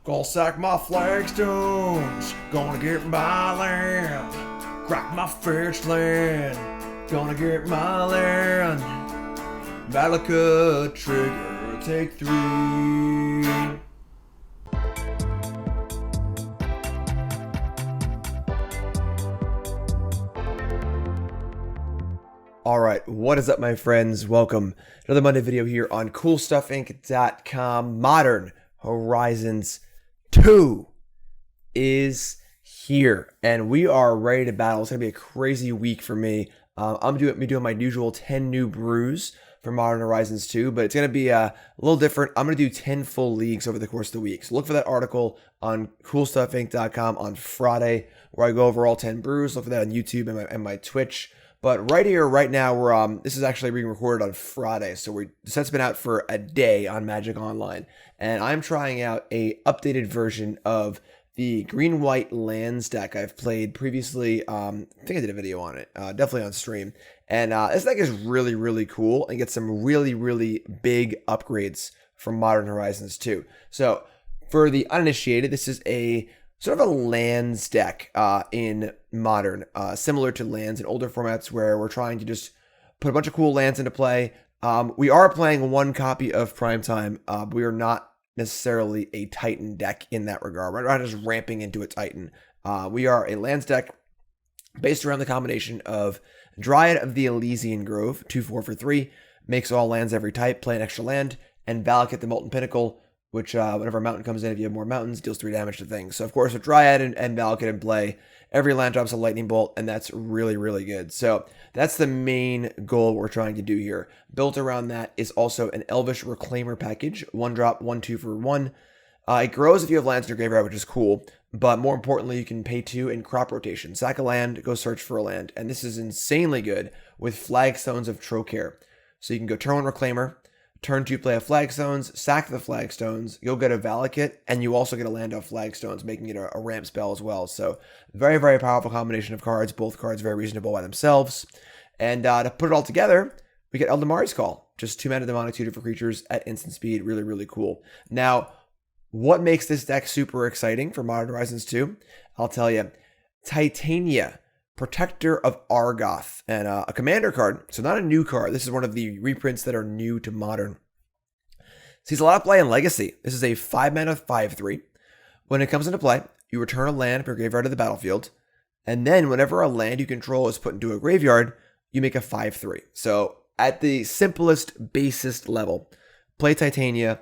Gonna sack my flagstones, gonna get my land, crack my fetch land, gonna get my land. Valakut trigger, take 3. Alright, what is up my friends? Welcome to another Monday video here on CoolStuffInc.com. Modern Horizons 2 is here, and we are ready to battle. It's going to be a crazy week for me. I'm doing my usual 10 new brews for Modern Horizons 2, but it's going to be a little different. I'm going to do 10 full leagues over the course of the week. So look for that article on CoolStuffInc.com on Friday, where I go over all 10 brews. Look for that on YouTube and my Twitch. But right here, right now, we're this is actually being recorded on Friday, so the set's been out for a day on Magic Online, and I'm trying out a updated version of the green-white lands deck I've played previously. I think I did a video on it, definitely on stream, and this deck is really, really cool and gets some really, really big upgrades from Modern Horizons 2. So for the uninitiated, this is a sort of a lands deck in Modern, similar to lands in older formats where we're trying to just put a bunch of cool lands into play. We are playing one copy of Primetime, but we are not necessarily a Titan deck in that regard. We're not just ramping into a Titan. We are a lands deck based around the combination of Dryad of the Elysian Grove, 2/4 for 3, makes all lands every type, play an extra land, and Valakut the Molten Pinnacle, which whenever a mountain comes in, if you have more mountains, deals 3 damage to things. So of course with Dryad and Valakut in play, every land drops a lightning bolt, and that's really, really good. So that's the main goal we're trying to do here. Built around that is also an Elvish Reclaimer package, 1-drop, 1/2 for 1. It grows if you have lands in your graveyard, which is cool, but more importantly, you can pay 2 in crop rotation. Sack a land, go search for a land, and this is insanely good with Flagstones of Trokair. So you can go turn 1 Reclaimer, turn 2 play a Flagstones, sack the Flagstones, you'll get a Valakut, and you also get a land off Flagstones, making it a ramp spell as well. So very, very powerful combination of cards, both cards very reasonable by themselves. And to put it all together, we get Eladamri's Call, just 2 mana demonic tutor for creatures at instant speed, really, really cool. Now, what makes this deck super exciting for Modern Horizons 2? I'll tell you, Titania, Protector of Argoth, and a commander card, so not a new card. This is one of the reprints that are new to Modern. Sees a lot of play in Legacy. This is a 5 mana 5/3. When it comes into play, you return a land from your graveyard to the battlefield, and then whenever a land you control is put into a graveyard, you make a 5/3. So at the simplest, basest level, play Titania,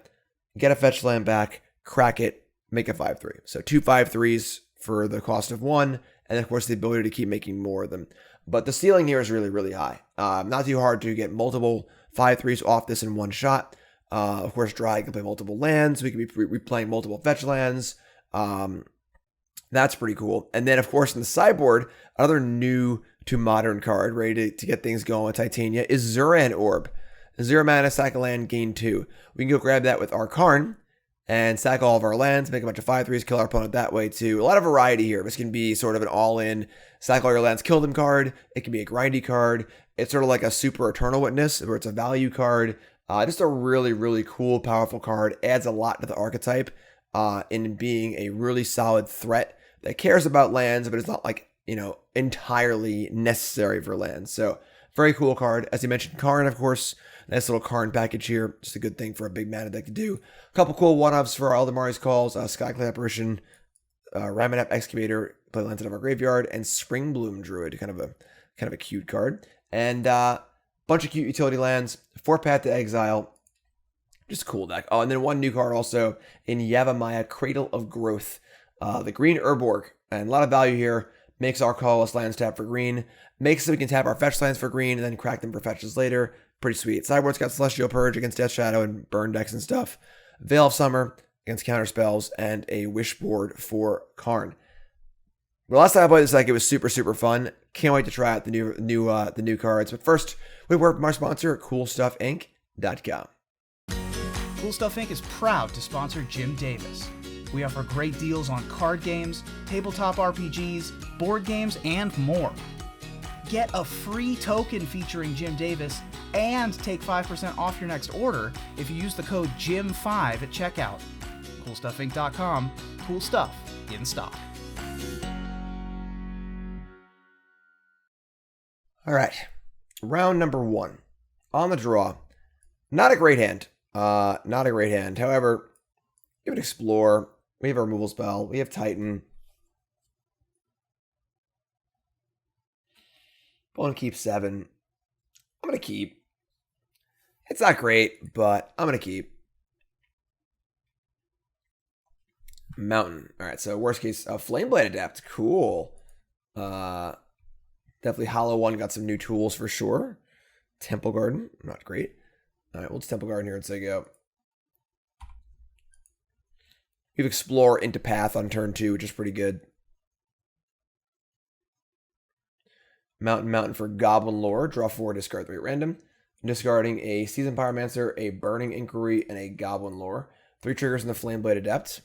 get a fetch land back, crack it, make a 5/3. So 2 5/3s for the cost of 1, and of course the ability to keep making more of them. But the ceiling here is really, really high. Not too hard to get multiple 5/3s off this in one shot. Of course, Dryad can play multiple lands. We can be replaying multiple fetch lands. That's pretty cool. And then, of course, in the sideboard, another new to Modern card, ready to get things going with Titania, is Zuran Orb. 0 mana, sack a land, gain 2. We can go grab that with our Karn and sack all of our lands, make a bunch of 5/3s, kill our opponent that way too. A lot of variety here. This can be sort of an all-in, sack all your lands, kill them card. It can be a grindy card. It's sort of like a super Eternal Witness, where it's a value card. Just a really, really cool, powerful card. Adds a lot to the archetype in being a really solid threat that cares about lands, but it's not like, entirely necessary for lands. So very cool card. As you mentioned, Karn, of course. Nice little Karn package here. Just a good thing for a big mana deck to do. A couple cool one-ups for our Eladamri's Calls. Skyclave Apparition, Ramunap Excavator, play lands out of our graveyard, and Springbloom Druid, kind of a cute card. And bunch of cute utility lands. 4 Path to Exile. Just a cool deck. Oh, and then one new card also in Yavimaya, Cradle of Growth. The green Urborg. And a lot of value here. Makes our colorless lands tap for green. Makes it so we can tap our fetch lands for green and then crack them for fetches later. Pretty sweet. Sideboard's got Celestial Purge against Death Shadow and burn decks and stuff. Veil of Summer against counter spells, and a Wish board for Karn. The last time I played this deck, it was super, super fun. Can't wait to try out the new cards. But first, we work with our sponsor, CoolStuffInc.com. Cool Stuff Inc. is proud to sponsor Jim Davis. We offer great deals on card games, tabletop RPGs, board games, and more. Get a free token featuring Jim Davis and take 5% off your next order if you use the code JIM5 at checkout. CoolStuffInc.com. Cool stuff in stock. All right. Round number 1. On the draw. Not a great hand. Not a great hand. However, we have an Explore. We have a removal spell. We have Titan. Going to keep 7. I'm going to keep. It's not great, but I'm going to keep. Mountain. All right, so worst case, Flameblade Adapt. Cool. Definitely Hollow One got some new tools for sure. Temple Garden, not great. All right, we'll just Temple Garden here and say go. We have Explore into Path on turn 2, which is pretty good. Mountain for Goblin Lore. Draw 4, discard 3 at random. Discarding a Seasoned Pyromancer, a Burning Inquiry, and a Goblin Lore. 3 triggers in the Flameblade Adept.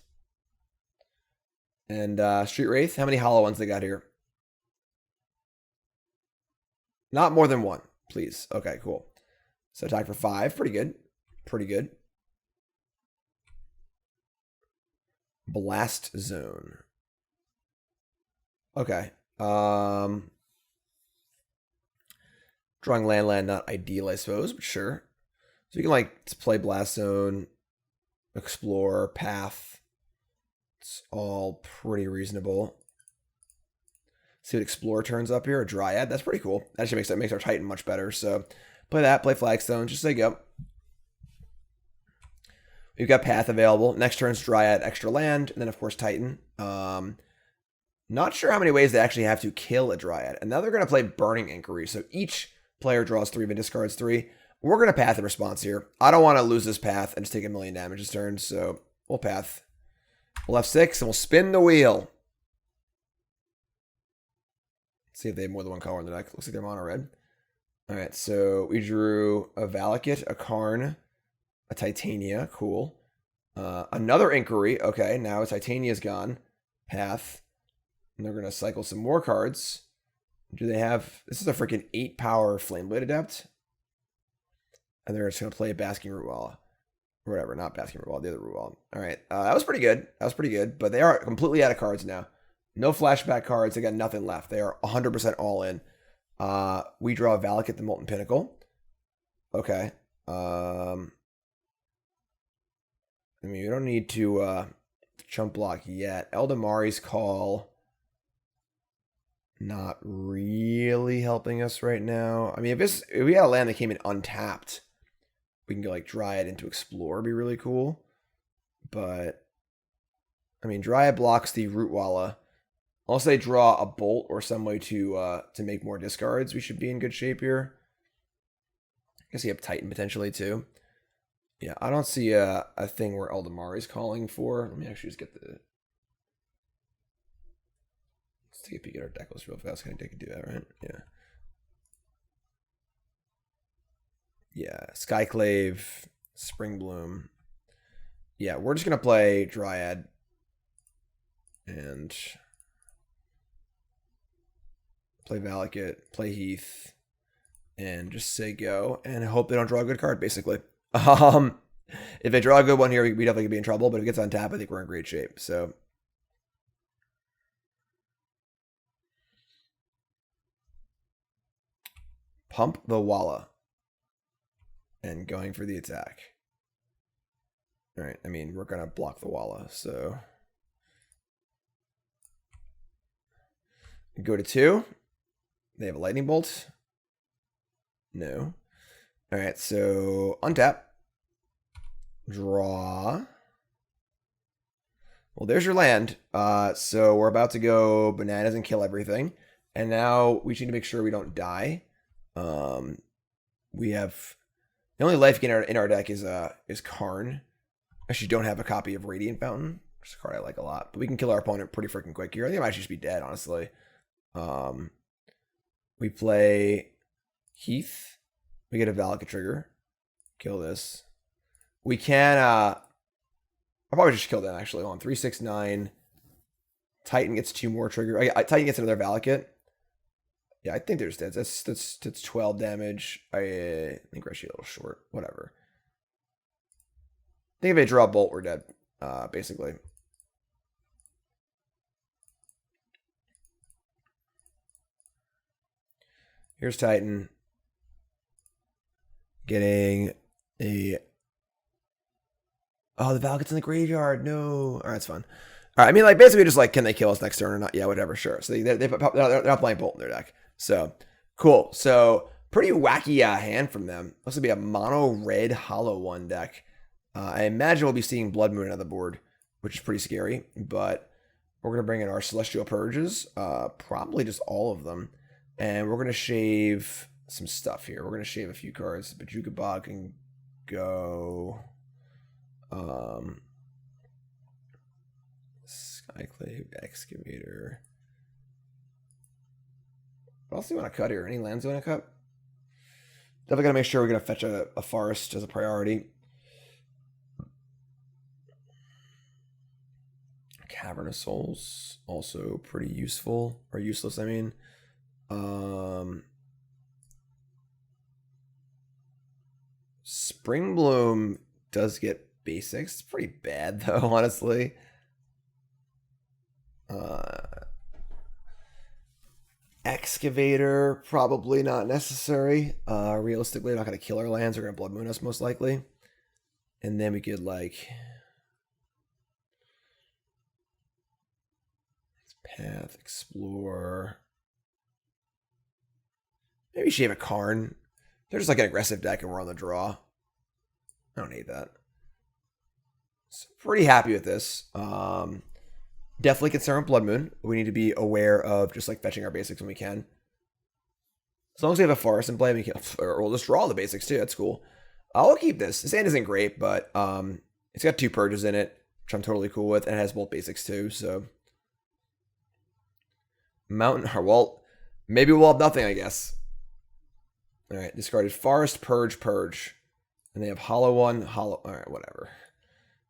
And Street Wraith. How many Hollow Ones they got here? Not more than 1, please. Okay, cool. So attack for 5. Pretty good. Pretty good. Blast Zone. Okay. Drawing land, not ideal, I suppose, but sure. So you can like play Blast Zone, Explore, Path. It's all pretty reasonable. See what Explore turns up here. A Dryad. That's pretty cool. That actually makes our Titan much better. So play that. Play Flagstone. Just say go. We've got Path available. Next turn's Dryad, extra land, and then of course Titan. Not sure how many ways they actually have to kill a Dryad. And now they're going to play Burning Inquiry. So each player draws 3 but discards 3. We're going to Path in response here. I don't want to lose this Path and just take 1,000,000 damage this turn. So we'll Path. We'll F6 and we'll spin the wheel. See if they have more than one color in the deck. Looks like they're mono red. All right, so we drew a Valakut, a Karn, a Titania. Cool. Another Inquiry. Okay, now Titania's gone. Path. And they're going to cycle some more cards. Do they have... This is a freaking 8-power Flameblade Adept. And they're just going to play Basking Root Wall. Or whatever, not Basking Root Wall, the other Root Wall. All right, that was pretty good. That was pretty good. But they are completely out of cards now. No flashback cards. They got nothing left. They are 100% all in. We draw a Valakut, the Molten Pinnacle. Okay. I mean, you don't need to chump block yet. Eladamri's Call. Not really helping us right now. I mean, if we had a land that came in untapped, we can go like Dryad into Explore. It'd be really cool. But, I mean, Dryad blocks the Root Walla. Unless they draw a Bolt or some way to make more discards, we should be in good shape here. I guess you have Titan potentially too. Yeah, I don't see a thing where Eladamri's calling for. Let me actually just get the... Let's take a peek at our deck list real fast. I can do that, right? Yeah. Yeah, Skyclave, Springbloom. Yeah, we're just going to play Dryad. And... play Valakut, play Heath, and just say go, and hope they don't draw a good card, basically. If they draw a good one here, we definitely could be in trouble, but if it gets on tap, I think we're in great shape, so. Pump the Walla. And going for the attack. All right, I mean, we're going to block the Walla, so. Go to 2. They have a Lightning Bolt. No. All right, so untap. Draw. Well, there's your land. So we're about to go bananas and kill everything. And now we need to make sure we don't die. We have... The only life gain in our deck is Karn. Actually, don't have a copy of Radiant Fountain, which is a card I like a lot. But we can kill our opponent pretty freaking quick here. I think I might just be dead, honestly. We play Heath. We get a Valakut trigger. Kill this. We can, I'll probably just kill them, actually. Hold on, 3, 6, 9. Titan gets 2 more trigger. Titan gets another Valakut. Yeah, I think there's dead. That's 12 damage. I think we're actually a little short. Whatever. I think if they draw a Bolt, we're dead. basically. Here's Titan. Getting a... Oh, the Valakut's in the graveyard. No. All right, it's fun. All right, I mean, like, basically just like, can they kill us next turn or not? Yeah, whatever, sure. So they're not playing Bolt in their deck. So, cool. So, pretty wacky hand from them. Looks to be a mono red hollow one deck. I imagine we'll be seeing Blood Moon on the board, which is pretty scary. But we're going to bring in our Celestial Purges. Probably just all of them. And we're going to shave some stuff here. We're going to shave a few cards. Bojuka Bog can go... Skyclave Excavator. What else do you want to cut here? Any lands you want to cut? Definitely got to make sure we're going to fetch a forest as a priority. Cavern of Souls, also pretty useful. Or useless, I mean. Springbloom does get basics. It's pretty bad, though, honestly. Excavator, probably not necessary. Realistically, we're not going to kill our lands. We're going to Blood Moon us, most likely. And then we could, like... Path, Explore... Maybe shave a Karn. They're just like an aggressive deck and we're on the draw. I don't need that. So pretty happy with this. Definitely concerned with Blood Moon. We need to be aware of just like fetching our basics when we can. As long as we have a forest in play, we can, or we'll just draw the basics too. That's cool. I'll keep this. This hand isn't great, but it's got 2 purges in it, which I'm totally cool with, and it has both basics too. So Mountain, well, maybe we'll have nothing, I guess. All right, discarded Forest, Purge, Purge. And they have Hollow one, Hollow... All right, whatever.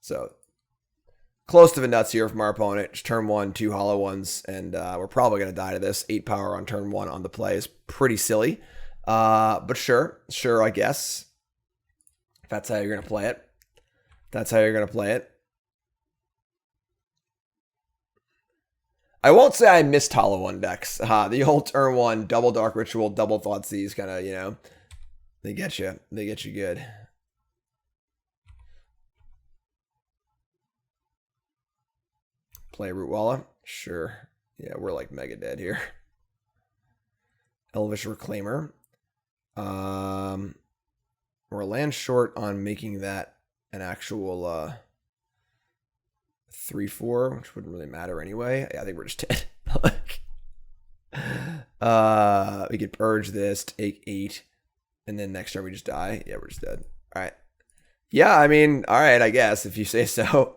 So, close to the nuts here from our opponent. Just turn 1, 2 Hollow ones. And we're probably going to die to this. 8 power on turn 1 on the play is pretty silly. But sure, I guess. If that's how you're going to play it. That's how you're going to play it. I won't say I missed Hollow one decks. The old turn 1, double Dark Ritual, double Thoughtseize kind of, you know, they get you. They get you good. Play Rootwalla? Sure. Yeah, we're like mega dead here. Elvish Reclaimer. We're a land short on making that an actual... 3/4, which wouldn't really matter anyway. Yeah, I think we're just dead. We could purge this, take 8, and then next turn we just die. Yeah, we're just dead. All right. Yeah, I mean, all right, I guess if you say so.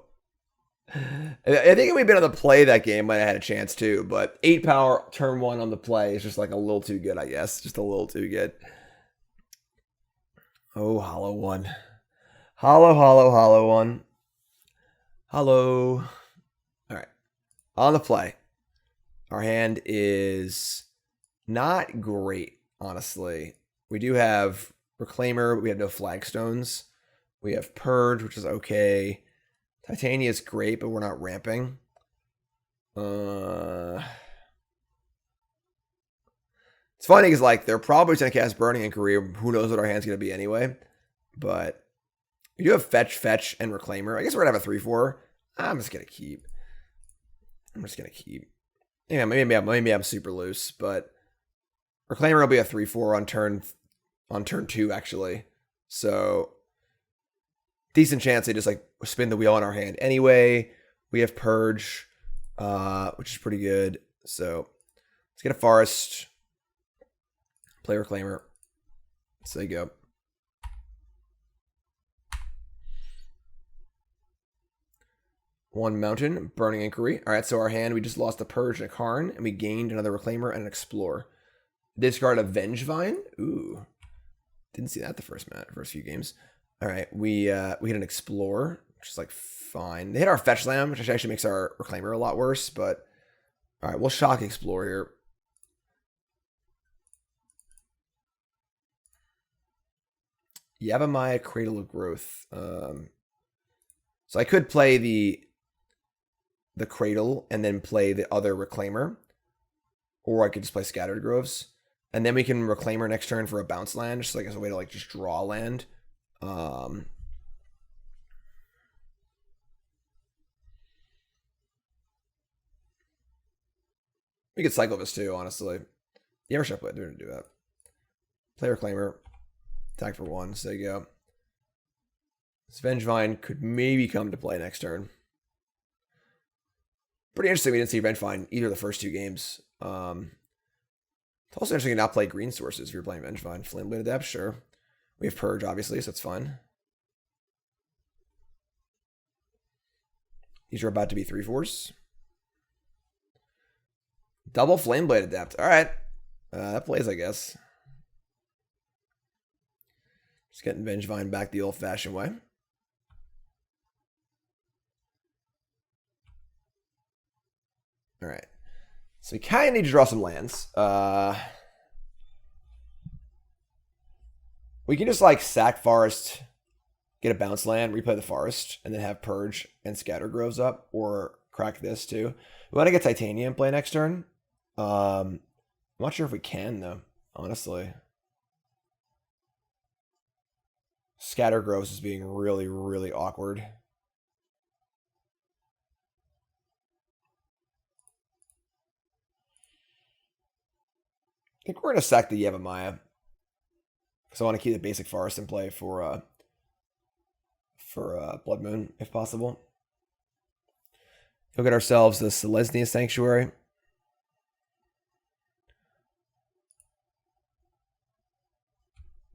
I think if we'd been on the play that game, might have had a chance too. But 8 power turn 1 on the play is just like a little too good, I guess. Just a little too good. Oh, Hollow one. Hollow one. Hello. All right. On the play. Our hand is not great, honestly. We do have Reclaimer, but we have no Flagstones. We have Purge, which is okay. Titania is great, but we're not ramping. It's funny because like they're probably going to cast Burning Inquiry. Who knows what our hand's going to be anyway. But we do have Fetch, and Reclaimer. I guess we're going to have a 3/4. I'm just going to keep. Yeah, maybe I'm super loose, but Reclaimer will be a 3/4 on turn 2, actually. So, decent chance they just like spin the wheel on our hand anyway. We have Purge, which is pretty good. So, let's get a Forest. Play Reclaimer. So there you go. One Mountain, Burning Inquiry. All right, so our hand, we just lost a Purge and a Karn, and we gained another Reclaimer and an Explore. Discard a Vengevine. Ooh, didn't see that the first few games. All right, we hit an Explore, which is like fine. They hit our Fetch Land, which actually makes our Reclaimer a lot worse. But all right, we'll shock Explore here. Yavimaya, Cradle of Growth. So I could play the Cradle and then play the other Reclaimer. Or I could just play Scattered Groves. And then we can Reclaimer next turn for a bounce land, just like as a way to like just draw land. We could cycle this too, honestly. The Evershed Blade, they're going to do that. Play Reclaimer. Attack for 1, so there you go. This Vengevine could maybe come to play next turn. Pretty interesting we didn't see Vengevine either of the first 2 games. It's also interesting to not play green sources if you're playing Vengevine. Flameblade Adept, sure. We have Purge, obviously, so that's fun. These are about to be 3/4s. Double Flameblade Adept. All right. That plays, I guess. Just getting Vengevine back the old-fashioned way. All right. So we kind of need to draw some lands. We can just like sack Forest, get a bounce land, replay the Forest, and then have Purge and Scatter Groves up, or crack this too. We want to get Titania in play next turn. I'm not sure if we can though, honestly. Scatter Groves is being really, really awkward. I think we're going to sack the Yavimaya. Because I want to keep the basic Forest in play for Blood Moon, if possible. We'll get ourselves the Selesnya Sanctuary.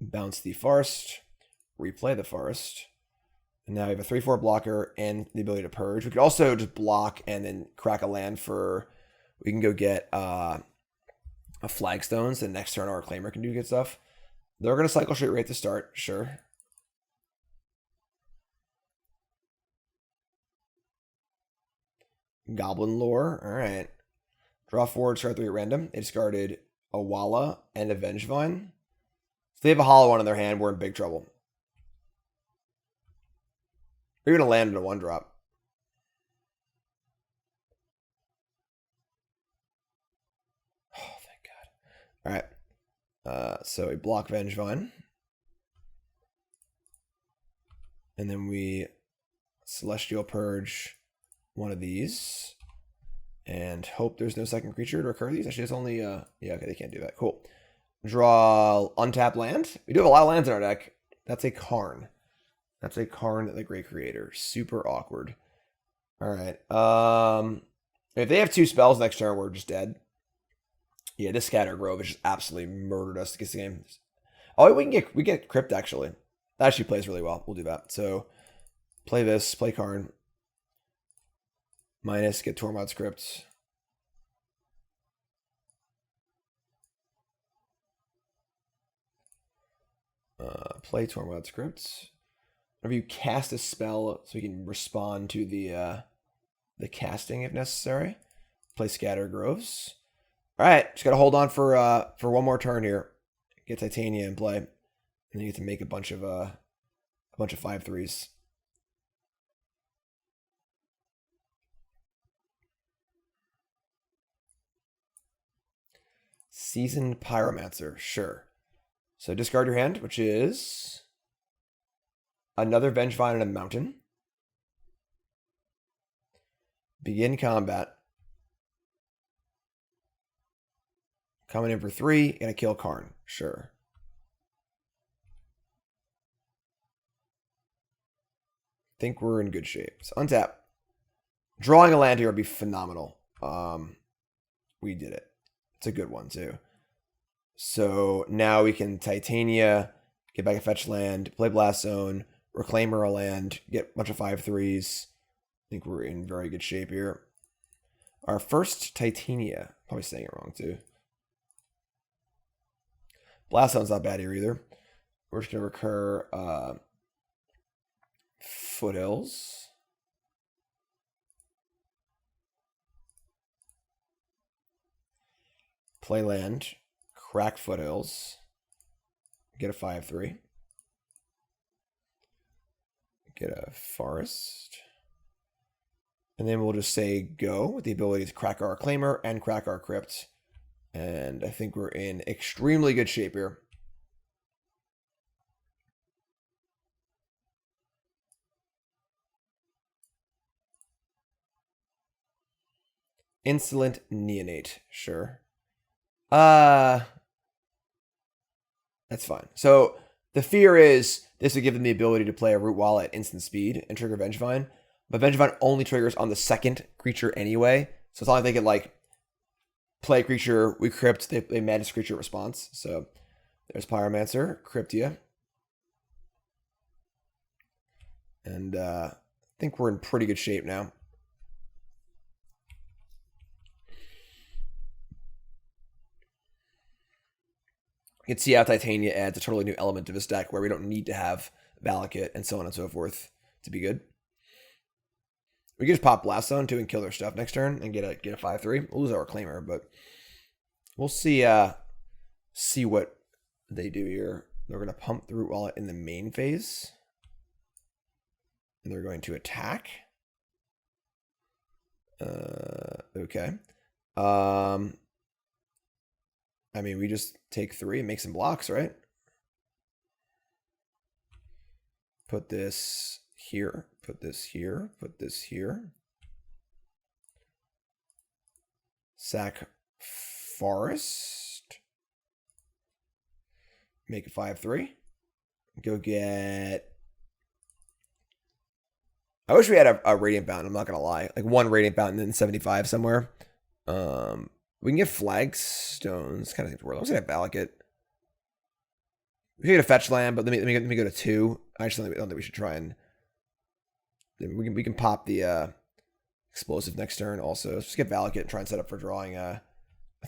Bounce the Forest. Replay the Forest. And now we have a 3/4 blocker and the ability to Purge. We could also just block and then crack a land for... We can go get a Flagstones. The next turn our Reclaimer can do good stuff. They're going to cycle straight right to start, sure. Goblin Lore, all right. Draw forward, start 3 at random. They discarded a Walla and a Vengevine. If they have a hollow one in their hand, we're in big trouble. We're going to land in a 1-drop. Oh, thank God. All right. So we block Vengevine. And then we Celestial Purge one of these. And hope there's no second creature to recur these. Actually, it's only... yeah, okay, they can't do that. Cool. Draw untapped land. We do have a lot of lands in our deck. That's a Karn. That's a Karn, the Great Creator. Super awkward. All right. If they have 2 spells next turn, we're just dead. Yeah, this Scatter Grove has just absolutely murdered us to get the game. Oh, we get Crypt, actually. That actually plays really well. We'll do that. So, play this. Play Karn. Minus, get Tormod's Crypt. Play Tormod's Crypt. Whenever you cast a spell, so you can respond to the casting if necessary. Play Scatter Groves. All right, just gotta hold on for one more turn here. Get Titania in play, and then you get to make a bunch of 5/3s. Seasoned Pyromancer, sure. So discard your hand, which is another Vengevine and a Mountain. Begin combat. Coming in for 3, gonna kill Karn. Sure. Think we're in good shape. So untap. Drawing a land here would be phenomenal. We did it. It's a good one too. So now we can Titania, get back a fetch land, play Blast Zone, Reclaimer a land, get a bunch of 5/3s. I think we're in very good shape here. Our first Titania. Probably saying it wrong too. Blast Zone's not bad here either. We're just going to recur Foothills. Play land. Crack Foothills. Get a 5/3. Get a Forest. And then we'll just say go with the ability to crack our Reclaimer and crack our Crypt. And I think we're in extremely good shape here. Insolent Neonate, sure. That's fine. So the fear is this would give them the ability to play a Root Wall at instant speed and trigger Vengevine. But Vengevine only triggers on the second creature anyway. So it's not like they could like play a creature, we crypt, they manage creature response. So there's Pyromancer, Cryptia. And I think we're in pretty good shape now. You can see how Titania adds a totally new element to this deck where we don't need to have Valakut and so on and so forth to be good. We can just pop Blast Zone too and kill their stuff next turn and get a 5/3. We'll lose our Reclaimer, but we'll see what they do here. They're going to pump the Root Wallet in the main phase. And they're going to attack. Okay. I mean, we just take 3 and make some blocks, right? Put this here, put this here, put this here. Sack Forest. Make a 5/3. Go get... I wish we had a Radiant Fountain, I'm not going to lie. Like one Radiant Fountain and 75 somewhere. We can get Flagstones. Kind of think we're. Let's get Valakut. We can get a fetch land, but let me go to 2. I actually don't think we should try and. We can pop the explosive next turn. Also, let's just get Valakut and try and set up for drawing a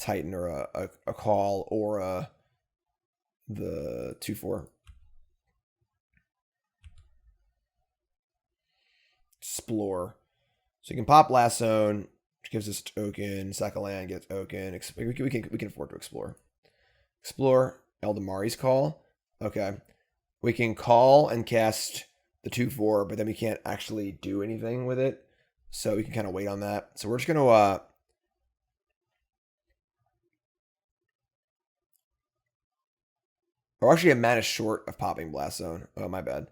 Titan or a Call or the 2/4. Explore. So you can pop Last Zone, which gives us token. Sack a land, gets token. We can afford to explore. Explore. Eladamri's Call. Okay. We can call and cast the 2/4, but then we can't actually do anything with it. So we can kind of wait on that. So we're just gonna we're actually a mana short of popping Blast Zone. Oh, my bad.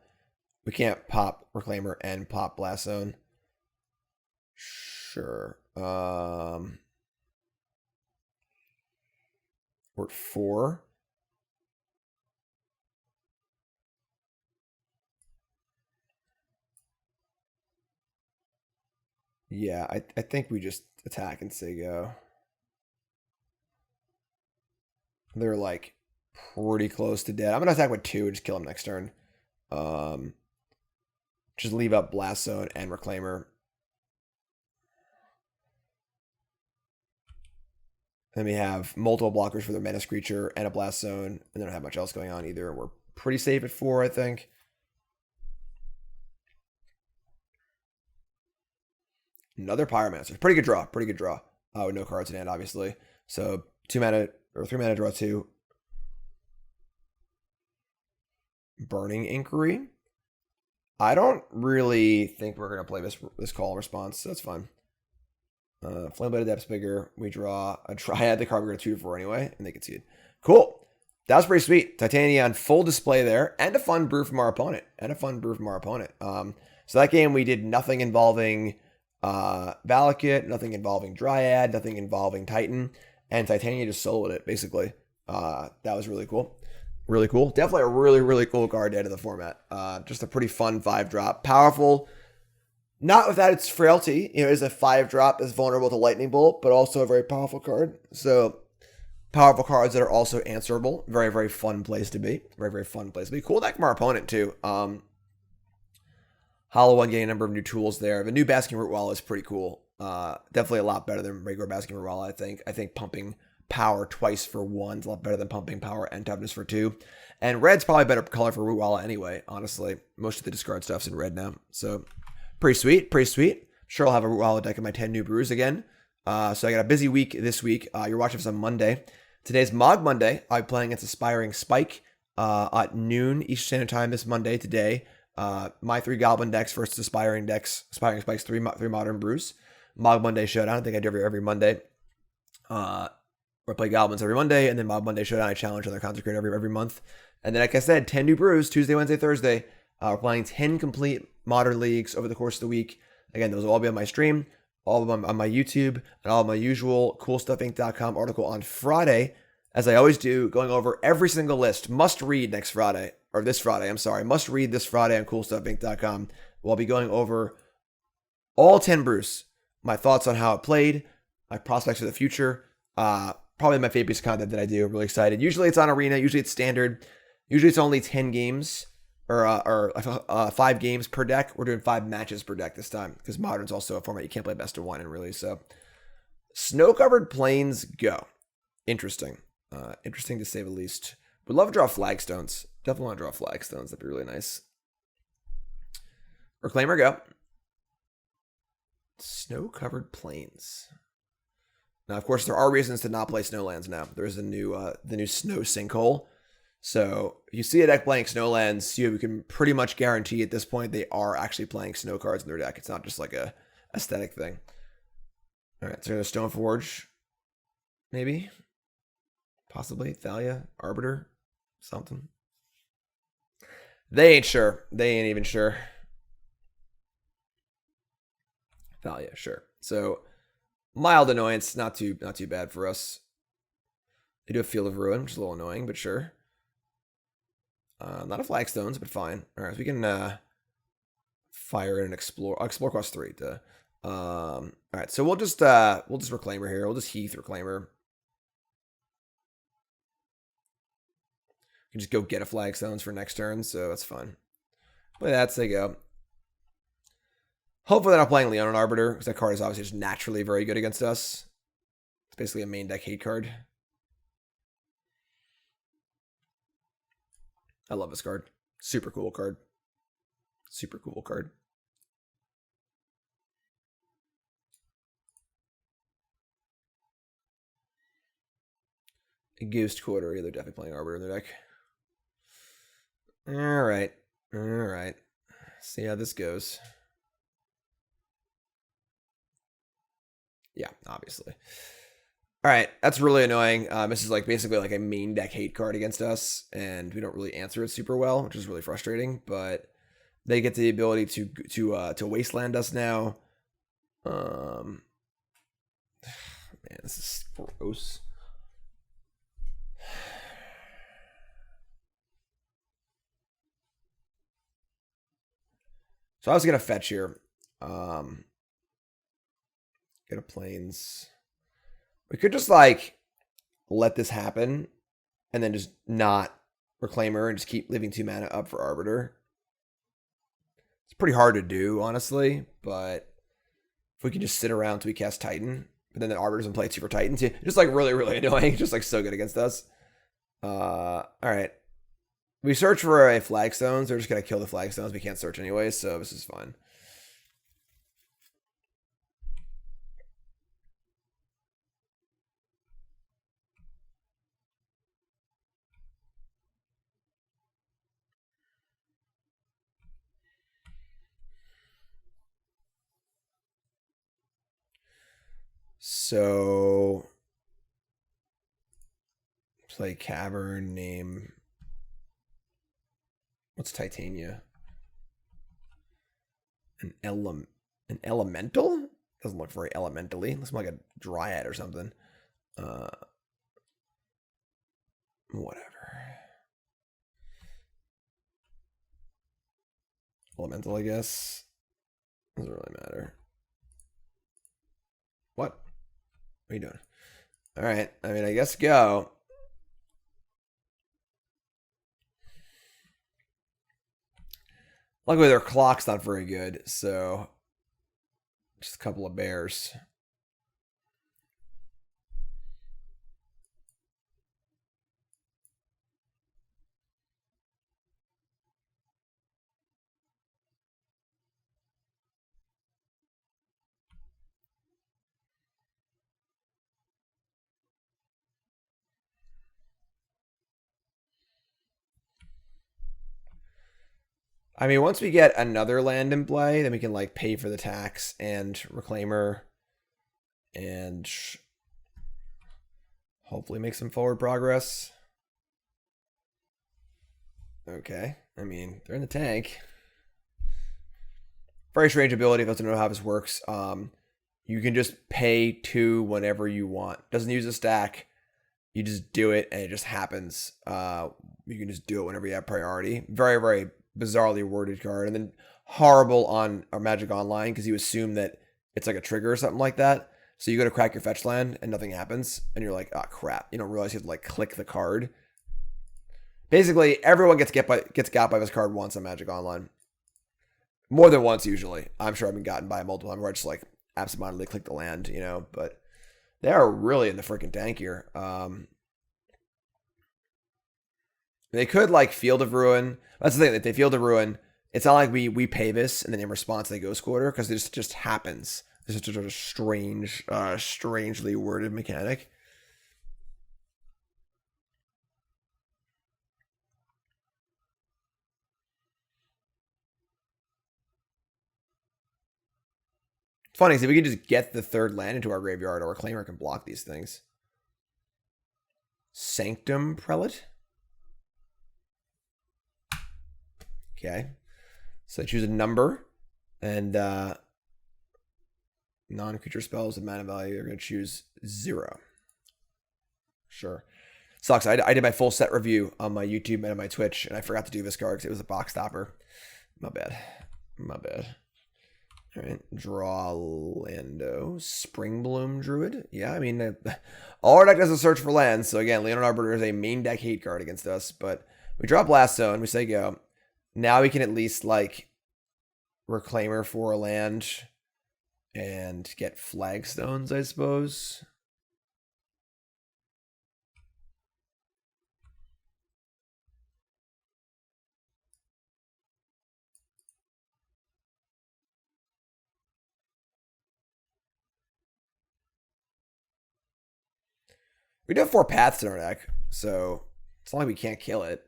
We can't pop Reclaimer and pop Blast Zone. Sure. We're at 4. Yeah, I think we just attack and say go. They're like pretty close to dead. I'm gonna attack with 2 and just kill them next turn. Just leave up Blast Zone and Reclaimer. Then we have multiple blockers for their Menace creature and a Blast Zone, and they don't have much else going on either. We're pretty safe at 4, I think. Another Pyromancer. Pretty good draw. Pretty good draw. With no cards in hand, obviously. So 2 mana or 3 mana draw 2. Burning Inquiry. I don't really think we're gonna play this call response. So that's fine. Flame-Bladed Depth's bigger. We draw a Dryad. The card we're going to 2/4 anyway, and they can see it. Cool. That was pretty sweet. Titania on full display there, and a fun brew from our opponent. So that game we did nothing involving Valakut, nothing involving Dryad, nothing involving Titan, and Titania just soloed it basically. That was really cool. Really cool. Definitely a really, really cool card to add to the format. Just a pretty fun 5-drop. Powerful. Not without its frailty. You know, it's a 5-drop that's vulnerable to Lightning Bolt, but also a very powerful card. So, powerful cards that are also answerable. Very, very fun place to be. Very, very fun place to be. Cool deck from our opponent, too. Hollow One getting a number of new tools there. The new Basking Root Wall is pretty cool. Definitely a lot better than regular Basking Root Wall, I think. I think pumping power twice for 1 is a lot better than pumping power and toughness for 2. And red's probably a better color for Root Wall anyway, honestly. Most of the discard stuff's in red now. So, pretty sweet, pretty sweet. Sure, I'll have a Root Wall deck in my 10 new brews again. So I got a busy week this week. You're watching this on Monday. Today's Mog Monday. I'm playing against Aspiring Spike at noon Eastern Standard Time this Monday today. My 3 Goblin decks versus Aspiring decks. Aspiring Spikes, 3 Modern Brews. Mog Monday Showdown. I think I do every Monday. Or play Goblins every Monday, and then Mog Monday Showdown. I challenge other Consecrate every month. And then, like I said, 10 new brews, Tuesday, Wednesday, Thursday. We're playing 10 complete Modern Leagues over the course of the week. Again, those will all be on my stream, all of them on my YouTube, and all of my usual CoolStuffInc.com article on Friday. As I always do, going over every single list. Must read next Friday, or this Friday, I'm sorry. Must read this Friday on CoolStuffInc.com. We'll be going over all 10 brews, my thoughts on how it played, my prospects for the future. Probably my favorite piece of content that I do. I'm really excited. Usually it's on Arena. Usually it's standard. Usually it's only 10 games or 5 games per deck. We're doing 5 matches per deck this time because Modern's also a format you can't play best of 1 in, really. So Snow-Covered Plains, go. Interesting. Interesting to say the least. Would love to draw Flagstones. Definitely want to draw Flagstones. That'd be really nice. Reclaimer, go. Snow-Covered Plains. Now, of course, there are reasons to not play Snowlands now. There's the new Snow Sinkhole. So if you see a deck playing Snowlands, you can pretty much guarantee at this point they are actually playing snow cards in their deck. It's not just like a aesthetic thing. All right, so there's Stoneforge, maybe, possibly Thalia, Arbiter, something. They ain't sure. They ain't even sure. Thalia, sure. So mild annoyance, not too bad for us. They do a Field of Ruin, which is a little annoying, but sure. Not a Flagstones, but fine. All right, so we can fire and explore. Explore costs 3. All right, so we'll just Reclaimer here. We'll just Heath Reclaimer. You can just go get a Flagstones for next turn, so that's fine. But that's they go. Hopefully they're not playing Leonin Arbiter, because that card is obviously just naturally very good against us. It's basically a main deck hate card. I love this card. Super cool card. Super cool card. A Ghost Quarter. Yeah, they're definitely playing Arbiter in their deck. Alright. Alright. See how this goes. Yeah, obviously. Alright, that's really annoying. This is like basically like a main deck hate card against us, and we don't really answer it super well, which is really frustrating, but they get the ability to wasteland us now. Man, this is gross. So I was gonna fetch here. Get a Plains. We could just like let this happen and then just not Reclaimer and just keep leaving 2 mana up for Arbiter. It's pretty hard to do, honestly, but if we can just sit around till we cast Titan, but then the Arbiter's in play 2 for Titan too. Just like really, really annoying. Just like so good against us. Alright. We search for a Flagstones. They're just gonna kill the Flagstones. We can't search anyway, so this is fine. So play Cavern, name. What's Titania? An elemental? Doesn't look very elementally. Looks more like a Dryad or something. Whatever. Elemental, I guess. Doesn't really matter. What? What are you doing? All right. I mean, I guess go. Luckily, their clock's not very good, so just a couple of bears. I mean, once we get another land in play, then we can like pay for the tax and Reclaimer and hopefully make some forward progress. Okay. I mean, they're in the tank. Very strange ability if you don't know how this works. You can just pay 2 whenever you want. Doesn't use a stack. You just do it and it just happens. You can just do it whenever you have priority. Very, very bizarrely worded card. And then horrible on Magic Online because you assume that it's like a trigger or something like that. So you go to crack your fetch land and nothing happens. And you're like, oh crap. You don't realize you have to like click the card. Basically, everyone gets got by this card once on Magic Online. More than once usually. I'm sure I've been gotten by multiple times where I just like absentmindedly click the land, you know, but they are really in the freaking tank here. They could like Field of Ruin. That's the thing, that they Field of Ruin. It's not like we pay this and then in response they Ghost Quarter because this just happens. This is just a strange, strangely worded mechanic. Funny, see, we can just get the 3rd land into our graveyard, or a Reclaimer can block these things. Sanctum Prelate. Okay. So choose a number, and non-creature spells with mana value are going to choose 0. Sure. Sucks. I did my full set review on my YouTube and on my Twitch, and I forgot to do this card because it was a box stopper. My bad. My bad. All right, draw Lando. Springbloom Druid. Yeah, I mean, all our deck does is search for lands. So again, Leonin Arbiter is a main deck hate card against us. But we draw Blast Zone. We say go. Now we can at least like Reclaimer for a land and get Flagstones, I suppose. We do have 4 paths in our deck, so it's not like we can't kill it.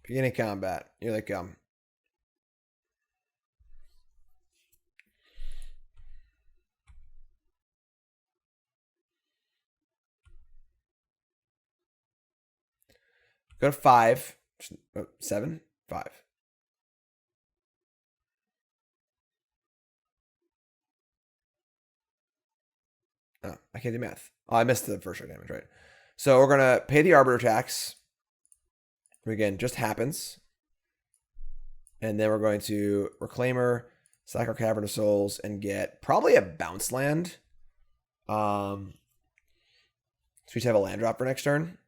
Beginning combat. Here they come. Go to 5. 7? 5. Oh, I can't do math. Oh, I missed the first damage, right? So we're going to pay the Arbiter tax. Again, just happens. And then we're going to Reclaimer, sack our Cavern of Souls, and get probably a bounce land. So we just have a land drop for next turn.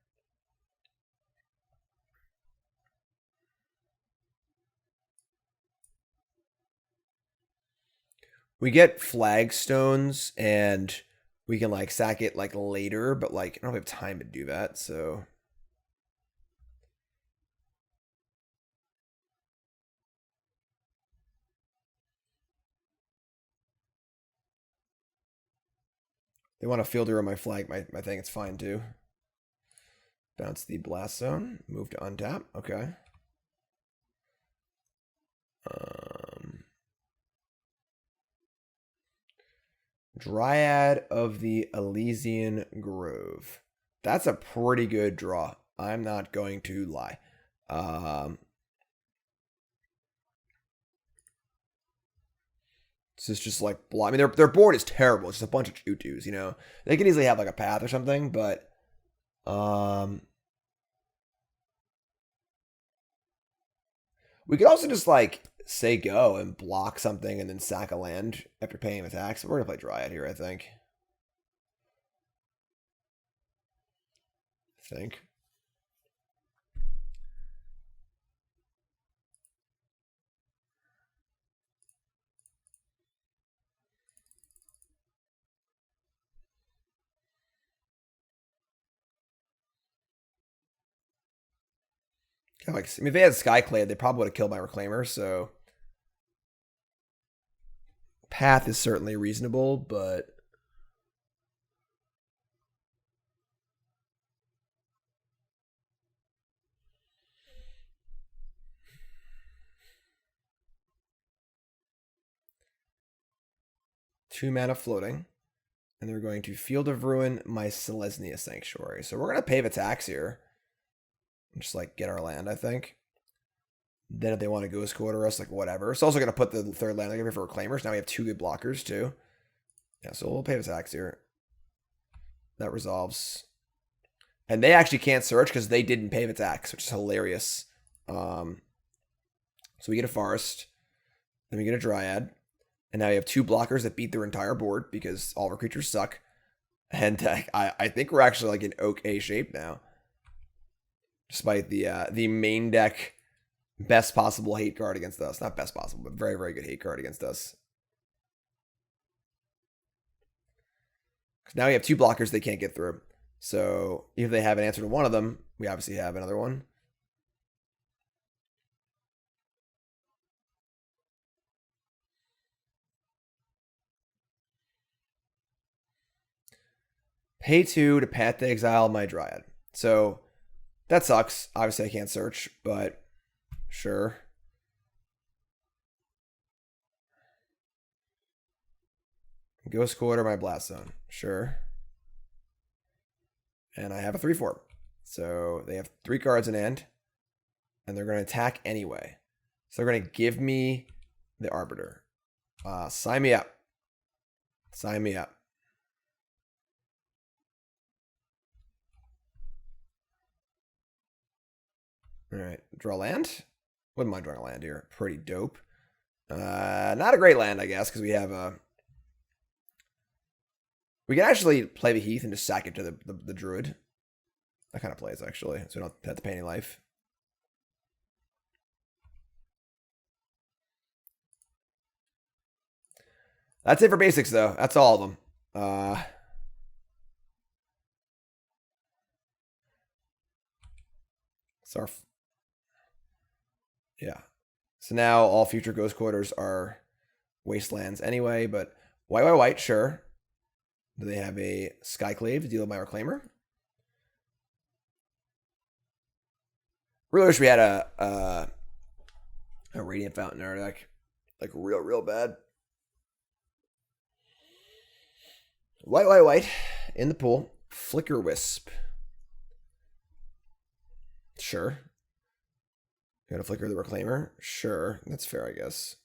We get Flagstones, and we can like sack it like later, but like I don't have time to do that, so. They want to fielder on my flag, my thing, it's fine too. Bounce the Blast Zone, move to untap, okay. Dryad of the Elysian Grove. That's a pretty good draw. I'm not going to lie. This is just like, I mean, their board is terrible. It's just a bunch of tutus, you know. They can easily have like a path or something, but we could also just like say go and block something and then sack a land after paying the tax. We're gonna play Dryad here, I think. Like, I mean, if they had Skyclave, they probably would have killed my Reclaimer, so path is certainly reasonable, but 2 mana floating. And they're going to Field of Ruin my Selesnya Sanctuary. So we're going to pave a tax here. Just like get our land, I think. Then if they want to Ghost Quarter us, like whatever. It's also going to put the third land like for Reclaimers. Now we have 2 good blockers too. Yeah, so we'll pave a tax here. That resolves. And they actually can't search because they didn't pave a tax, which is hilarious. So we get a Forest. Then we get a Dryad. And now you have 2 blockers that beat their entire board because all of our creatures suck. And I think we're actually like in okay shape now. Despite the main deck best possible hate card against us. Not best possible, but very, very good hate card against us. Because now we have 2 blockers they can't get through. So if they have an answer to one of them, we obviously have another one. Pay 2 to Path to Exile my Dryad. So that sucks. Obviously, I can't search, but sure. Ghost Quarter my Blast Zone. Sure. And I have a 3/4. So they have 3 cards in hand. And they're going to attack anyway. So they're going to give me the Arbiter. Sign me up. Sign me up. All right, draw land. Wouldn't mind drawing a land here. Pretty dope. Not a great land, I guess, because we have a. We can actually play the Heath and just sack it to the Druid. That kind of plays actually, so we don't have to pay any life. That's it for basics, though. That's all of them. Yeah. So now all future Ghost Quarters are wastelands anyway, but white, sure. Do they have a Skyclave to deal with my Reclaimer? Really wish we had a Radiant Fountain in our deck. Like real bad. White. In the pool. Flicker Wisp. Sure. You got to Flicker the Reclaimer? Sure. That's fair, I guess.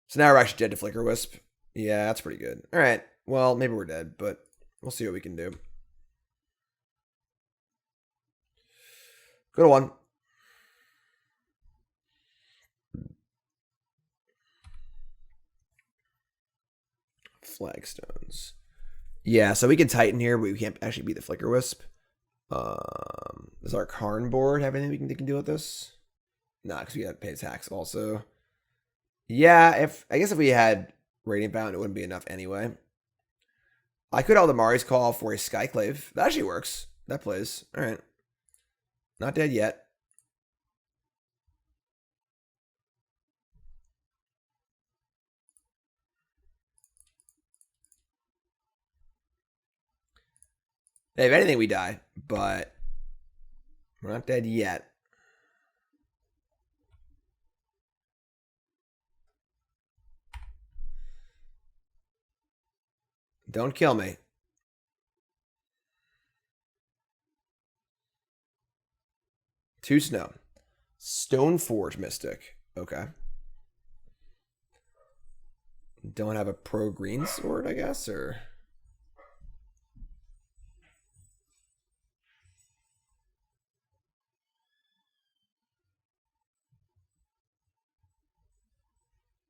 So now we're actually dead to Flicker Wisp. Yeah, that's pretty good. All right. Well, maybe we're dead, but we'll see what we can do. Go to 1. Flagstones. Yeah, so we can Titan here, but we can't actually beat the Flicker Wisp. Does our Karn board have anything we can do with this? Nah, because we had to pay tax also. Yeah, I guess if we had Radiant Fountain, it wouldn't be enough anyway. I could Eladamri's Call for a Skyclave. That actually works. That plays. All right. Not dead yet. Hey, if anything, we die, but we're not dead yet. Don't kill me. Two snow. Stoneforge Mystic. Okay. Don't have a pro green sword, I guess, or...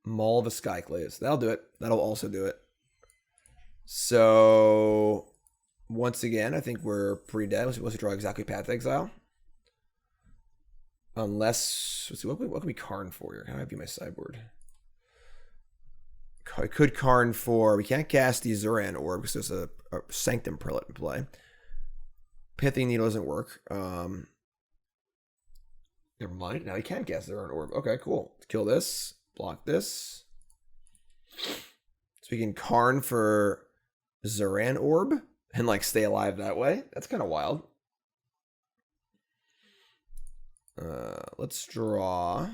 Maul the Skyclaves. That'll do it. That'll also do it. So, once again, I think we're pretty dead. Let's draw exactly Path to Exile. Unless, let's see, what can we Karn for here? How do I view my sideboard? I could Karn for, we can't cast the Zuran Orb because there's a Sanctum Prelate in play. Pithing Needle doesn't work. Never mind. Now we can cast Zuran Orb. Okay, cool. Let's kill this. Block this. So we can Karn for Zuran Orb and like stay alive that way. That's kind of wild. Let's draw.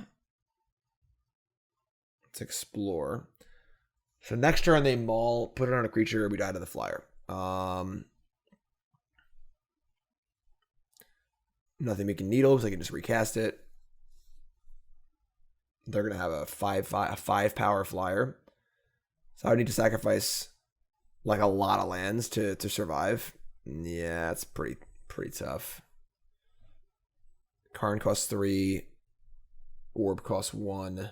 Let's explore. So next turn they maul, put it on a creature, we die to the flyer. Nothing making needle, so I can just recast it. They're gonna have a 5 power flyer. So I would need to sacrifice like a lot of lands to survive. Yeah, it's pretty tough. Karn costs 3. Orb costs 1.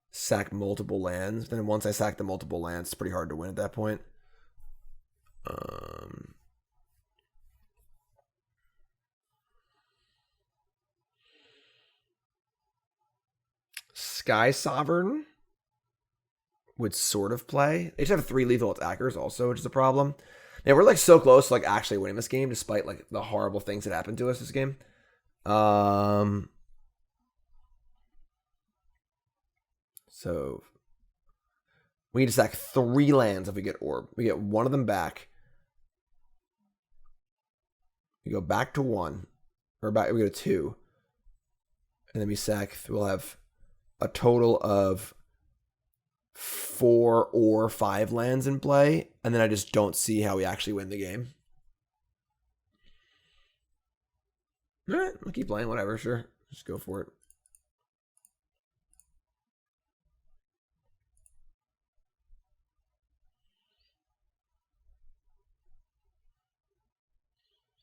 Sack multiple lands. Then once I sack the multiple lands, it's pretty hard to win at that point. Sky Sovereign would sort of play. They just have 3 lethal attackers also, which is a problem. Yeah, we're like so close to like actually winning this game, despite like the horrible things that happened to us this game. So we need to sack 3 lands if we get Orb. We get 1 of them back. We go back to 1. Or back, we go to 2. And then we sack, we'll have a total of 4 or 5 lands in play. And then I just don't see how we actually win the game. Alright, I'll keep playing, whatever, sure. Just go for it.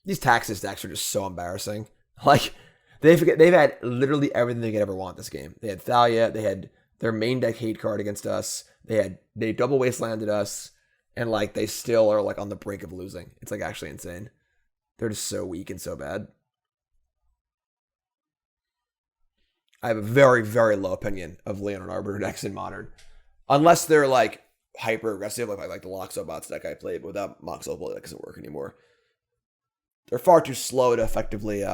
These Taxes decks are just so embarrassing. Like, they've had literally everything they could ever want this game. They had Thalia, they had their main deck hate card against us, they double wastelanded us, and like they still are like on the brink of losing. It's like actually insane. They're just so weak and so bad. I have a very, very low opinion of Leonin Arbiter decks in Modern. Unless they're like hyper aggressive, like the Loxobots deck I played, but without Moxopol, that doesn't work anymore. They're far too slow to effectively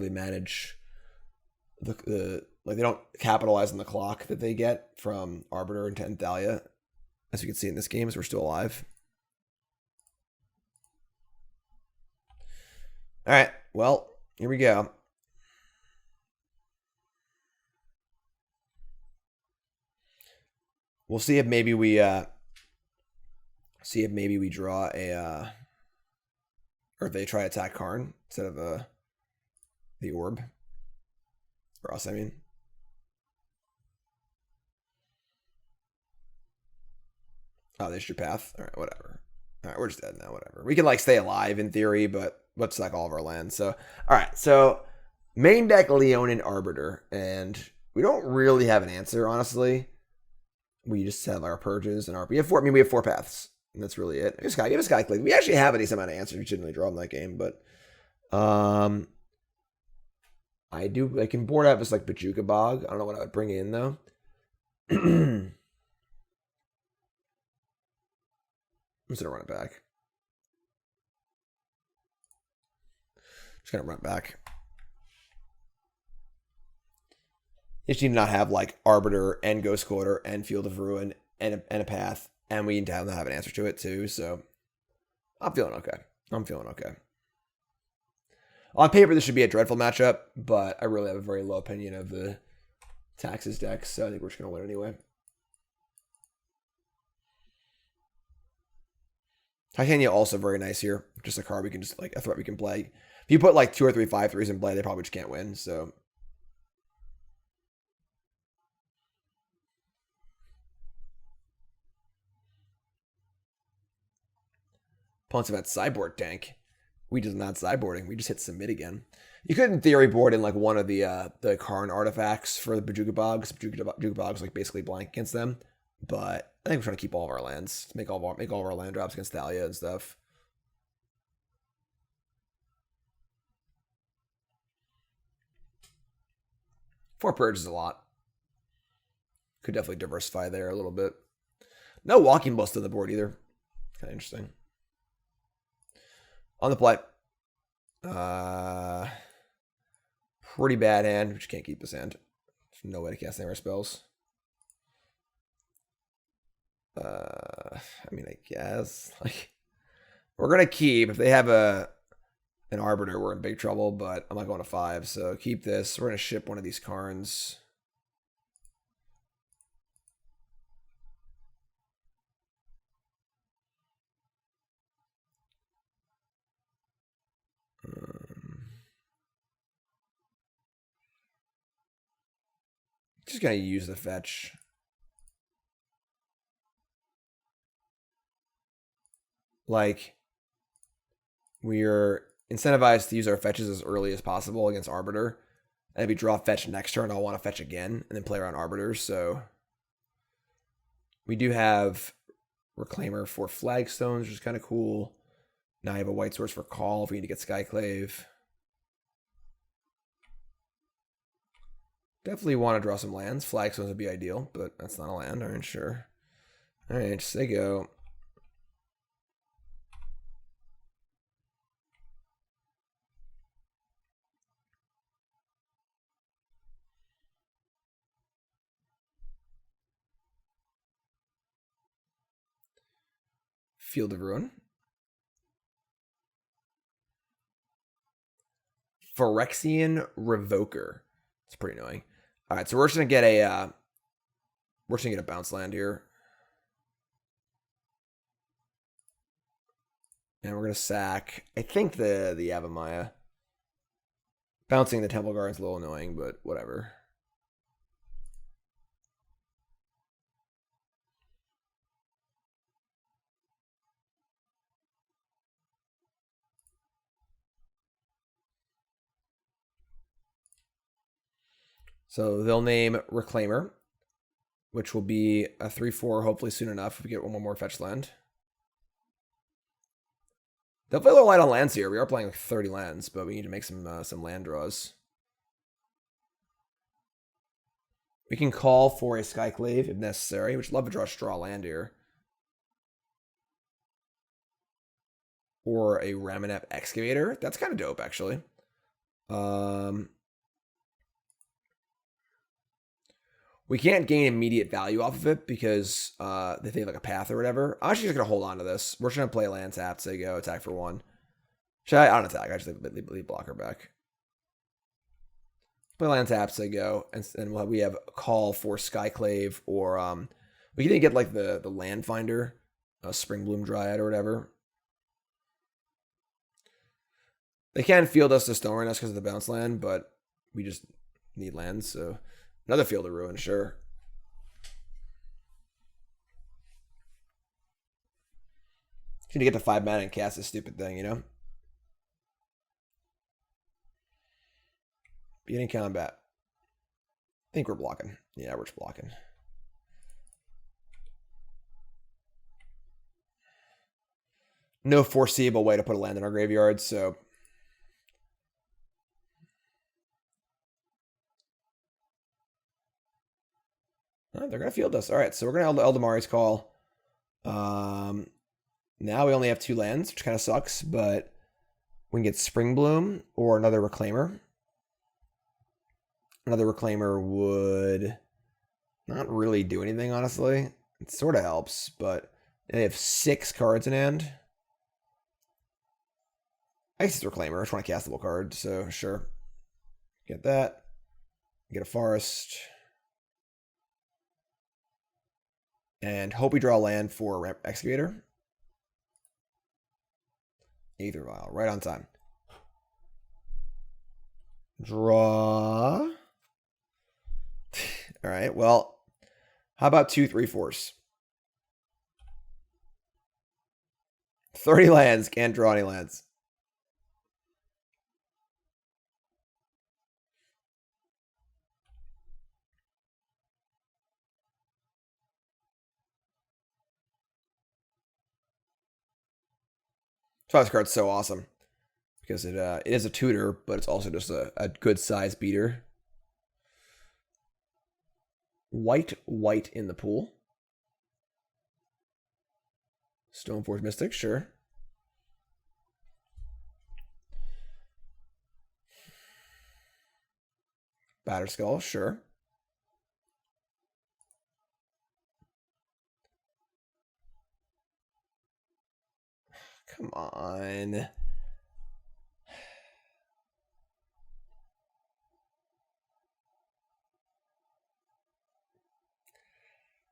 manage the like they don't capitalize on the clock that they get from Arbiter and Thalia, as you can see in this game, as we're still alive. All right, well, here we go. We'll see if maybe we draw a or if they try to attack Karn instead of the Orb. For us, I mean. Oh, there's your path. All right, whatever. All right, we're just dead now, whatever. We can, like, stay alive in theory, but let's sack all of our lands. So, all right, so main deck Leonin Arbiter, and we don't really have an answer, honestly. We just have our purges and our... We have 4 paths. And that's really it. Give a Skyclave. We actually have a decent amount of answers. We shouldn't really draw in that game, but I can board out this like Bojuka Bog. I don't know what I would bring in though. I'm just gonna run it back. Just gonna run it back. You just need to not have like Arbiter and Ghost Quarter and Field of Ruin and a path. And we need to have an answer to it too, so I'm feeling okay. On paper, this should be a dreadful matchup, but I really have a very low opinion of the Taxes decks, so I think we're just going to win anyway. Titania also very nice here. Just a card we can just, like, a threat we can play. If you put, like, 2 or 3 5/3s in play, they probably just can't win, so... Opponents have had sideboard tank. We just not sideboarding. We just hit submit again. You could, in theory, board in like one of the Karn artifacts for the Bojuka Bogs. Bojuka Bogs like basically blank against them. But I think we're trying to keep all of our lands. Make all of our land drops against Thalia and stuff. Four purges a lot. Could definitely diversify there a little bit. No Walking Bust on the board either. Kind of interesting. On the play. Pretty bad hand. We just can't keep this hand. There's no way to cast any of our spells. I mean, I guess. Like, we're going to keep. If they have an Arbiter, we're in big trouble, but I'm not going to 5. So keep this. We're going to ship one of these Karns. Just gonna use the fetch. Like, we're incentivized to use our fetches as early as possible against Arbiter. And if we draw fetch next turn, I'll want to fetch again and then play around Arbiters. So we do have Reclaimer for Flagstones, which is kind of cool. Now I have a white source for call if we need to get Skyclave. Definitely want to draw some lands. Flagstones would be ideal, but that's not a land. Alright, sure. Alright, just they go. Field of Ruin. Phyrexian Revoker. It's pretty annoying. All right, so we're just gonna get a bounce land here, and we're gonna sack. I think the Yavimaya. Bouncing the Temple Guard is a little annoying, but whatever. So they'll name Reclaimer, which will be a 3/4 hopefully soon enough if we get one more fetch land. They'll play a little light on lands here. We are playing like 30 lands, but we need to make some land draws. We can call for a Skyclave if necessary, which love to draw straw land here. Or a Ramunap Excavator. That's kind of dope, actually. We can't gain immediate value off of it because they have like a path or whatever. I'm actually just going to hold on to this. We're just going to play land tap, so go attack for 1. Should I don't attack. I just leave blocker back. Play land tap, so go. And we have a call for Skyclave or we can get like the land finder, Springbloom Dryad or whatever. They can field us to Stone us because of the bounce land, but we just need lands, so another Field of Ruin, sure. Just need to get to 5 mana and cast this stupid thing, you know? Beginning combat. I think we're blocking. Yeah, we're just blocking. No foreseeable way to put a land in our graveyard, so oh, they're going to field us. All right, so we're going to Eladamri's call. Now we only have 2 lands, which kind of sucks, but we can get Springbloom or another Reclaimer. Another Reclaimer would not really do anything, honestly. It sort of helps, but they have 6 cards in hand. I guess it's Reclaimer. I just want a castable card, so sure. Get that. Get a Forest. And hope we draw land for Excavator. Either Vial, right on time. Draw. All right, well, how about 2 3/4s? 30 lands, can't draw any lands. That's why this card's so awesome. Because it is a tutor, but it's also just a good size beater. White in the pool. Stoneforge Mystic, sure. Batterskull, sure. Come on.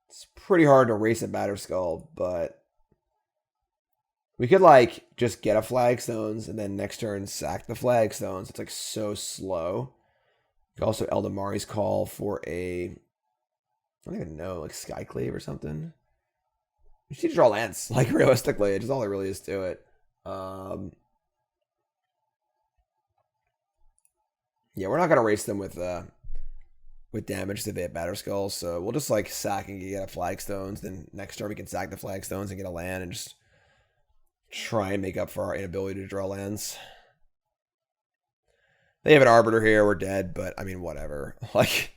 It's pretty hard to race a Batterskull, but We could, like, just get a Flagstones and then next turn sack the Flagstones. It's, like, so slow. You could also Eladamri's Call for a... I don't even know, like, Skyclave or something. You just need to draw lands, like, realistically. It's just all there really is to it. Yeah, we're not going to race them with damage if they have Batter Skulls, so we'll just, like, sack and get a Flagstones. Then next turn we can sack the Flagstones and get a land and just try and make up for our inability to draw lands. They have an Arbiter here, we're dead, but, I mean, whatever. Like...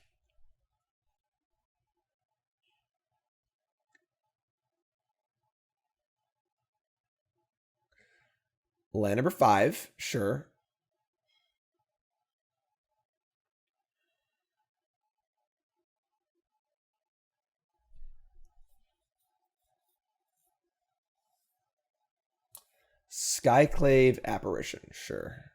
Land number 5, sure. Skyclave Apparition, sure.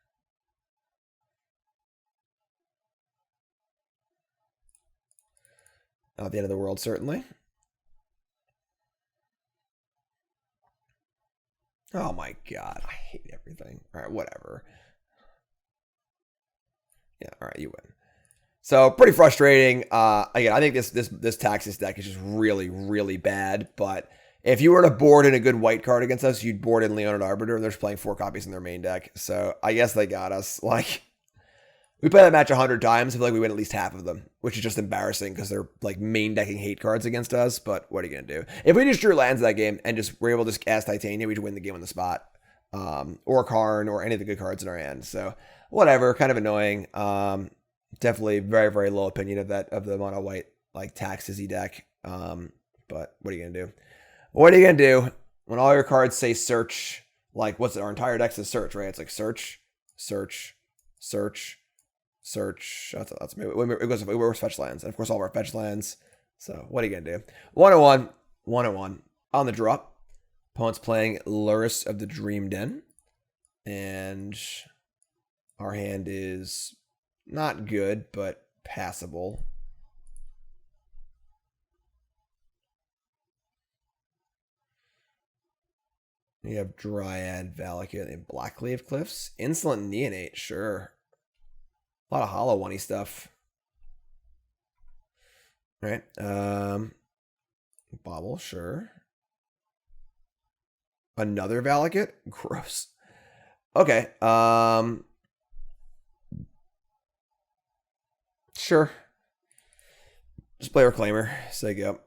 Not the end of the world, certainly. Oh my god, I hate everything. Alright, whatever. Yeah, alright, you win. So, pretty frustrating. Again, I think this Taxes deck is just really, really bad, but if you were to board in a good white card against us, you'd board in Leonid Arbiter, and they're just playing 4 copies in their main deck. So, I guess they got us. Like, we play that match 100 times, I feel like we win at least half of them, which is just embarrassing because they're, like, main decking hate cards against us, but what are you going to do? If we just drew lands that game and just were able to just cast Titania, we'd win the game on the spot. Or Karn, or any of the good cards in our hand. So, whatever, kind of annoying. Definitely very, very low opinion of the mono white, like, Taxes-y deck. But what are you going to do? What are you going to do when all your cards say search? Like, what's it? Our entire deck says search, right? It's like search, search, search, search. That's maybe it goes over fetch lands, and of course all of our fetch lands. So what are you gonna do? 101, 101 on the drop. Opponent's playing Luris of the Dream Den, and our hand is not good but passable. We have Dryad, Valakut, and Blackcleave Cliffs. Insolent Neonate, sure. A lot of hollow one-y stuff. All right. Bobble, sure. Another Valakut? Gross. Okay. Sure. Just play Reclaimer. Say go.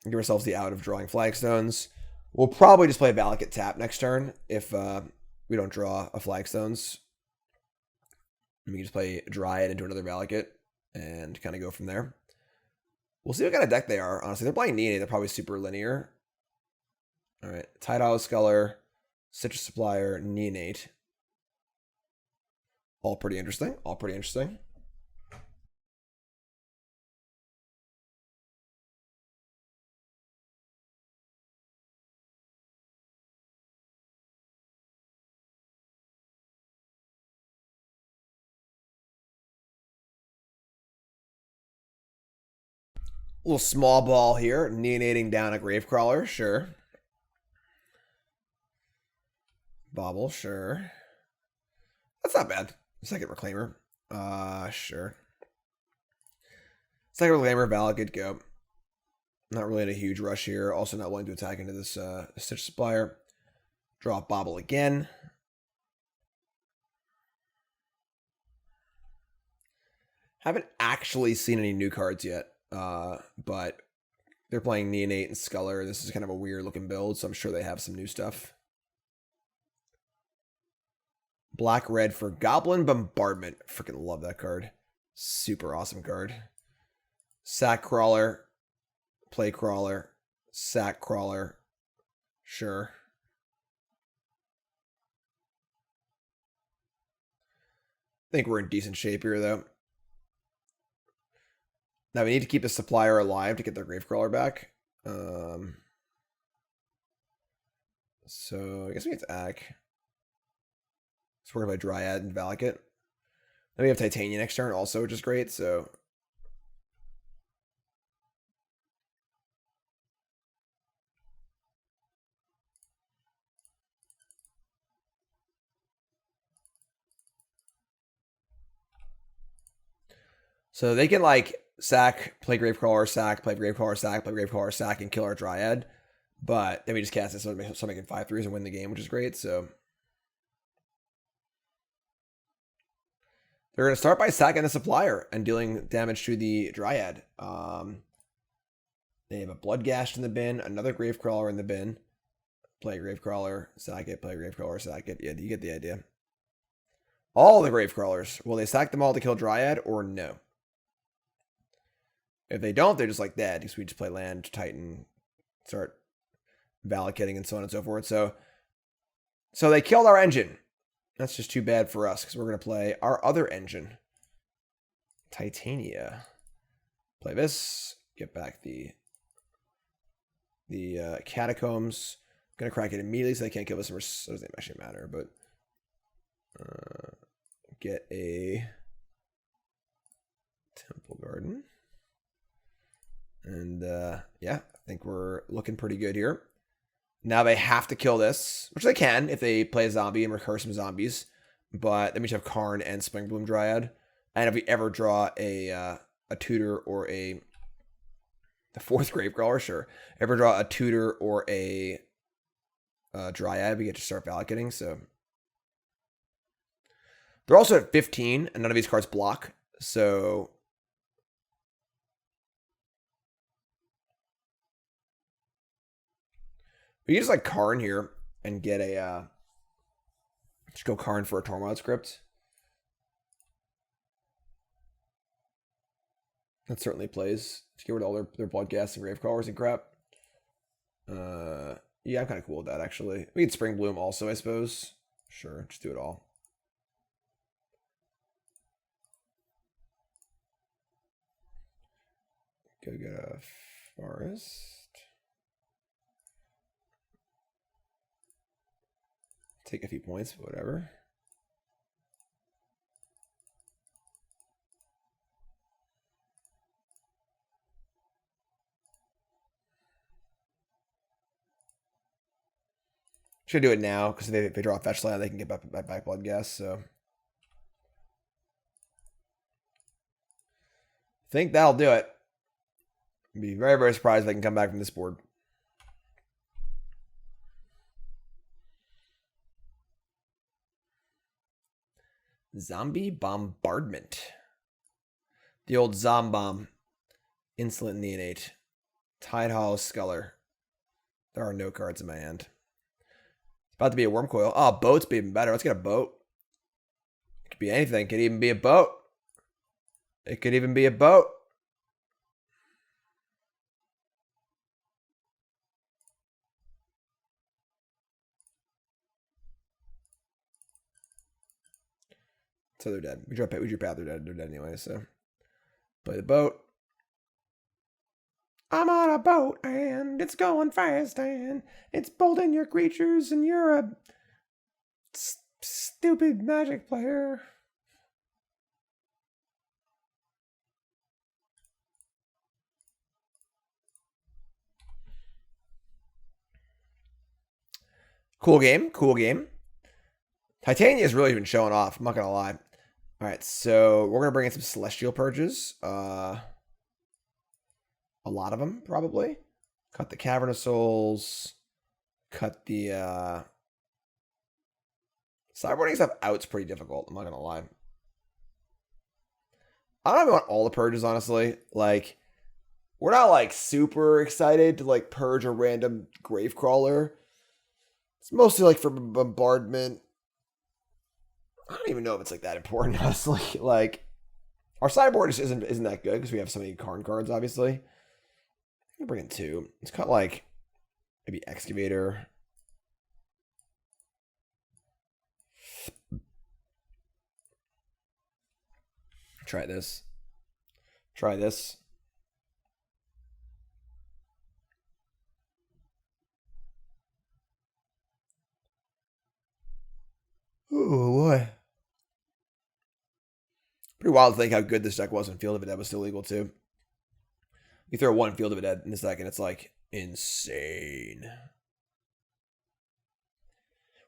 Give ourselves the out of drawing Flagstones. We'll probably just play Valakut tap next turn if we don't draw a Flagstones. We can just play Dryad into another Valakut and kind of go from there. We'll see what kind of deck they are, honestly. They're playing Neonate. They're probably super linear. All right. Tidal Sculler, Citrus Supplier, Neonate. All pretty interesting. All pretty interesting. Little small ball here, neonating down a Gravecrawler, sure. Bobble, sure. That's not bad. Second Reclaimer, sure. Second Reclaimer, Valakut, go. Not really in a huge rush here. Also not willing to attack into this Stitch Supplier. Draw Bobble again. Haven't actually seen any new cards yet. But they're playing Neonate and Sculler. This is kind of a weird looking build, so I'm sure they have some new stuff. Black-red for Goblin Bombardment. Freaking love that card. Super awesome card. Sack Crawler. Play Crawler. Sack Crawler. Sure. I think we're in decent shape here, though. Now we need to keep the supplier alive to get their Gravecrawler back. So I guess we get to Ack. So we're going to play Dryad and Valakut. Then we have Titania next turn also, which is great. So So they can like sack, play Gravecrawler, sack, play Gravecrawler, sack, play Gravecrawler, sack, and kill our Dryad. But then we just cast it so making 5/3s and win the game, which is great. So they're going to start by sacking the supplier and dealing damage to the Dryad. They have a Blood Gash in the bin, another Gravecrawler in the bin. Play Gravecrawler, sack it, play Gravecrawler, sack it. Yeah, you get the idea. All the Gravecrawlers. Will they sack them all to kill Dryad or no? If they don't, they're just like that. Because we just play land, Titan, start Valakutting and so on and so forth. So they killed our engine. That's just too bad for us because we're going to play our other engine. Titania. Play this. Get back the Catacombs. Going to crack it immediately so they can't kill us. So it doesn't actually matter. But get a Temple Garden. And yeah, I think we're looking pretty good here. Now they have to kill this, which they can if they play a zombie and recur some zombies. But then we should have Karn and Springbloom Dryad. And if we ever draw a tutor or the fourth Gravecrawler, sure. Ever draw a tutor or a Dryad, we get to start Valakutting. So they're also at 15, and none of these cards block. So we can just like Karn here and get a just go Karn for a Tormod script. That certainly plays. Just get rid of all their Blood Gas and Gravecrawlers and crap. Yeah, I'm kind of cool with that actually. We can Springbloom also, I suppose. Sure, just do it all. Go get a Forest. Take a few points, but whatever. Should do it now because if they draw a fetch land, they can get back Blood Gas. So I think that'll do it. I'd be very, very surprised if they can come back from this board. Zombie Bombardment. The old Zombomb. Insolent Neonate. Tidehollow Sculler. There are no cards in my hand. It's about to be a Wurmcoil. Oh, boat's be even better. Let's get a boat. It could be anything. It could even be a boat. It could even be a boat. So they're dead. We drew path, they're dead. They're dead anyway, so. Play the boat. I'm on a boat and it's going fast and it's bolting your creatures and you're a stupid Magic player. Cool game, cool game. Titania's really been showing off, I'm not gonna lie. Alright, so we're gonna bring in some Celestial Purges. A lot of them, probably. Cut the Cavern of Souls. Cut the sideboarding stuff out's pretty difficult, I'm not gonna lie. I don't even want all the purges, honestly. Like, we're not like super excited to like purge a random Gravecrawler. It's mostly like for bombardment. I don't even know if it's like that important, honestly. Like, our sideboard just isn't that good because we have so many Karn cards, obviously. I'm gonna bring in two. Let's cut like maybe Excavator. Try this. Try this. Oh boy. Pretty wild to think how good this deck was when Field of Dead was still legal too. You throw one Field of Dead in this deck and it's like insane.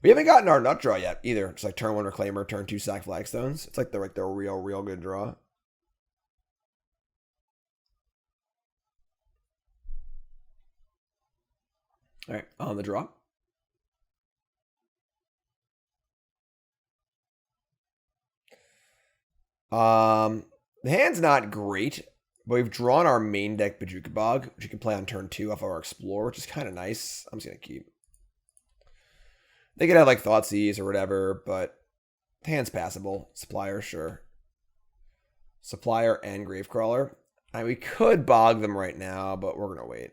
We haven't gotten our nut draw yet either. It's like turn 1 Reclaimer, turn 2 sack Flagstones. It's like the real good draw. All right, on the draw. The hand's not great, but we've drawn our main deck Bojuka Bog, which you can play on turn 2 off of our Explore, which is kind of nice. I'm just going to keep. They could have like Thoughtseize or whatever, but the hand's passable. Supplier, sure. Supplier and Gravecrawler. We could bog them right now, but we're going to wait.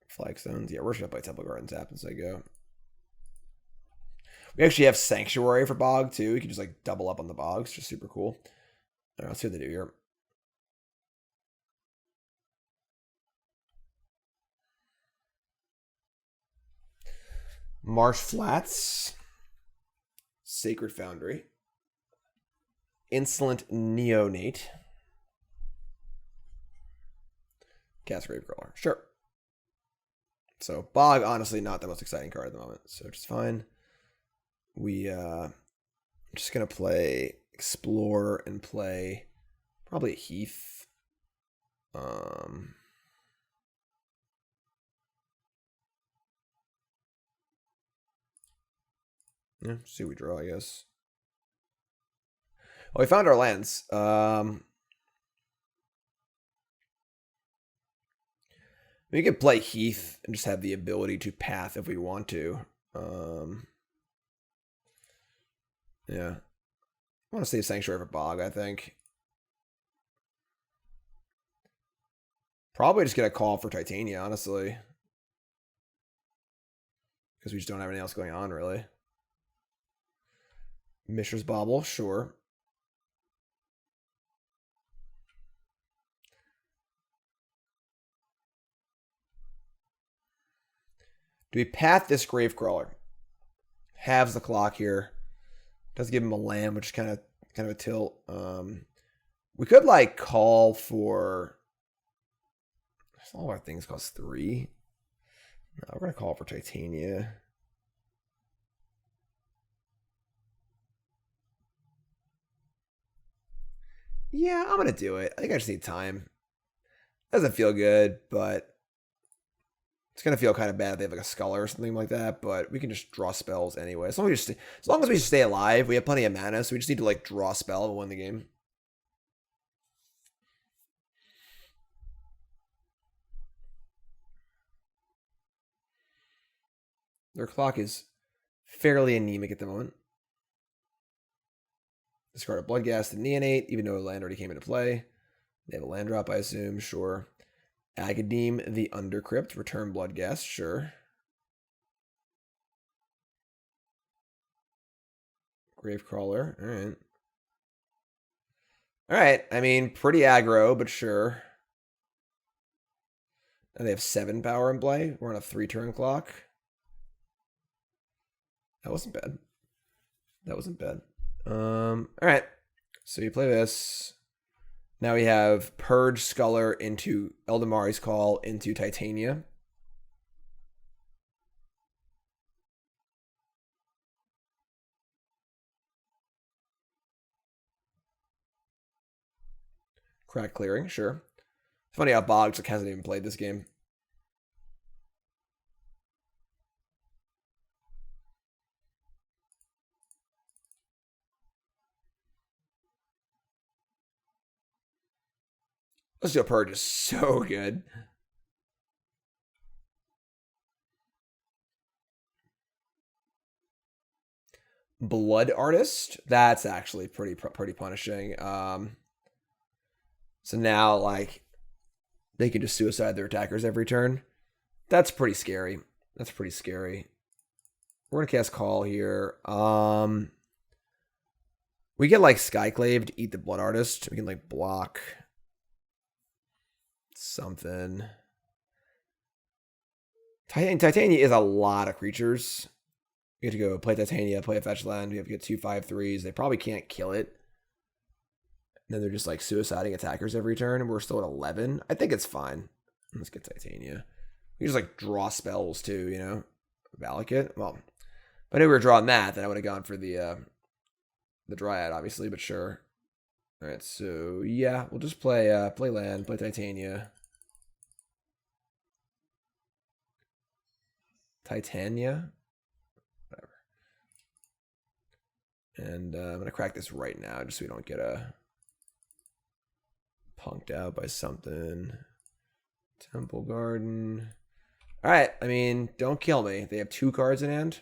Flagstones. Yeah, we're just going to play Temple Garden tap as I go. We actually have Sanctuary for Bog, too. We can just, like, double up on the Bogs. Just super cool. All right, let's see what they do here. Marsh Flats. Sacred Foundry. Insolent Neonate. Cast Gravecrawler. Sure. So, Bog, honestly, not the most exciting card at the moment. So, just fine. I'm just going to play Explore and play probably Heath. Yeah, see what we draw, I guess. Oh, we found our lands. We could play Heath and just have the ability to path if we want to. Yeah. I want to save Sanctuary for Bog, I think. Probably just get a call for Titania, honestly. Because we just don't have anything else going on, really. Mishra's Bauble, sure. Do we path this Gravecrawler? Halves the clock here. Does give him a land, which is kind of a tilt. We could like call for. All our things cost 3. No, we're gonna call for Titania. Yeah, I'm gonna do it. I think I just need time. Doesn't feel good, but it's gonna feel kind of bad if they have like a Sculler or something like that. But we can just draw spells anyway. As long as we stay alive, we have plenty of mana, so we just need to like draw a spell and win the game. Their clock is fairly anemic at the moment. Discard a Bloodghast and Neonate, even though a land already came into play. They have a land drop, I assume, sure. Agadeem the Undercrypt, return Bloodghast, sure. Gravecrawler, alright. Alright, I mean, pretty aggro, but sure. And they have 7 power in play. We're on a 3-turn clock. That wasn't bad. That wasn't bad. Alright. So you play this. Now we have Purge Sculler into Eladamri's Call into Titania. Crack Clearing, sure. It's funny how Boggs hasn't even played this game. Celestial Purge is so good. Blood Artist, that's actually pretty punishing. So now, like, they can just suicide their attackers every turn. That's pretty scary. That's pretty scary. We're gonna cast Call here. We get like Skyclave to eat the Blood Artist. We can like block something. Titania is a lot of creatures. We have to go play Titania, play a fetch land. We have to get 2/5/3s. They probably can't kill it. And then they're just like suiciding attackers every turn, and we're still at 11. I think it's fine. Let's get Titania. We just like draw spells too, you know. Valakut. Well, if I knew we were drawing that, then I would have gone for the Dryad, obviously, but sure. Alright, so yeah, we'll just play land, play Titania. Titania. Whatever. And I'm going to crack this right now just so we don't get punked out by something. Temple Garden. All right. I mean, don't kill me. They have 2 cards in hand.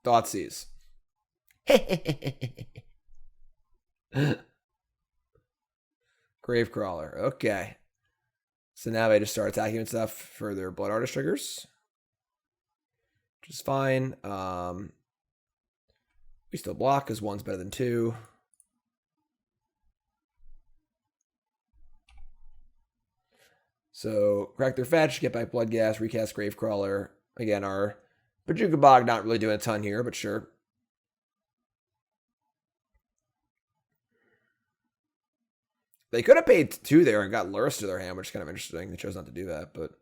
Thoughtseize. Gravecrawler. Okay. So now they just start attacking and stuff for their Blood Artist triggers. Which is fine. We still block because 1's better than 2. So crack their fetch, get back Bloodghast, recast Gravecrawler. Again, our Bojuka Bog not really doing a ton here, but sure. They could have paid 2 there and got Lurrus to their hand, which is kind of interesting. They chose not to do that, but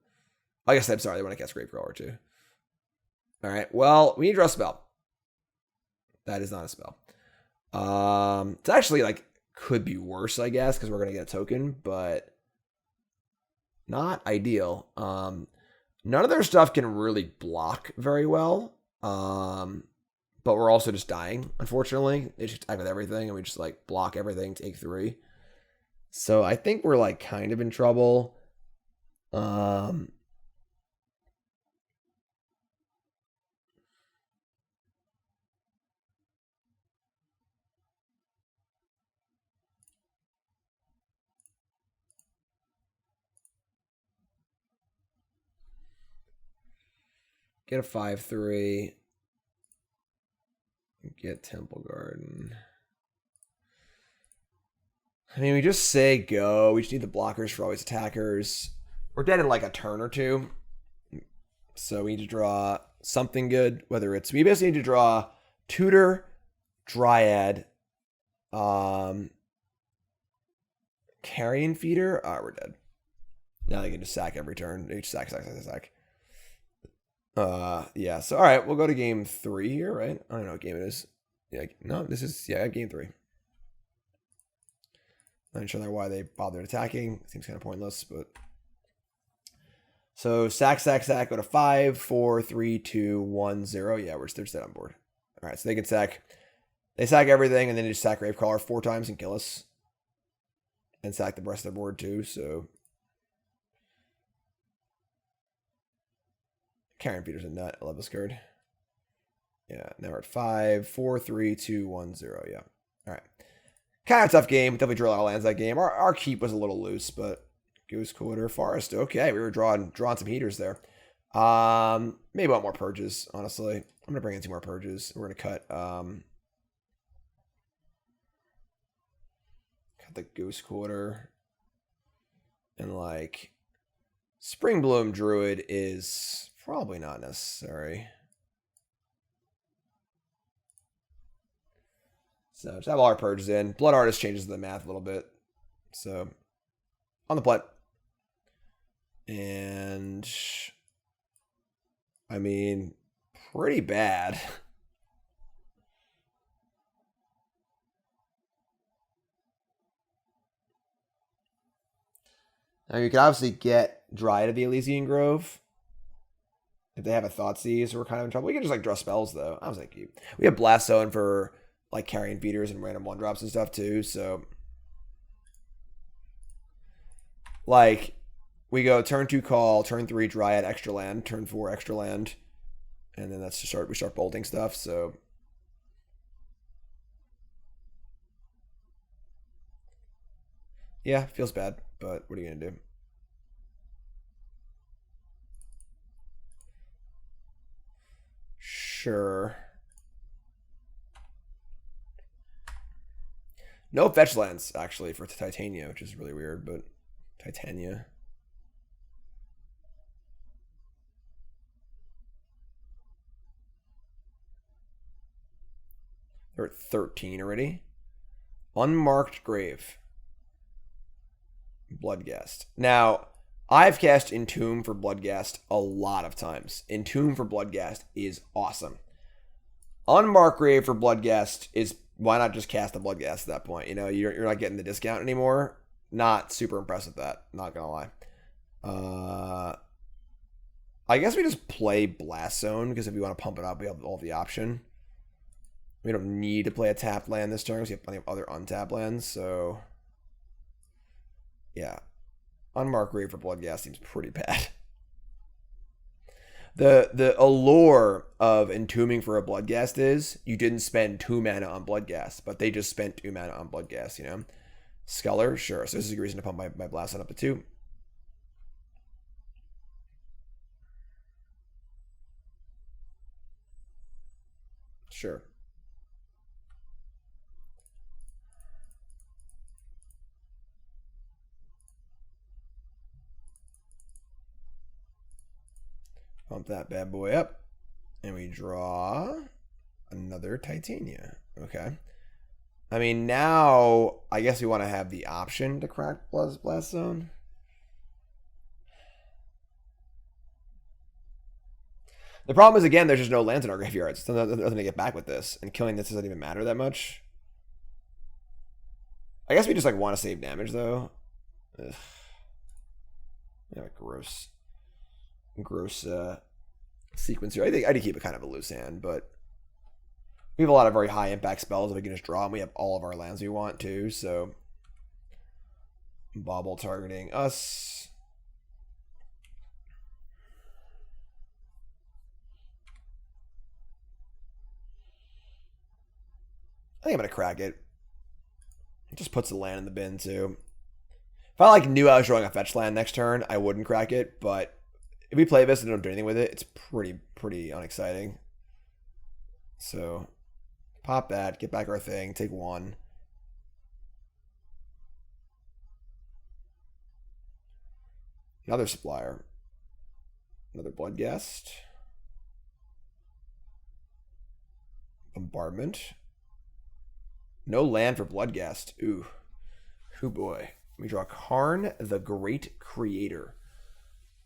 I guess I'm sorry, they want to cast Gravecrawler too. All right, well, we need to draw a spell. That is not a spell. It's actually like could be worse, I guess, because we're gonna get a token, but not ideal. None of their stuff can really block very well. But we're also just dying, unfortunately. They just attack with everything, and we just like block everything, take 3. So I think we're like kind of in trouble. Get a 5/3. Get Temple Garden. I mean, we just say go. We just need the blockers for all these attackers. We're dead in like a turn or 2. So we need to draw something good. Whether it's... We basically need to draw Tutor, Dryad, Carrion Feeder. Ah, we're dead. Now they can just sack every turn. They just sack. Yeah, so all right, we'll go to game 3 here, right? I don't know what game it is. Yeah, no, this is, yeah, game 3. Not sure why they bothered attacking. Seems kind of pointless, but. So sack, go to 5, 4, 3, 2, 1, 0. Yeah, they're dead on board. All right, so they can sack. They sack everything, and then they just sack Gravecrawler 4 times and kill us. And sack the rest of the board too, so. Carrion Feeder's a nut. I love this card. Yeah, now we're at 5, 4, 3, 2, 1, 0. Yeah. All right. Kind of a tough game. Definitely drew a lot of lands that game. Our keep was a little loose, but Goose Quarter, Forest. Okay, we were drawing some heaters there. Maybe want more purges, honestly. I'm gonna bring in 2 more purges. We're gonna cut the Goose Quarter. And like Springbloom Druid is probably not necessary. So just have all our purges in. Blood Artist changes the math a little bit. So on the plot. And I mean, pretty bad. Now you can obviously get Dryad of the Elysian Grove. If they have a Thoughtseize, we're kind of in trouble. We can just like draw spells though. I was like, we have Blast Zone for like Carrion Feeders and random 1-drops and stuff too. So like we go turn 2 call, turn 3 Dryad extra land, turn 4 extra land, and then that's we start bolting stuff. So yeah, feels bad, but what are you gonna do? Sure. No fetch lands, actually, for Titania, which is really weird, but Titania. They're at 13 already. Unmarked Grave. Bloodghast. Now, I've cast Entomb for Bloodghast a lot of times. Entomb for Bloodghast is awesome. Unmarked Grave for Bloodghast is... Why not just cast the Bloodghast at that point? You know, you're not getting the discount anymore. Not super impressed with that, not gonna lie. I guess we just play Blast Zone, because if we want to pump it up, we have all the option. We don't need to play a tapped land this turn, because we have plenty of other untapped lands, so... yeah. Unmarked Grave for Bloodghast seems pretty bad. The allure of entombing for a Bloodghast is you didn't spend 2 mana on Bloodghast, but they just spent 2 mana on Bloodghast, you know? Sculler, sure. So this is a good reason to pump my Blast on up to 2. Sure. Pump that bad boy up. And we draw another Titania. Okay. I mean, now, I guess we want to have the option to crack Blast Zone. The problem is, again, there's just no lands in our graveyards. So there's nothing to get back with this. And killing this doesn't even matter that much. I guess we just, like, want to save damage, though. Ugh. Yeah, gross sequence here. I think I'd keep it kind of a loose hand, but we have a lot of very high impact spells that we can just draw, and we have all of our lands we want too, so Bauble targeting us. I think I'm gonna crack it. It just puts the land in the bin too. If I like knew I was drawing a fetch land next turn, I wouldn't crack it, but if we play this and don't do anything with it, it's pretty unexciting. So pop that, get back our thing, take 1. Another Supplier. Another Bloodghast. Bombardment. No land for Bloodghast. Ooh. Ooh boy. We draw Karn, the Great Creator.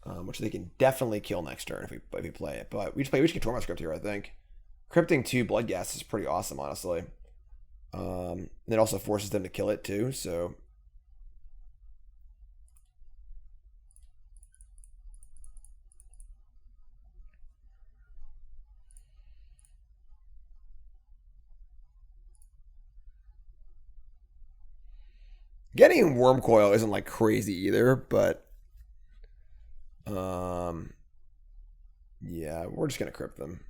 Which they can definitely kill next turn if we play it. But we just get Tormod Script here, I think. Crypting 2 Bloodghast is pretty awesome, honestly. And it also forces them to kill it too, so... getting Wurmcoil isn't like crazy either, but... yeah, we're just gonna crypt them.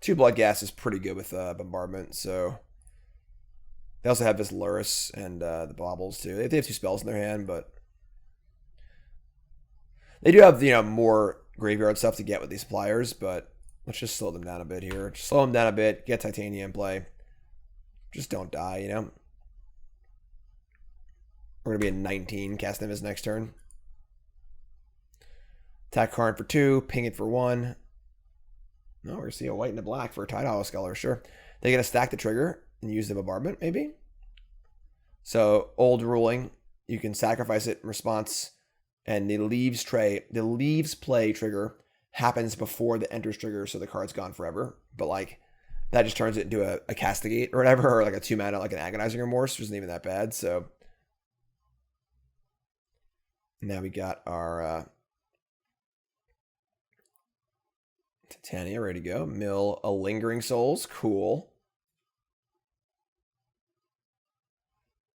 2 Bloodghast is pretty good with Bombardment, so they also have this Luris and the Baubles too. They have 2 spells in their hand, but they do have, you know, more graveyard stuff to get with these Suppliers, but let's just slow them down a bit here. Just slow them down a bit, get Titania in play. Just don't die, you know. We're gonna be at 19, cast them as next turn. Attack Karn for 2, ping it for 1. No, we're going to see a white and a black for a Tidal Sculler, sure. They're going to stack the trigger and use the Bombardment, maybe? So, old ruling, you can sacrifice it in response, and the leaves play trigger happens before the enters trigger, so the card's gone forever. But, like, that just turns it into a Castigate or whatever, or like a 2 mana, like an Agonizing Remorse, which isn't even that bad, so. Now we got our... Titania, ready to go. Mill a Lingering Souls. Cool.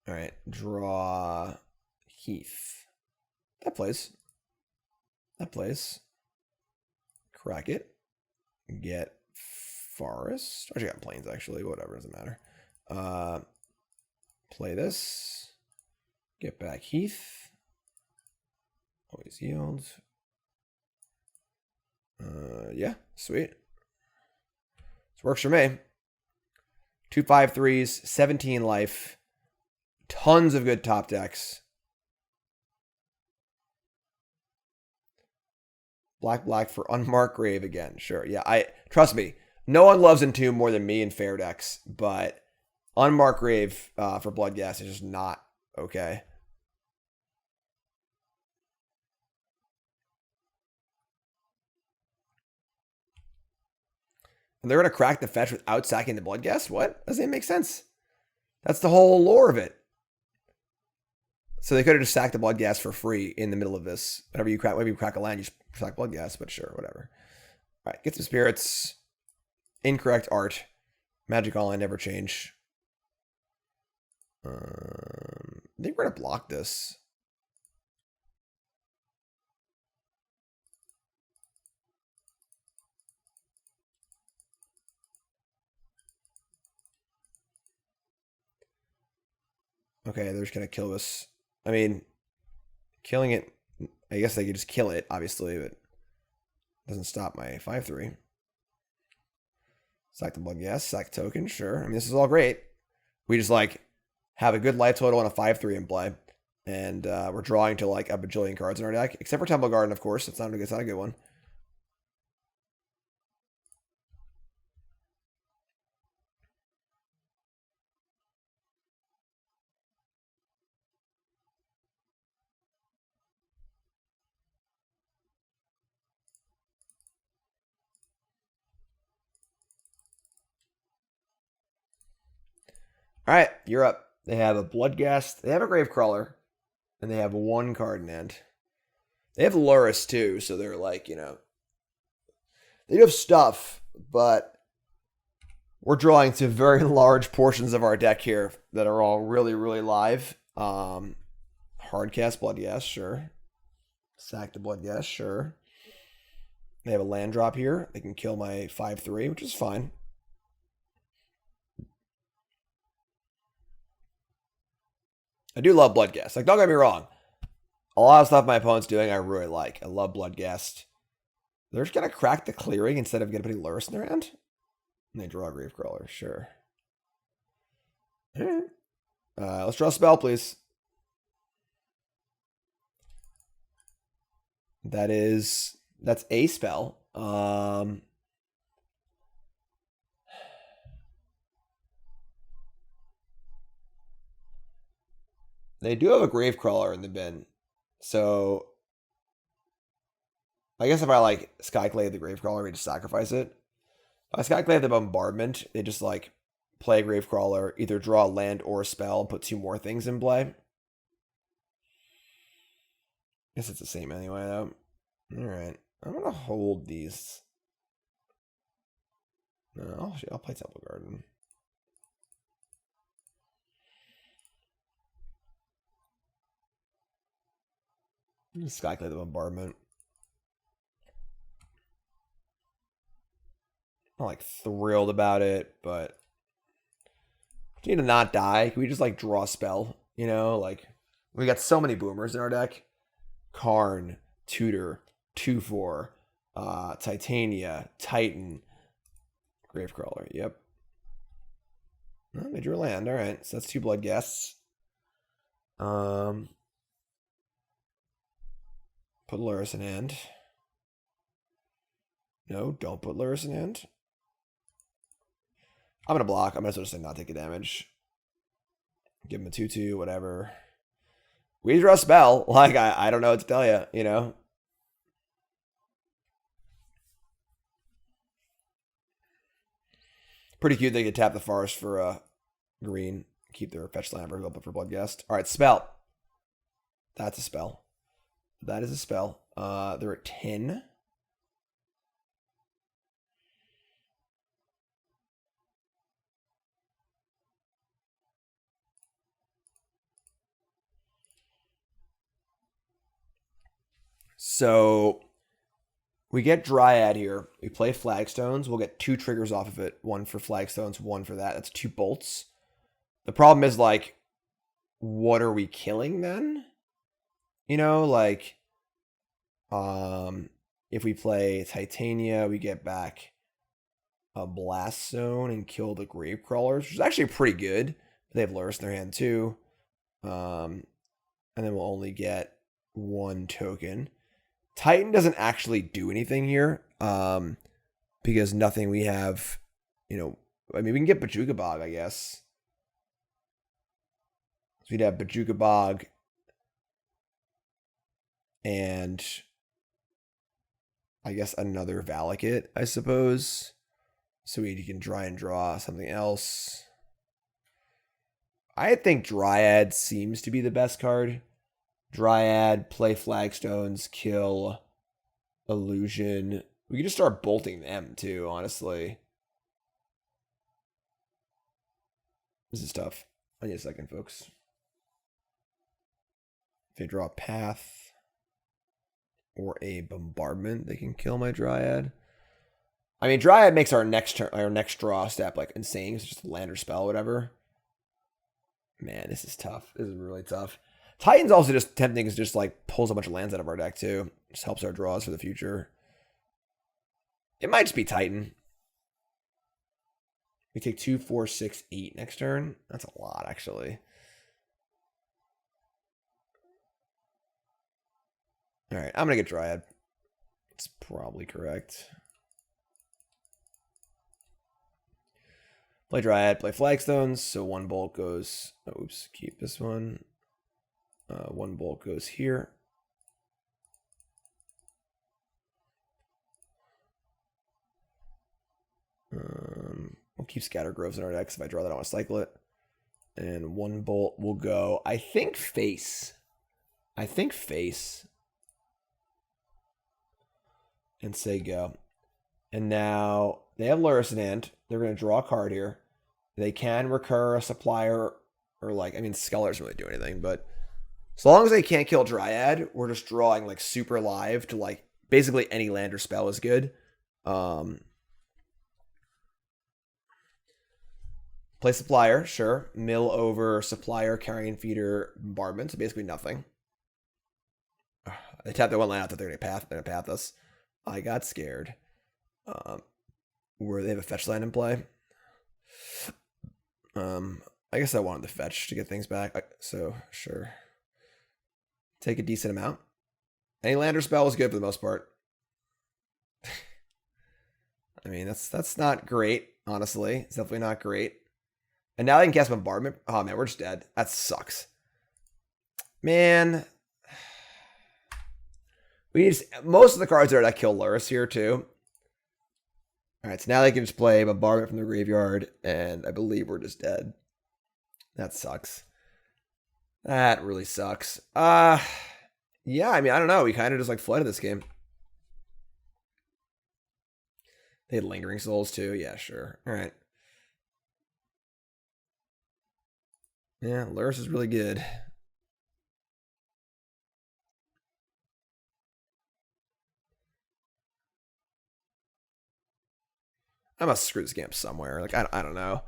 Alright, draw Heath. That plays. That plays. Crack it. Get Forest. Actually got Plains, actually. Whatever, doesn't matter. Play this. Get back Heath. Always yield. Yeah, sweet. This works for me. 2 5/3s, 17 life. Tons of good top decks. Black for Unmarked Grave again. Sure, yeah. Trust me, no one loves Entomb more than me in fair decks, but Unmarked Grave for Bloodghast is just not okay. And they're going to crack the fetch without sacking the Bloodghast? What? Doesn't even make sense. That's the whole lore of it. So they could have just sacked the Bloodghast for free in the middle of this. Whenever you crack a land, you just sack Bloodghast, but sure, whatever. All right, get some spirits. Incorrect art. Magic Online never change. I think we're gonna block this. Okay, they're just gonna kill us. I mean, killing it. I guess they could just kill it, obviously, but doesn't stop my 5/3. Sack the Bloodghast, sack token, sure. I mean, this is all great. We just like have a good life total and a 5/3 in play, and we're drawing to like a bajillion cards in our deck, except for Temple Garden, of course. It's not a good one. All right, you're up. They have a Bloodghast, they have a Gravecrawler, and they have one card in hand. They have Lurrus too, so they're like, you know, they do have stuff, but we're drawing to very large portions of our deck here that are all really, really live. Hardcast Bloodghast, sure. Sack the Bloodghast, sure. They have a land drop here. They can kill my 5/3, which is fine. I do love Bloodghast. Like, don't get me wrong. A lot of stuff my opponent's doing I really like. I love Bloodghast. They're just going to crack the clearing instead of getting Lurrus in their hand. And they draw a Gravecrawler, sure. All right. Let's draw a spell, please. That's a spell. They do have a Gravecrawler in the bin. So I guess if I like Skyclave the Gravecrawler, we just sacrifice it. If I Skyclave the Bombardment, they just like play a Gravecrawler, either draw a land or a spell, and put two more things in play. I guess it's the same anyway, though. Alright. I'm gonna hold these. No, I'll play Temple Garden. Skyclave the Bombardment. I'm not like thrilled about it, but we need to not die. Can we just like draw a spell? You know, like we got so many boomers in our deck. Karn, Tutor, 2/4, Titania, Titan, Gravecrawler. Yep. Oh, they drew a land. All right, so that's 2 Bloodghasts. Put Lurrus in hand. No, don't put Lurrus in hand. I'm going to block. I'm going to just not take a damage. Give him a 2/2, whatever. We draw a spell. Like, I don't know what to tell you, you know? Pretty cute they could tap the forest for green. Keep their fetch land open for Bloodghast. All right, spell. That's a spell. That is a spell. They're at 10. So we get Dryad here. We play Flagstones. We'll get 2 triggers off of it. 1 for Flagstones, 1 for that. That's 2 bolts. The problem is, like, what are we killing then? You know, like, if we play Titania, we get back a Blast Zone and kill the Gravecrawlers, which is actually pretty good. They have Lurrus in their hand too. And then we'll only get 1 token. Titan doesn't actually do anything here, because nothing we have, you know, I mean, we can get Bojuka Bog, I guess. So we'd have Bojuka Bog and I guess another Valakut, I suppose. So we can try and draw something else. I think Dryad seems to be the best card. Dryad, play Flagstones, kill Illusion. We could just start bolting them too, honestly. This is tough. I need a second, folks. If they draw a path or a bombardment, they can kill my Dryad. I mean, Dryad makes our next turn, our next draw step like insane. It's just a land or spell, whatever. Man, this is tough. This is really tough. Titan's also just tempting, is just like pulls a bunch of lands out of our deck too. Just helps our draws for the future. It might just be Titan. We take 2, 4, 6, 8 next turn. That's a lot, actually. All right, I'm going to get Dryad. It's probably correct. Play Dryad, play Flagstones. So 1 bolt goes... Oops, keep this one. 1 bolt goes here. We'll keep Scatter Groves in our decks. If I draw that, I want to cycle it. And 1 bolt will go, I think, face. I think face. And say go. And now they have Lurrus in hand. They're going to draw a card here. They can recur a supplier, or like, I mean, Skeller doesn't really do anything, but as long as they can't kill Dryad, we're just drawing like super live to like basically any land or spell is good. Play Supplier, sure. Mill over Supplier, Carrion Feeder, Bombardment, so basically nothing. They tap that one land out that they're going to path us. I got scared. Where they have a fetch land in play. I guess I wanted the fetch to get things back, so sure. Take a decent amount. Any land or spell is good for the most part. I mean, that's not great, honestly. It's definitely not great. And now they can cast Bombardment. Oh, man, we're just dead. That sucks. Man. We need most of the cards are that kill Lurrus here, too. All right, so now they can just play Bombardment from the graveyard, and I believe we're just dead. That sucks. That really sucks. Yeah, I mean, I don't know. We kind of just, like, flooded this game. They had Lingering Souls, too. Yeah, sure. All right. Yeah, Lurrus is really good. I must screw this game up somewhere. Like, I don't know.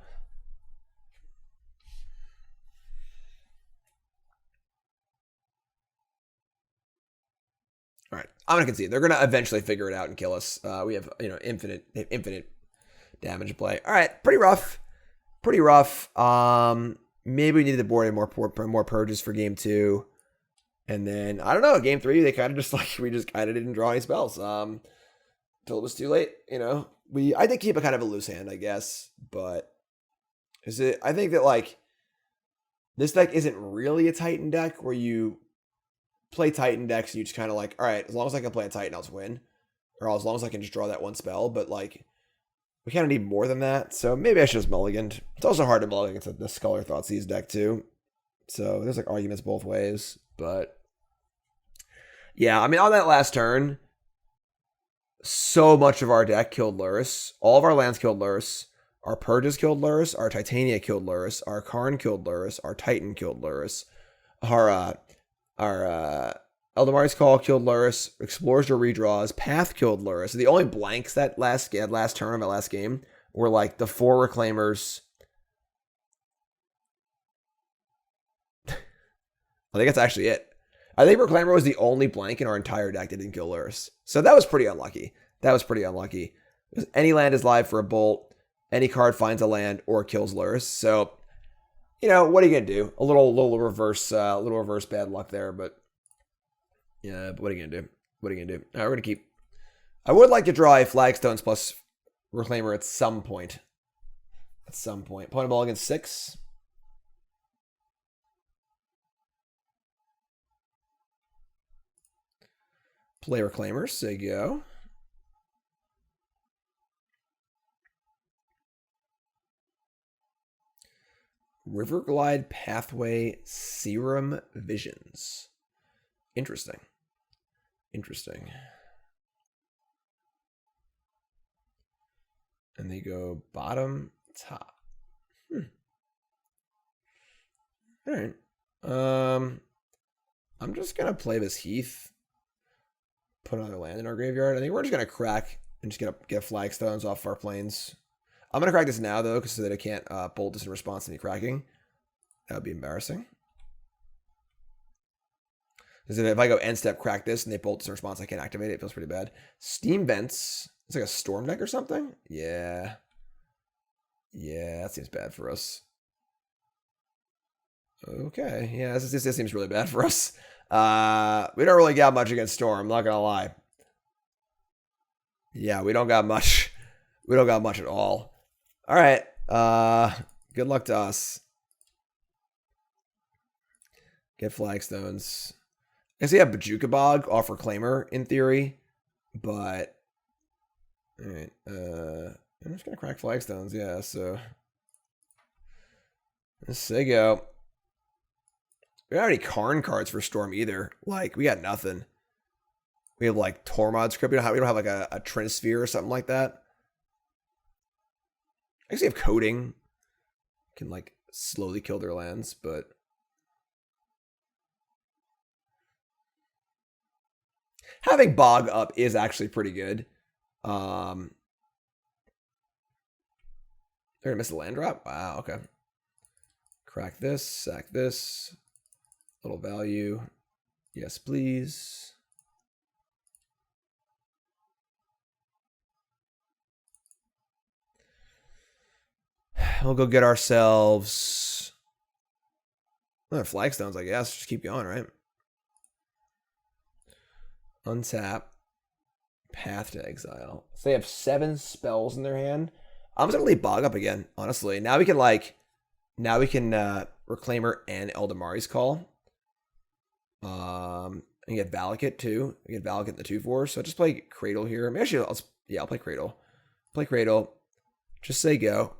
All right, I'm gonna concede. They're gonna eventually figure it out and kill us. We have, you know, infinite damage to play. All right, pretty rough. Pretty rough. Maybe we needed to board in more purges for game 2. And then, I don't know, game 3, they kind of just like, we just kind of didn't draw any spells. Till it was too late, you know. I did keep a kind of a loose hand, I guess. But I think that, like, this deck isn't really a Titan deck where you play Titan decks and you just kind of like, all right, as long as I can play a Titan, I'll just win. Or as long as I can just draw that one spell. But, like, we kind of need more than that, so maybe I should just mulliganed. It's also hard to mulligan against the Scholar Thoughtseize deck, too. So there's, like, arguments both ways, but yeah, I mean, on that last turn, so much of our deck killed Lurrus. All of our lands killed Lurrus. Our Purges killed Lurrus. Our Titania killed Lurrus. Our Karn killed Lurrus. Our Titan killed Lurrus. Our Eladamri's Call killed Lurrus. Explores or Redraws. Path killed Lurrus. The only blanks that last turn of that last game were like the 4 Reclaimers. I think that's actually it. I think Reclaimer was the only blank in our entire deck that didn't kill Lurrus. So that was pretty unlucky. Because any land is live for a bolt. Any card finds a land or kills Lurrus. So, you know, what are you gonna do? A little reverse bad luck there, but yeah, but what are you gonna do? All right, we're gonna keep. I would like to draw a Flagstones plus Reclaimer at some point. Point a ball against 6. Play Reclaimers, so you go. Riverglide Pathway Serum Visions. Interesting. Interesting. And they go bottom, top. All right. I'm just gonna play this Heath. Put another land in our graveyard. I think we're just gonna crack and just get flagstones off our plains. I'm gonna crack this now though, so that I can't bolt this in response to me cracking. That would be embarrassing. Because if I go end step, crack this, and they bolt this in response, I can't activate it. It feels pretty bad. Steam vents. It's like a storm deck or something. Yeah. Yeah, that seems bad for us. Okay, yeah, this seems really bad for us. We don't really got much against Storm, not gonna lie. Yeah, we don't got much. We don't got much at all. All right, good luck to us. Get flagstones. I guess we have Bojuka Bog off Reclaimer in theory, but all right. I'm just gonna crack flagstones. Yeah, so let's go. We don't have any Karn cards for Storm either. Like, we got nothing. We have like Tormod's Crypt. We don't have like a Trinisphere or something like that. I guess we have Coating. Can like slowly kill their lands, but having Bog up is actually pretty good. They're gonna miss the land drop? Wow, okay. Crack this, sack this. Little value. Yes, please. We'll go get ourselves flagstones, I guess. Just keep going, right? Untap. Path to Exile. So they have 7 spells in their hand. I'm just gonna leave Bog up again, honestly. Now we can Reclaimer and Eladamri's Call. And get Valakut too. We get Valakut in the 2/4. So just play Cradle here. Maybe actually, I'll play Cradle. Play Cradle. Just say go.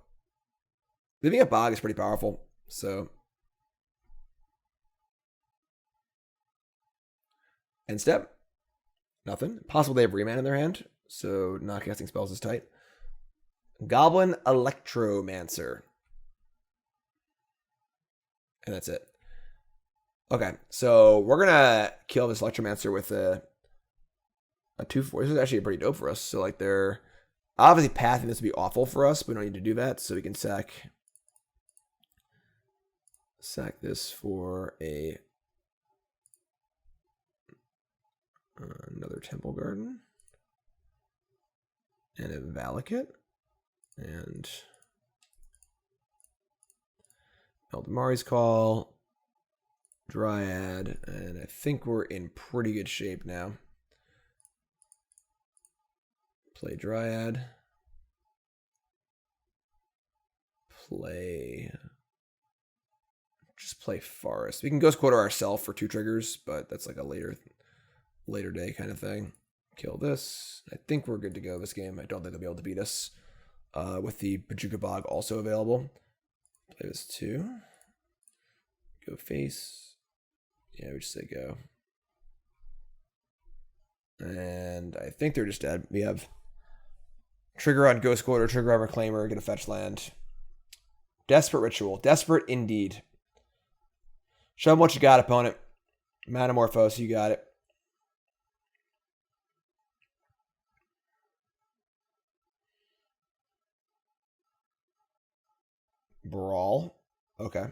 Leaving a Bog is pretty powerful. So end step. Nothing. Possible they have Remand in their hand. So not casting spells is tight. Goblin Electromancer. And that's it. Okay, so we're gonna kill this Electromancer with a 2/4. This is actually pretty dope for us. So like they're obviously pathing this would be awful for us, but we don't need to do that. So we can sack this for another Temple Garden and a Valakut and Eladamri's Call. Dryad, and I think we're in pretty good shape now. Play Dryad. Just play Forest. We can Ghost Quarter ourselves for 2 triggers, but that's like a later day kind of thing. Kill this. I think we're good to go this game. I don't think they'll be able to beat us with the Bojuka Bog also available. Play this too. Go face. Yeah, we just say go. And I think they're just dead. We have trigger on Ghost Quarter, trigger on Reclaimer, get a fetch land. Desperate Ritual. Desperate indeed. Show them what you got, opponent. Manamorphose, you got it. Brawl. Okay.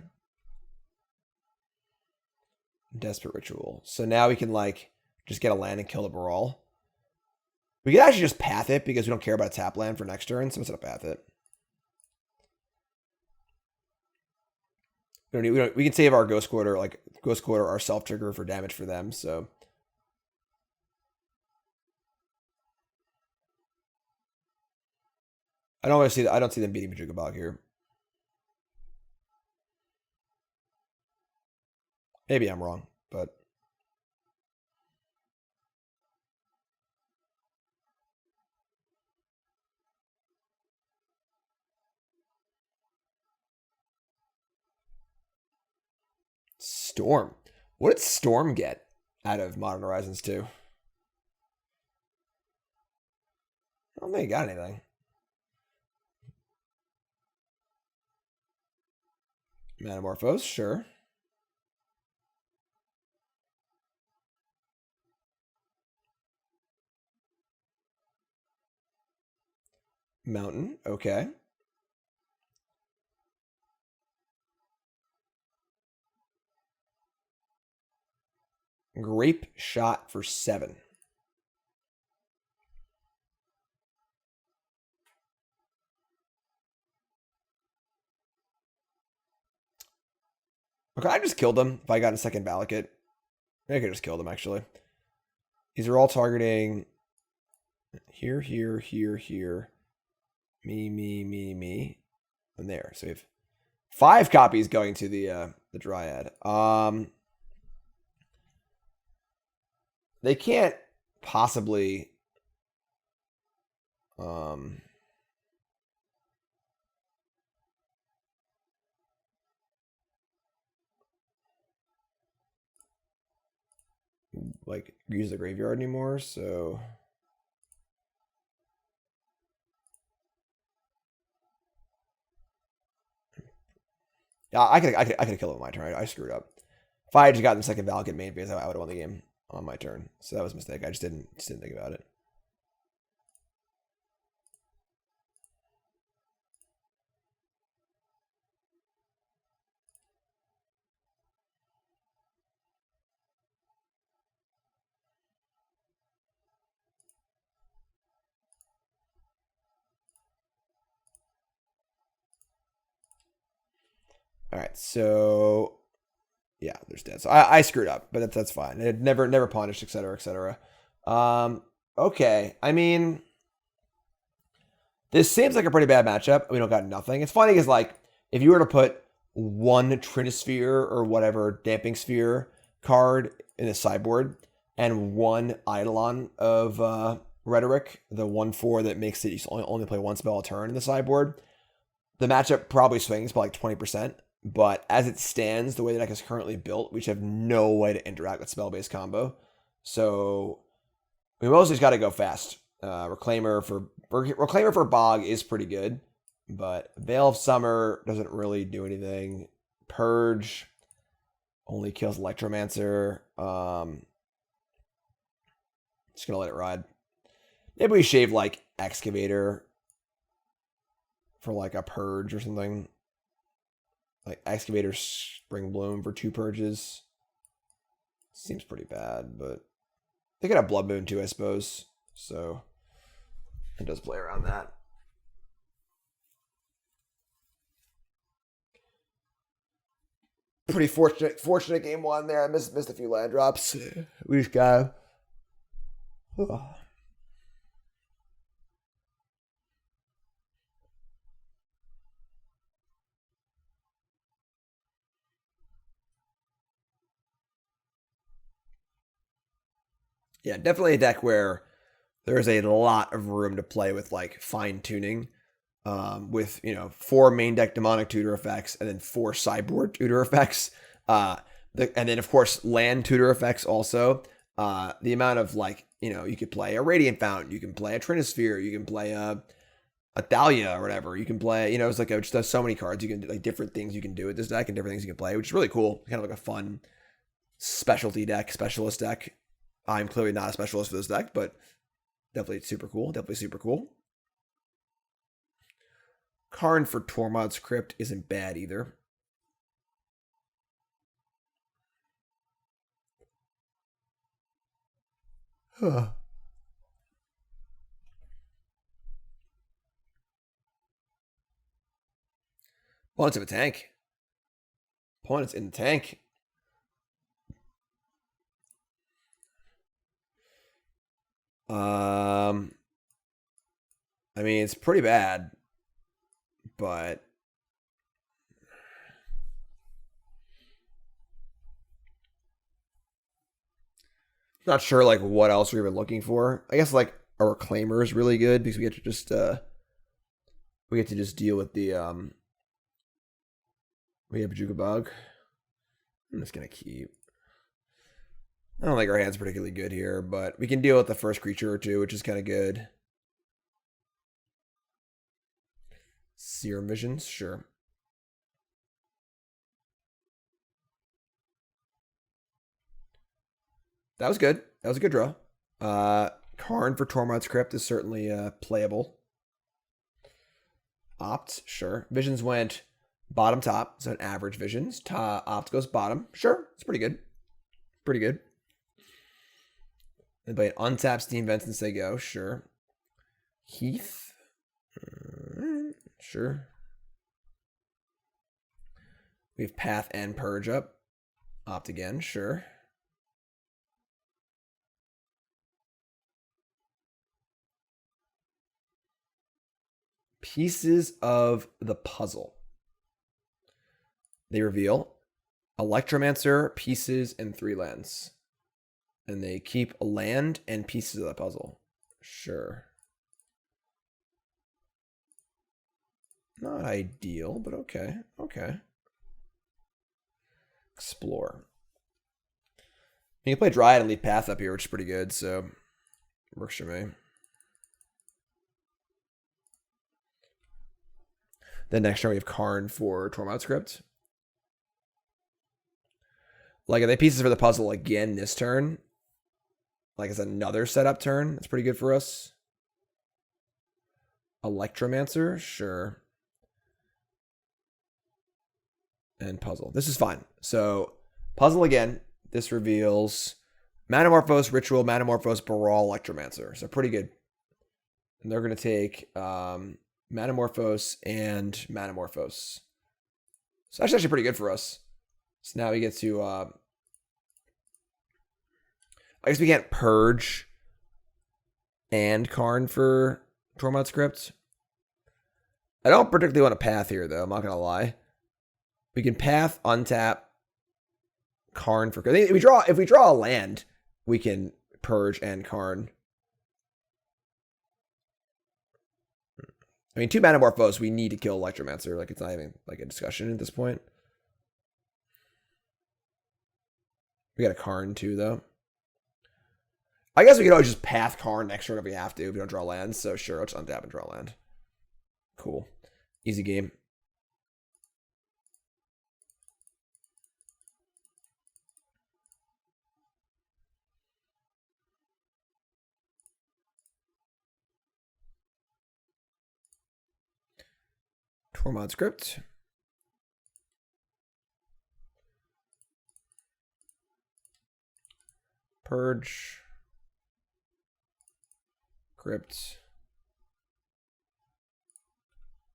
Desperate Ritual. So now we can like just get a land and kill the Brawl. We can actually just path it because we don't care about a tap land for next turn, so I'm just gonna path it. We can save our Ghost Quarter, our self trigger for damage for them, so I don't see them beating Bojuka Bog here. Maybe I'm wrong, but Storm. What did Storm get? out of Modern Horizons 2. I don't think he got anything. Metamorphose, sure. Mountain, okay. Grape Shot for 7. Okay, I just killed him if I got a second Valakut. I could have just killed him, actually. These are all targeting here, here, here, here. Me. And there. So we have 5 copies going to the Dryad. They can't possibly like use the graveyard anymore, so yeah, I could have killed him on my turn. I screwed up. If I had just gotten the second Valakut main phase, I would have won the game on my turn. So that was a mistake. I just didn't think about it. All right, so yeah, there's dead. So I screwed up, but that's fine. It never punished, etc., etc. Okay, I mean, this seems like a pretty bad matchup. We don't got nothing. It's funny because like if you were to put one Trinisphere or whatever Damping Sphere card in the sideboard and one Eidolon of Rhetoric, the 1/4 that makes it you only play one spell a turn in the sideboard, the matchup probably swings by like 20%. But as it stands, the way the deck is currently built, we should have no way to interact with spell-based combo. So we mostly just got to go fast. Reclaimer for Bog is pretty good, but Veil of Summer doesn't really do anything. Purge only kills Electromancer. Just gonna let it ride. Maybe we shave like Excavator for like a Purge or something. Like Excavator Springbloom for 2 purges. Seems pretty bad, but they could have Blood Moon too, I suppose. So it does play around that. Pretty fortunate game 1 there. I missed a few land drops. We just got. Yeah, definitely a deck where there's a lot of room to play with like fine tuning. With 4 main deck demonic tutor effects and then 4 sideboard tutor effects. And then of course land tutor effects also. The amount of like, you could play a Radiant Fountain, you can play a Trinisphere, you can play a Thalia or whatever. You can play, it's like just does so many cards. You can do like different things you can do with this deck and different things you can play, which is really cool. Kind of like a fun specialty deck, specialist deck. I'm clearly not a specialist for this deck, but definitely super cool. Karn for Tormod's Crypt isn't bad either. Opponents have a tank. Opponents in the tank. I mean, it's pretty bad, but not sure like what else we're even looking for. I guess like a Reclaimer is really good because we get to just deal with the we have Bojuka Bog. I'm just gonna keep. I don't think our hand's particularly good here, but we can deal with the first creature or two, which is kind of good. Serum Visions, sure. That was good. That was a good draw. Karn for Tormod's Crypt is certainly playable. Opt, sure. Visions went bottom top, so an average Visions. Opt goes bottom. Sure, it's pretty good. Pretty good. They play untap Steam Vents and say go, sure. Heath. Sure. We have Path and Purge up. Opt again, sure. Pieces of the puzzle. They reveal Electromancer, pieces, and 3 lands. And they keep a land and pieces of the puzzle. Sure. Not ideal, but okay. Okay. Explore. You can play Dryad and leave Path up here, which is pretty good, so works for me. Then next turn we have Karn for Tormod's Crypt. Like, if they pieces for the puzzle again this turn, like it's another setup turn, that's pretty good for us. Electromancer, sure. And puzzle. This is fine. So, puzzle again. This reveals Manamorphose, Ritual, Manamorphose, Baral, Electromancer. So, pretty good. And they're going to take Manamorphose and Manamorphose. So that's actually pretty good for us. So now we get to I guess we can't Purge and Karn for Tormod's Crypt. I don't particularly want a Path here, though. I'm not going to lie. We can Path, untap, Karn for... If we draw a land, we can Purge and Karn. I mean, 2 Manamorphose, we need to kill Electromancer. Like, it's not even like a discussion at this point. We got a Karn too, though. I guess we could always just Path Karn next turn if we have to. If we don't draw lands. So sure, let's untap and draw land. Cool. Easy game. Tormod's Crypt. Purge. Crypt.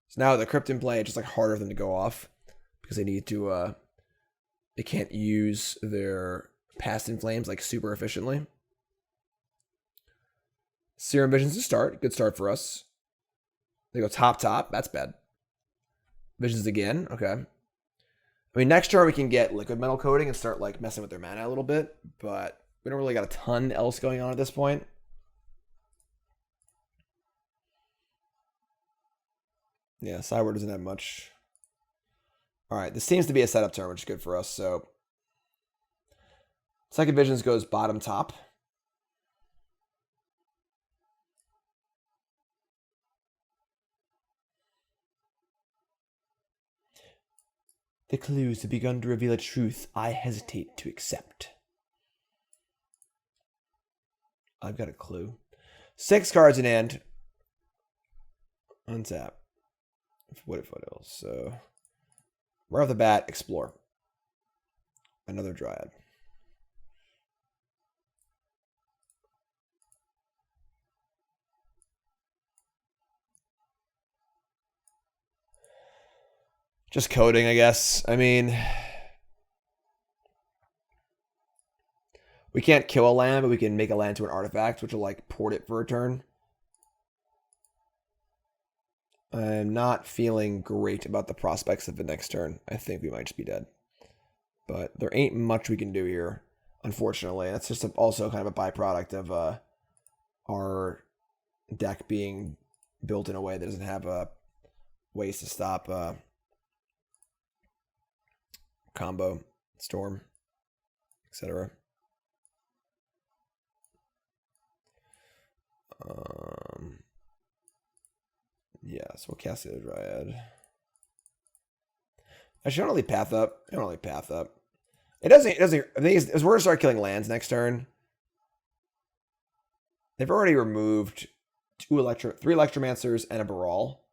So now the Crypt in play, it's just like harder for them to go off because they need to they can't use their Past in Flames like super efficiently. Serum Visions to start. Good start for us. They go top. That's bad. Visions again. Okay. I mean, next turn we can get Liquimetal Coating and start like messing with their mana a little bit, but we don't really got a ton else going on at this point. Yeah, Sideward doesn't have much. All right, this seems to be a setup turn, which is good for us. So, second Visions goes bottom top. The clues have begun to reveal a truth I hesitate to accept. I've got a clue. 6 cards in hand. Untap. Wooded Foothills. So, right off the bat, explore. Another Dryad. Just coding, I guess. I mean, we can't kill a land, but we can make a land to an artifact, which will like port it for a turn. I'm not feeling great about the prospects of the next turn. I think we might just be dead. But there ain't much we can do here, unfortunately. That's just also kind of a byproduct of our deck being built in a way that doesn't have ways to stop combo, storm, etc. Yeah, so we'll cast the other Dryad. Actually, I don't really path up. I don't really path up. It doesn't. I think we're gonna start killing lands next turn. They've already removed three Electromancers and a Baral,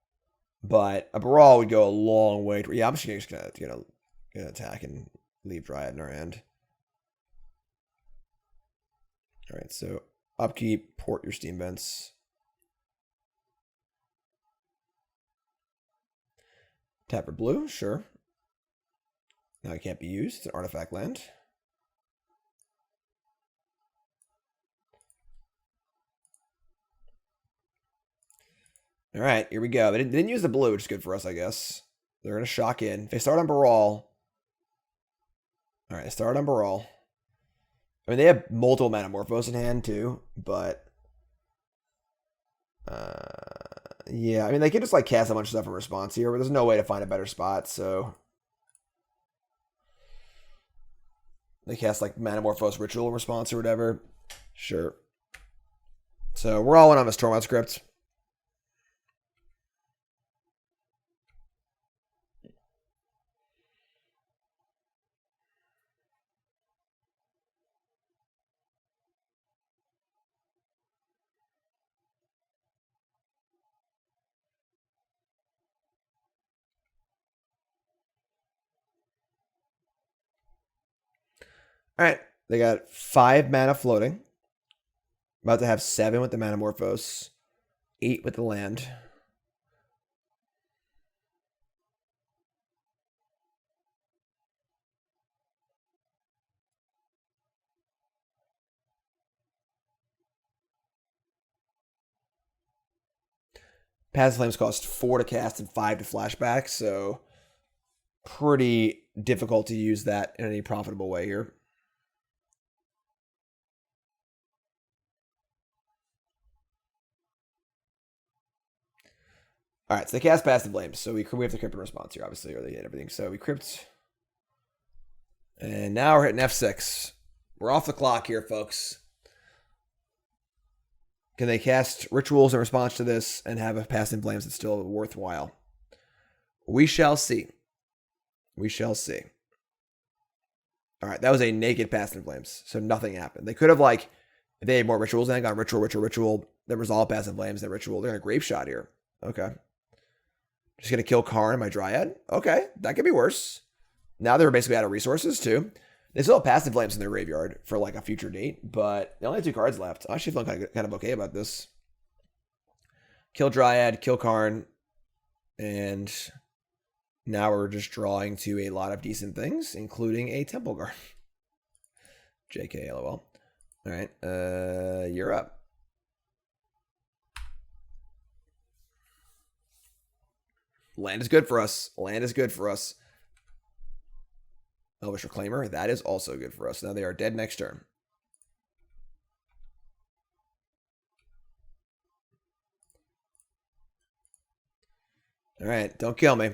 but a Baral would go a long way. Yeah, I'm just gonna attack and leave Dryad in our hand. All right, so upkeep, port your steam vents. Tap for blue, sure. Now it can't be used. It's an artifact land. All right, here we go. They didn't use the blue, which is good for us, I guess. They're going to shock in. If they start on Baral. All right, they start on Baral. I mean, they have multiple Manamorphos in hand, too, but... yeah, I mean, they could just, like, cast a bunch of stuff in response here, but there's no way to find a better spot, so... They cast, like, Manamorphos Ritual in response or whatever. Sure. So, we're all in on this Tormod script. All right, they got 5 mana floating. About to have 7 with the Manamorphos, 8 with the land. Passive Flames cost 4 to cast and 5 to flashback, so pretty difficult to use that in any profitable way here. All right, so they cast Passive Flames, so we have to crypt in response here, obviously, or they hit everything. So we crypt, and now we're hitting F6. We're off the clock here, folks. Can they cast rituals in response to this and have a Passive Flames that's still worthwhile? We shall see. We shall see. All right, that was a naked Passive Flames, so nothing happened. They could have, like, if they had more rituals, and they got ritual, then resolve Passive Flames, then ritual. They're in a Grape Shot here. Okay. Just going to kill Karn, my Dryad. Okay, that could be worse. Now they're basically out of resources, too. They still have Passive Flames in their graveyard for, like, a future date, but they only have 2 cards left. I actually feel kind of okay about this. Kill Dryad, kill Karn, and now we're just drawing to a lot of decent things, including a Temple Guard. JK, lol. All right, you're up. Land is good for us. Land is good for us. Elvish Reclaimer, that is also good for us. Now they are dead next turn. All right, don't kill me.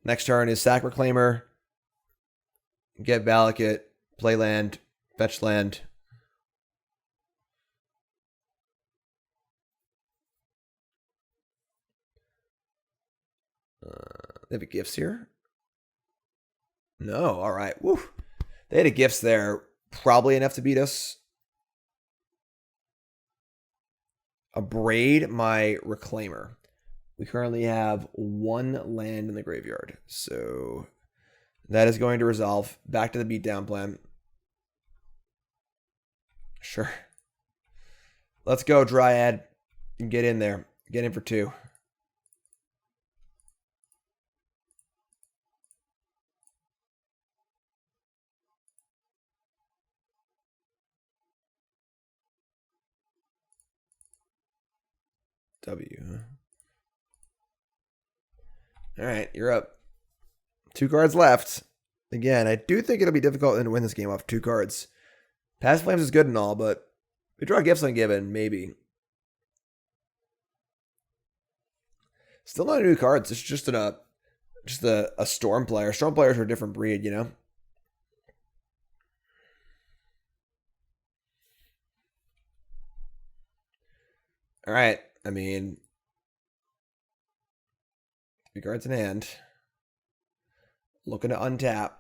Next turn is sack Reclaimer. Get Valakut. Play land. Fetch land. They have gifts here? No, all right. Woo. They had a gifts there. Probably enough to beat us. Abrade my Reclaimer. We currently have 1 land in the graveyard. So that is going to resolve. Back to the beatdown plan. Sure. Let's go, Dryad. Get in there. Get in for 2. W, huh? All right, you're up. 2 cards left. Again, I do think it'll be difficult to win this game off 2 cards. Passive Flames is good and all, but we draw gifts ungiven, maybe. Still not new cards. It's just a storm player. Storm players are a different breed, you know. All right. I mean, 3 cards in hand. Looking to untap.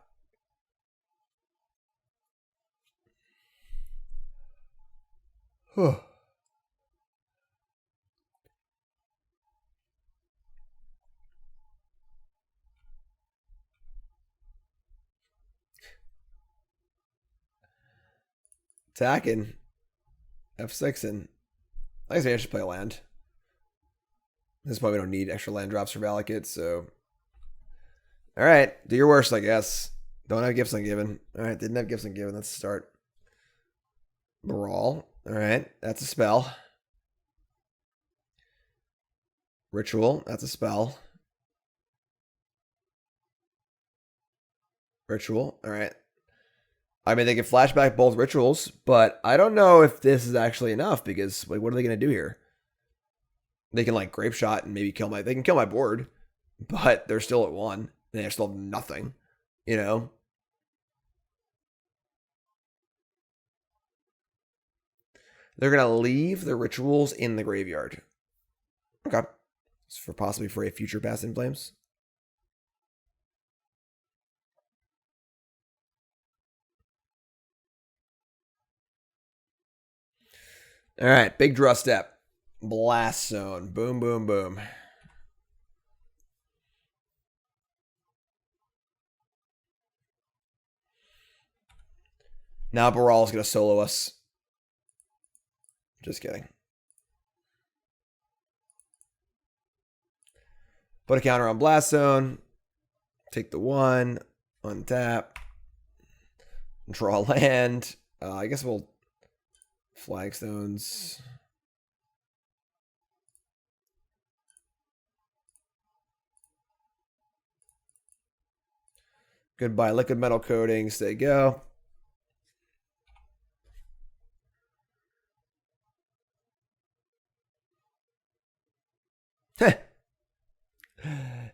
Huh. Attacking. F6 and I guess maybe I should play a land. This is why we don't need extra land drops for Valakut, so. Alright, do your worst, I guess. Don't have gifts ungiven. Alright, didn't have gifts ungiven. Let's start. Brawl. Alright, that's a spell. Ritual, that's a spell. Ritual, alright. I mean, they can flashback both rituals, but I don't know if this is actually enough because, like, what are they going to do here? They can, like, grape shot and maybe kill my... They can kill my board, but they're still at 1. And they still have nothing, you know? They're going to leave the rituals in the graveyard. Okay. For possibly for a future Past in Flames. All right, big draw step. Blast Zone. Boom, boom, boom. Now Baral's going to solo us. Just kidding. Put a counter on Blast Zone. Take the 1. Untap. Draw land. I guess we'll... Flagstones. Goodbye, Liquimetal Coating. Stay go.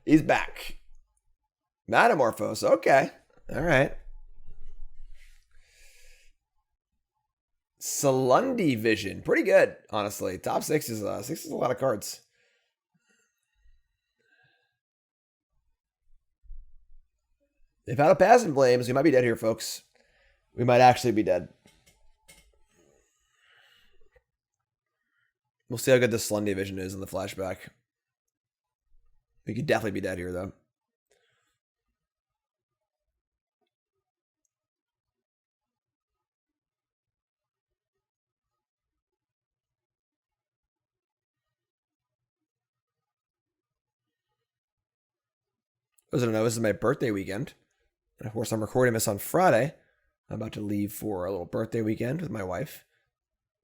He's back. Metamorphose. Okay. All right. Salundi Vision. Pretty good, honestly. Top 6 is a lot of cards. If out of Past in Flames, we might be dead here, folks. We might actually be dead. We'll see how good the Salundi Vision is in the flashback. We could definitely be dead here, though. I don't know, this is my birthday weekend. And of course, I'm recording this on Friday. I'm about to leave for a little birthday weekend with my wife.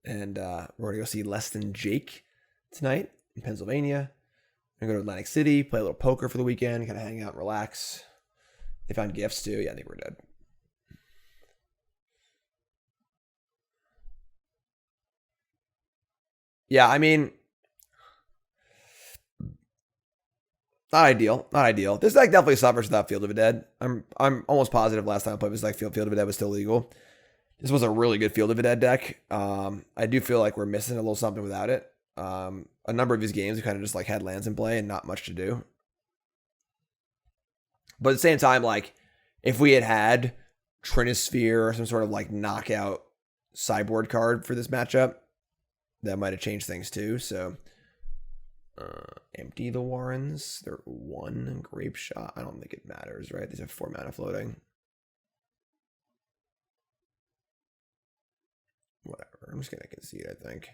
And we're going to go see Less Than Jake tonight in Pennsylvania. I'm going to go to Atlantic City, play a little poker for the weekend, kind of hang out and relax. They found gifts too. Yeah, I think we're dead. Yeah, I mean... Not ideal. Not ideal. This deck definitely suffers without Field of the Dead. I'm almost positive last time I played this deck, Field of the Dead was still legal. This was a really good Field of the Dead deck. I do feel like we're missing a little something without it. A number of these games we kind of just like had lands in play and not much to do. But at the same time, like if we had Trinisphere or some sort of like knockout sideboard card for this matchup, that might have changed things too. So empty the Warrens. They're 1 grape shot. I don't think it matters, right? These have 4 mana floating. Whatever. I'm just gonna concede, I think.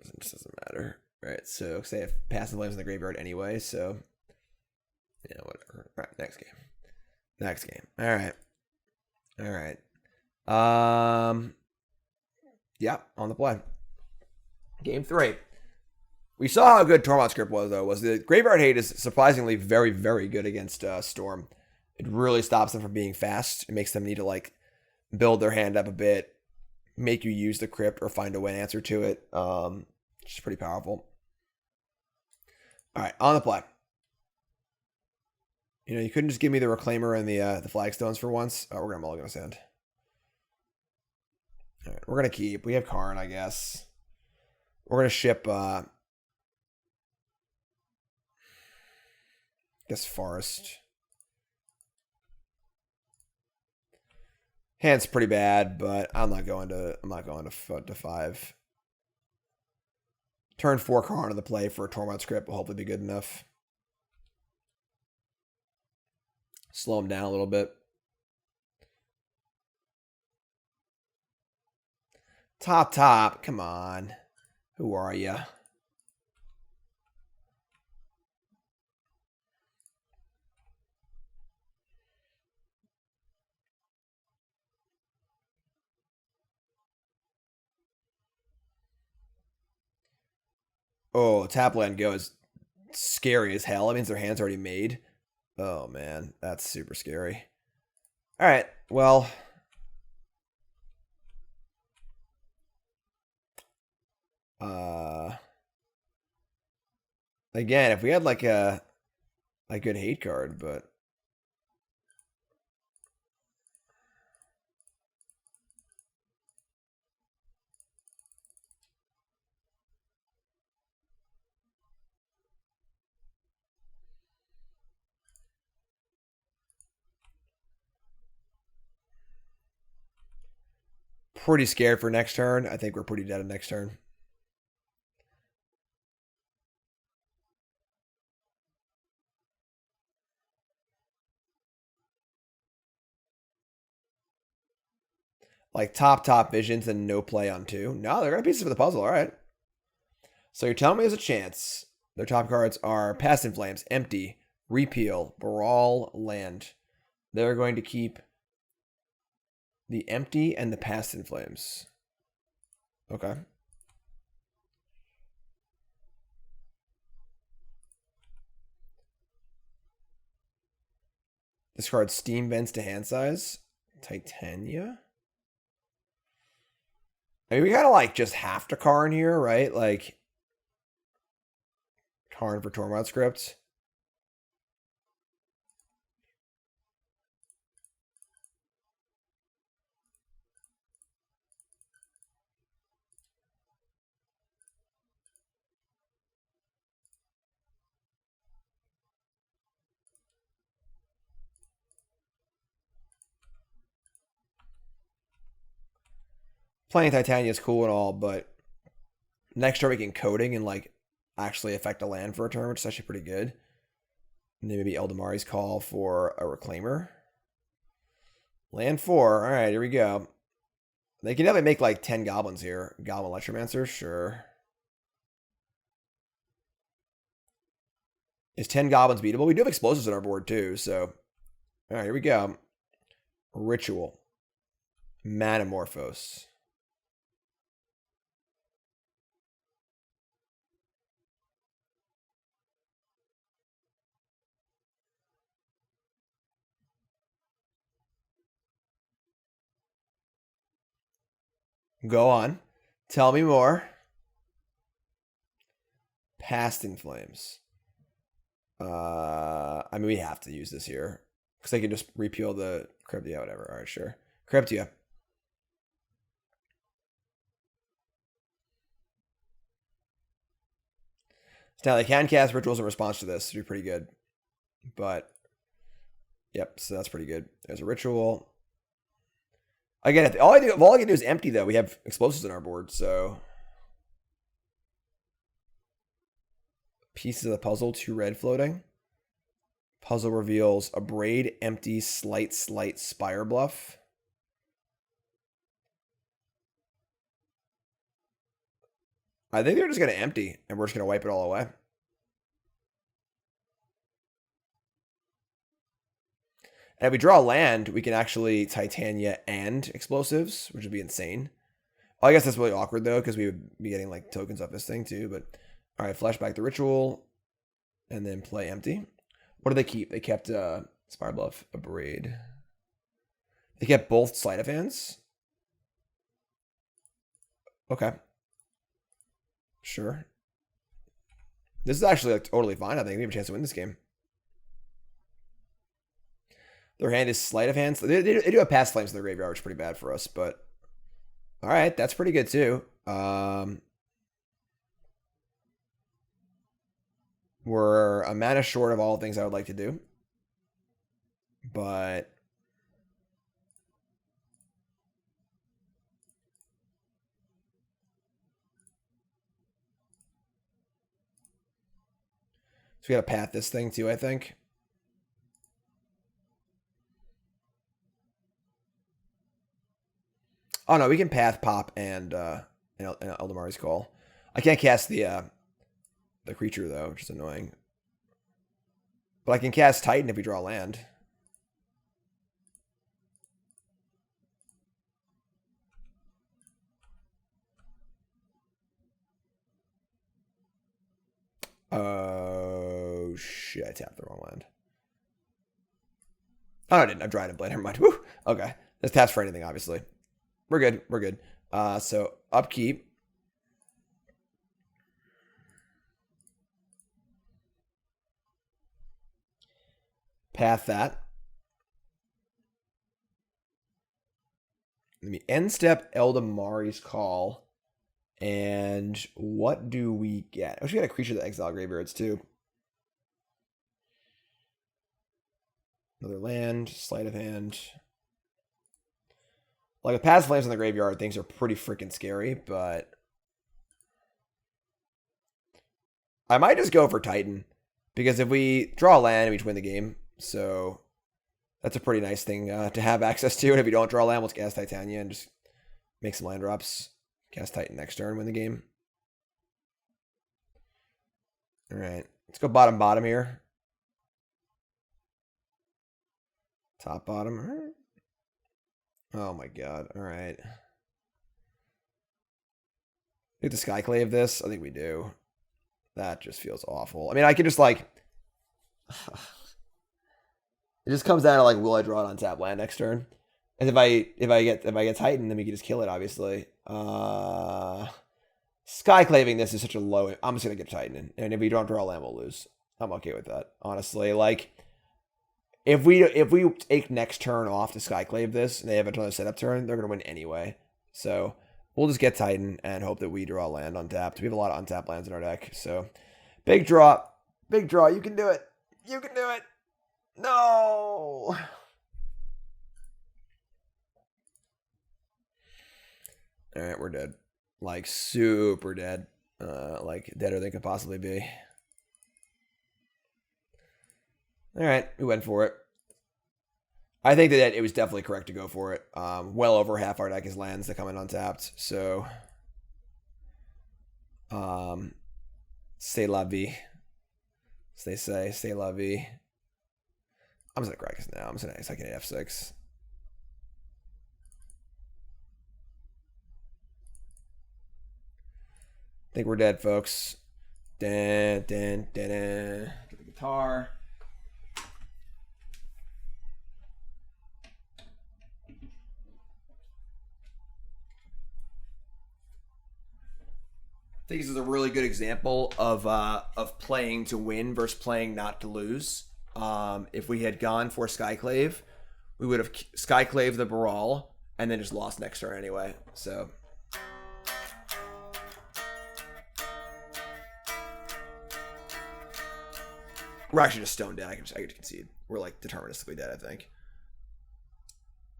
It just doesn't matter. Right, so say if Past in Flames in the graveyard anyway, so yeah, whatever. All right, next game. Next game. Alright. Alright. Yeah, on the play. Game 3. We saw how good Tormod's script was, though. Was the Graveyard Hate is surprisingly very, very good against Storm. It really stops them from being fast. It makes them need to like build their hand up a bit, make you use the crypt or find a win answer to it. Which is pretty powerful. All right, on the play. You know, you couldn't just give me the Reclaimer and the Flagstones for once. Oh, we're gonna mulligan a sand. All right, we're gonna keep. We have Karn, I guess. We're gonna ship guess Forest. Hand's pretty bad, but I'm not going to 5. Turn 4 Karn on the play for a Tormod script will hopefully be good enough. Slow him down a little bit. Top, come on. Who are you? Oh, tap land go is scary as hell. That means their hand's already made. Oh man, that's super scary. All right, well, again, if we had like a good hate card, but pretty scared for next turn. I think we're pretty dead on next turn. Like top visions and no play on 2. No, they're gonna pieces for the puzzle. All right. So you're telling me there's a chance. Their top cards are Past in Flames, Empty, Repeal, Brawl, Land. They're going to keep the Empty and the Past in Flames. Okay. Discard Steam Vents to hand size. Titania. I mean, we gotta like just have to Karn here, right? Like Karn for Tormod script. Playing Titania is cool and all, but next turn we can Coating and like actually affect a land for a turn, which is actually pretty good. And then maybe Eladamri's Call for a Reclaimer. Land 4. All right, here we go. They can definitely make like 10 goblins here. Goblin Electromancer, sure. Is 10 goblins beatable? We do have explosives on our board too, so. All right, here we go. Ritual. Manamorphose. Go on. Tell me more. Past in Flames. I mean, we have to use this here. Because they can just repeal the Cryptia, whatever. Alright, sure. Cryptia. Now they can cast rituals in response to this. It'd be pretty good. But, yep, so that's pretty good. There's a ritual. Again, all I can do is empty, though. We have explosives on our board, so. Pieces of the puzzle, 2 red floating. Puzzle reveals a braid, empty, slight, spire bluff. I think they're just going to empty, and we're just going to wipe it all away. And if we draw land, we can actually Titania and explosives, which would be insane. I guess that's really awkward, though, because we would be getting like tokens off this thing, too. But all right, flashback the ritual, and then play empty. What did they keep? They kept Spire Bluff, a braid. They kept both Sleight of Hands. Okay. Sure. This is actually like totally fine. I think we have a chance to win this game. Their hand is Sleight of Hands. They do have Past Flames in their graveyard, which is pretty bad for us, but all right, that's pretty good too. We're a mana short of all the things I would like to do. But so we gotta path this thing too, I think. Oh no, we can path pop and Eladamri's Call. I can't cast the creature though, which is annoying. But I can cast Titan if we draw land. Oh shit, I tapped the wrong land. Oh, I didn't. I Dryad and Blade. Never mind. Woo. Okay. This taps for anything, obviously. We're good. We're good. So upkeep. Path that. Let me end step Eladamri's Call. And what do we get? Oh, we got a creature that exile graveyards too. Another land, sleight of hand. Like the passive lands in the graveyard, things are pretty freaking scary, but I might just go for Titan. Because if we draw a land, we just win the game. So that's a pretty nice thing to have access to. And if you don't draw a land, let's cast Titania and just make some land drops. Cast Titan next turn, win the game. Alright, let's go bottom here. Top bottom. All right. Oh my god. Alright. We have to Skyclave this? I think we do. That just feels awful. I mean, I could just like it just comes down to like, will I draw it on tap land next turn? And if I get Titan, then we can just kill it, obviously. Skyclaving this is such a low. I'm just gonna get Titan, and if we don't draw land, we'll lose. I'm okay with that, honestly. Like, if we take next turn off to Skyclave this, and they have another setup turn, they're gonna win anyway. So we'll just get Titan and hope that we draw land untapped. We have a lot of untapped lands in our deck, so big draw. You can do it. You can do it. No. All right, we're dead. Like, super dead. Like, deader than could possibly be. All right, we went for it. I think that it was definitely correct to go for it. Well over half our deck is lands that come in untapped. So, c'est la vie. As they say, c'est la vie. I'm just going to crack this now. I'm just going to second F6. I think we're dead, folks. Dun, dun, dun, dun. Get the guitar. I think this is a really good example of playing to win versus playing not to lose. If we had gone for Skyclave, we would have Skyclaved the Baral and then just lost next turn anyway. So. We're actually just stone dead. I could concede. We're like deterministically dead, I think.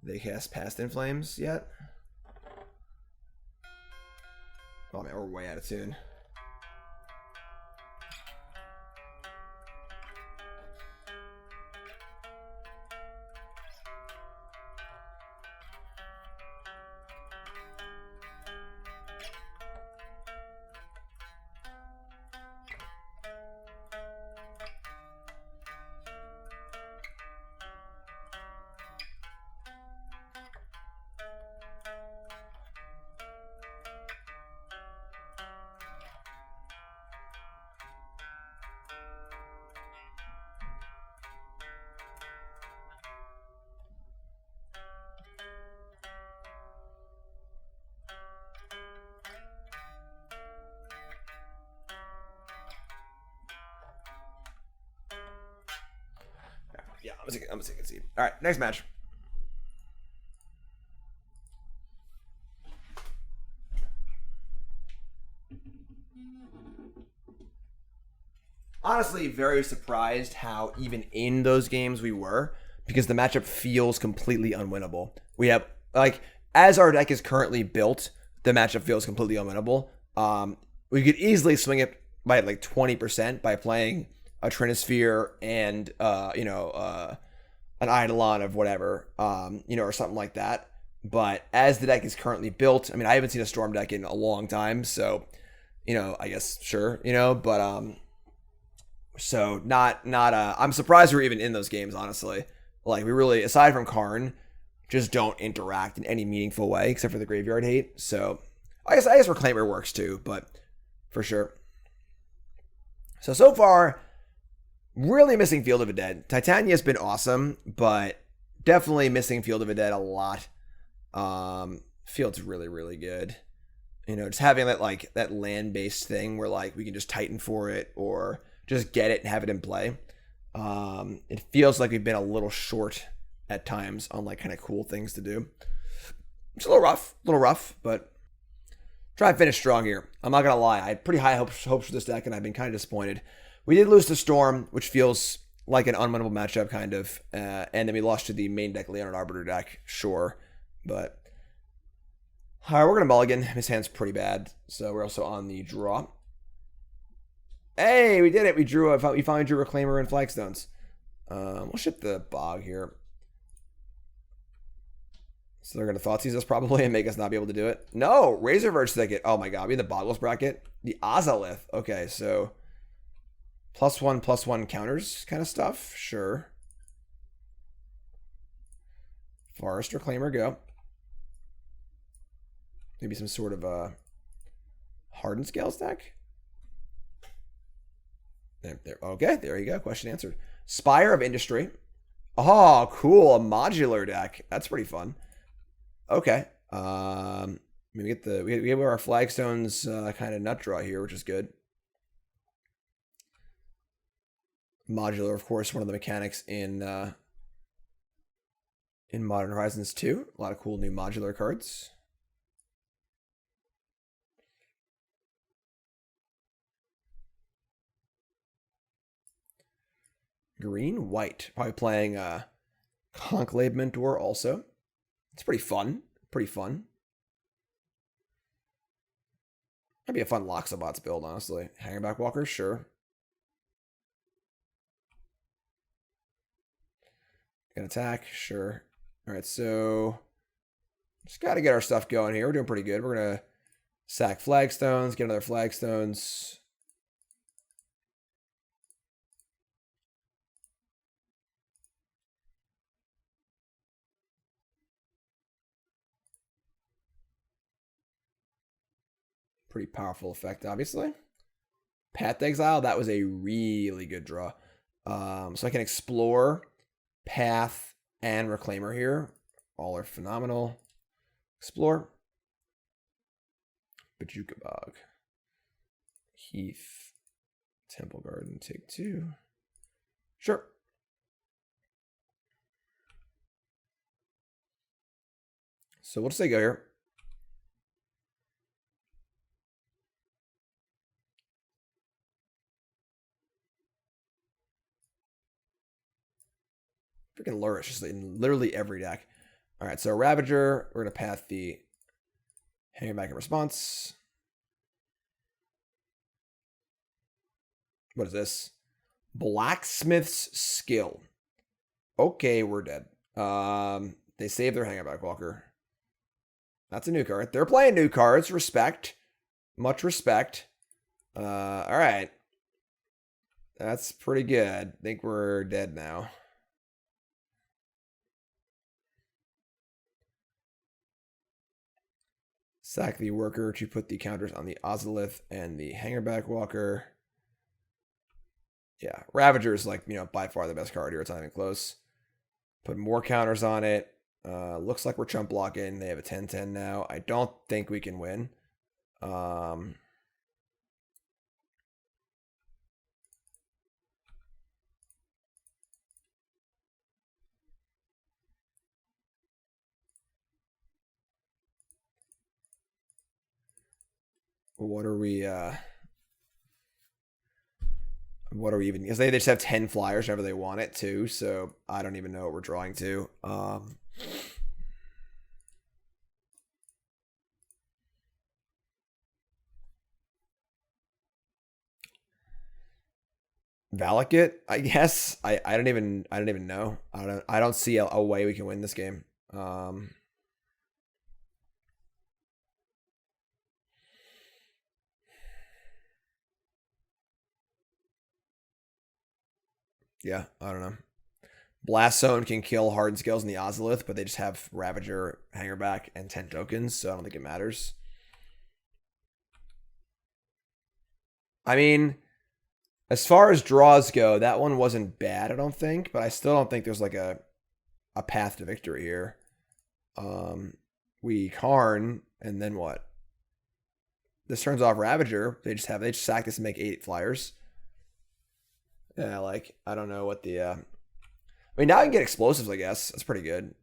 They cast Past in Flames yet? Oh man, we're way out of tune. Yeah, I'm gonna take a concede. All right, next match. honestly very surprised how even in those games we were, because the matchup feels completely unwinnable. We have, like, as our deck is currently built, the matchup feels completely unwinnable. We could easily swing it by like 20% by playing a Trinisphere and an Eidolon of whatever, or something like that. But as the deck is currently built, I mean, I haven't seen a Storm deck in a long time, so I guess sure, but so not I'm surprised we're even in those games, honestly. Like, we really, aside from Karn, just don't interact in any meaningful way except for the graveyard hate. So I guess Reclaimer works too, but for sure. So far, really missing Field of the Dead. Titania's been awesome, but definitely missing Field of the Dead a lot. Field's really, really good. Just having that land-based thing where like we can just Titan for it or just get it and have it in play. It feels like we've been a little short at times on like kind of cool things to do. It's a little rough, but try and finish strong here. I'm not gonna lie, I had pretty high hopes for this deck, and I've been kind of disappointed. We did lose to Storm, which feels like an unwinnable matchup, kind of, and then we lost to the main deck Leonard Arbiter deck, sure, but all right, we're gonna mulligan. His hand's pretty bad, so we're also on the draw. Hey, we did it. We finally drew Reclaimer and Flagstones. We'll ship the Bog here. So they're going to Thoughtseize us probably and make us not be able to do it. No, Razorverge Thicket. Oh my god, we in the Bogless bracket. The Ozolith. Okay, so +1/+1 counters kind of stuff. Sure. Forest Reclaimer, go. Maybe some sort of a Hardened Scales deck. Okay, there you go. Question answered. Spire of Industry. Oh, cool. A modular deck. That's pretty fun. Okay. We get our Flagstones kind of nut draw here, which is good. Modular, of course, one of the mechanics in Modern Horizons 2. A lot of cool new modular cards. Green, white. Probably playing Conclave Mentor also. It's pretty fun. That'd be a fun Loxobots build, honestly. Hangerback Walker, sure. Can attack, sure. Alright, so just gotta get our stuff going here. We're doing pretty good. We're gonna sack Flagstones, get another Flagstones. Pretty powerful effect, obviously. Path to Exile, that was a really good draw. So I can explore, Path, and Reclaimer here. All are phenomenal. Explore. Bojuka Bog. Heath. Temple Garden, take 2. Sure. So we'll just say go here. Freaking Lurish, just in literally every deck. All right, so Ravager, we're going to path the Hangerback in response. What is this? Blacksmith's Skill. Okay, we're dead. They saved their Hangerback Walker. That's a new card. They're playing new cards. Respect. Much respect. All right. That's pretty good. I think we're dead now. Sack the worker to put the counters on the Ozolith and the Hangerback Walker. Yeah, Ravager is like, by far the best card here. It's not even close. Put more counters on it. Looks like we're chump blocking. They have a 10-10 now. I don't think we can win. What are we? What are we even? Because they just have 10 flyers whenever they want it too. So I don't even know what we're drawing to. Valakut, I guess. I don't even know. I don't see a way we can win this game. Yeah, I don't know. Blast Zone can kill Hardened Scales in the Ozolith, but they just have Ravager, Hangerback, and 10 tokens, so I don't think it matters. I mean, as far as draws go, that one wasn't bad, I don't think, but I still don't think there's like a path to victory here. We Karn, and then what? This turns off Ravager. They just sack this and make 8 flyers. Yeah, like, I don't know what the... I mean, now I can get explosives, I guess. That's pretty good.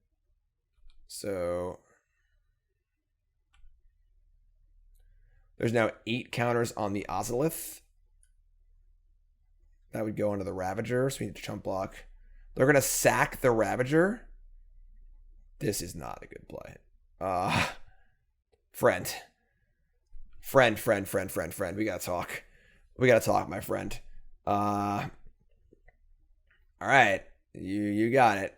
So... there's now 8 counters on the Ozolith. That would go into the Ravager, so we need to chump block. They're going to sack the Ravager. This is not a good play. Friend. We got to talk. We got to talk, my friend. All right. You got it.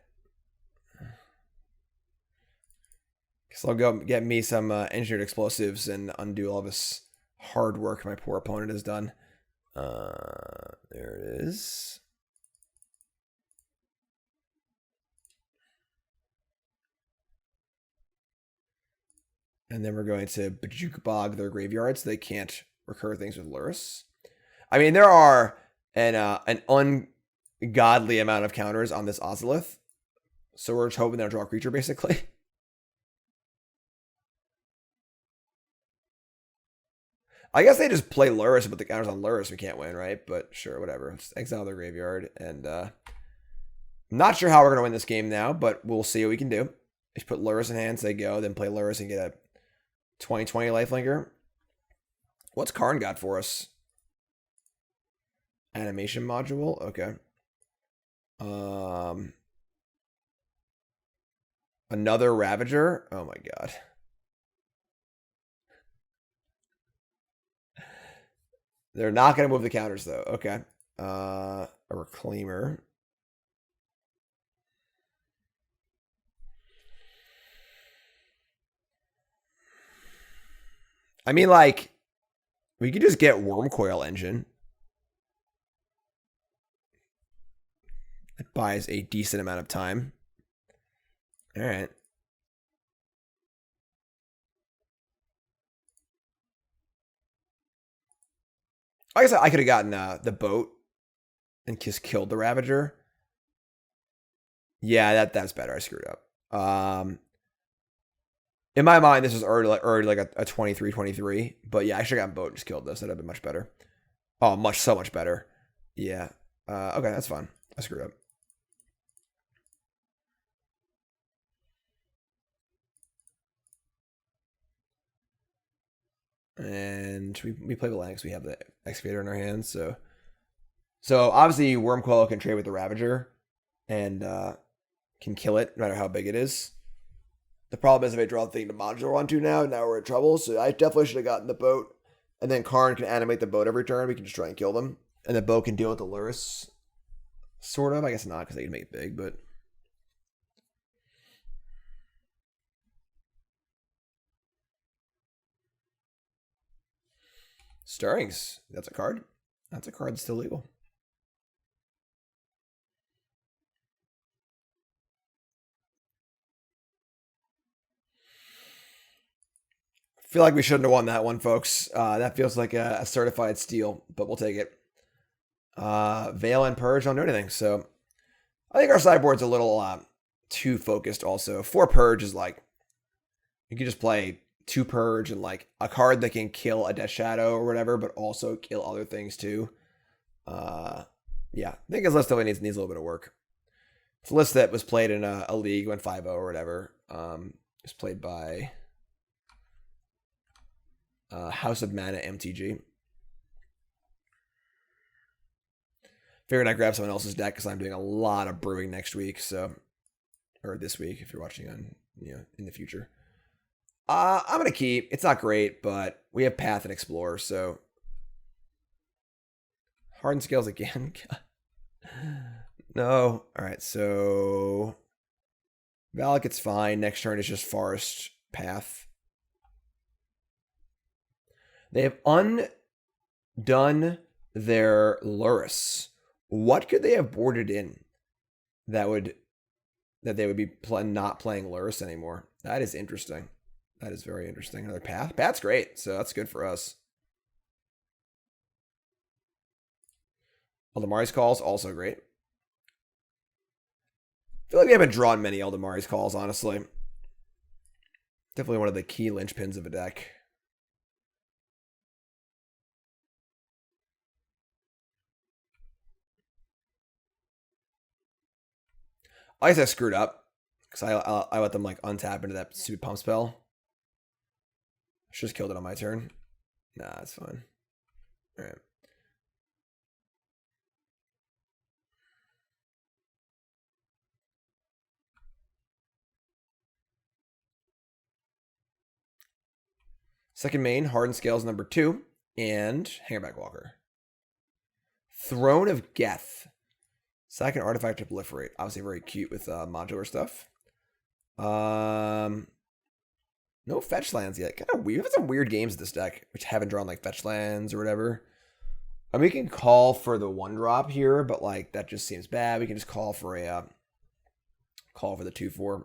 Guess I'll go get me some engineered explosives and undo all this hard work my poor opponent has done. There it is. And then we're going to Bojuka Bog their graveyard so they can't recur things with Lurrus. I mean, there are an ungodly amount of counters on this Ozolith. So we're just hoping they'll draw a creature, basically. I guess they just play Lurrus and put the counters on Lurrus. We can't win, right? But sure, whatever. Let's exile their graveyard. And I'm not sure how we're going to win this game now, but we'll see what we can do. If you put Lurrus in hands, they go. Then play Lurrus and get a 20/20 lifelinker. What's Karn got for us? Animation module? Okay. Another Ravager? Oh my god. They're not going to move the counters, though. Okay. A Reclaimer. I mean, like, we could just get Wurmcoil Engine. It buys a decent amount of time. All right. I guess I could have gotten the boat and just killed the Ravager. Yeah, that's better. I screwed up. In my mind, this was already like a 23-23. But yeah, I should have gotten boat and just killed this. That'd have been much better. Oh, so much better. Yeah. Okay, that's fine. I screwed up. And we play Valakut because we have the Excavator in our hands. So obviously Wurmcoil can trade with the Ravager and can kill it no matter how big it is. The problem is if I draw the thing to modular onto now we're in trouble. So I definitely should have gotten the boat. And then Karn can animate the boat every turn. We can just try and kill them. And the boat can deal with the Lurrus. Sort of. I guess not because they can make it big, but... Stirrings. That's a card. That's a card that's still legal. I feel like we shouldn't have won that one, folks. That feels like a certified steal, but we'll take it. Veil and Purge don't do anything, so I think our sideboard's a little too focused also. 4 Purge is like, you can just play 2 Purge and like a card that can kill a Death Shadow or whatever, but also kill other things too. Yeah, I think his list definitely needs a little bit of work. It's a list that was played in a league, went 5-0 or whatever. It was played by House of Mana MTG. Figured I'd grab someone else's deck because I'm doing a lot of brewing next week, so, or this week if you're watching on, in the future. I'm gonna keep. It's not great, but we have Path and Explorer, so Hardened Scales again. No. All right, so Valakut's fine. Next turn is just Forest Path. They have undone their Lurrus. What could they have boarded in that they would be not playing Lurrus anymore? That is interesting. That is very interesting. Another Path. Path's great, so that's good for us. Eldamari's Calls, also great. I feel like we haven't drawn many Eldamari's Calls, honestly. Definitely one of the key linchpins of a deck. I guess I screwed up because I let them like untap into that stupid pump spell. Should just killed it on my turn. Nah, it's fine. All right. Second main, Hardened Scales number 2, and Hangerback Walker. Throne of Geth. Second artifact to proliferate. Obviously very cute with modular stuff. No fetch lands yet. Kind of weird. We've had some weird games with this deck, which haven't drawn like fetch lands or whatever. I mean, we can call for the 1-drop here, but like that just seems bad. We can just call for a the 2/4.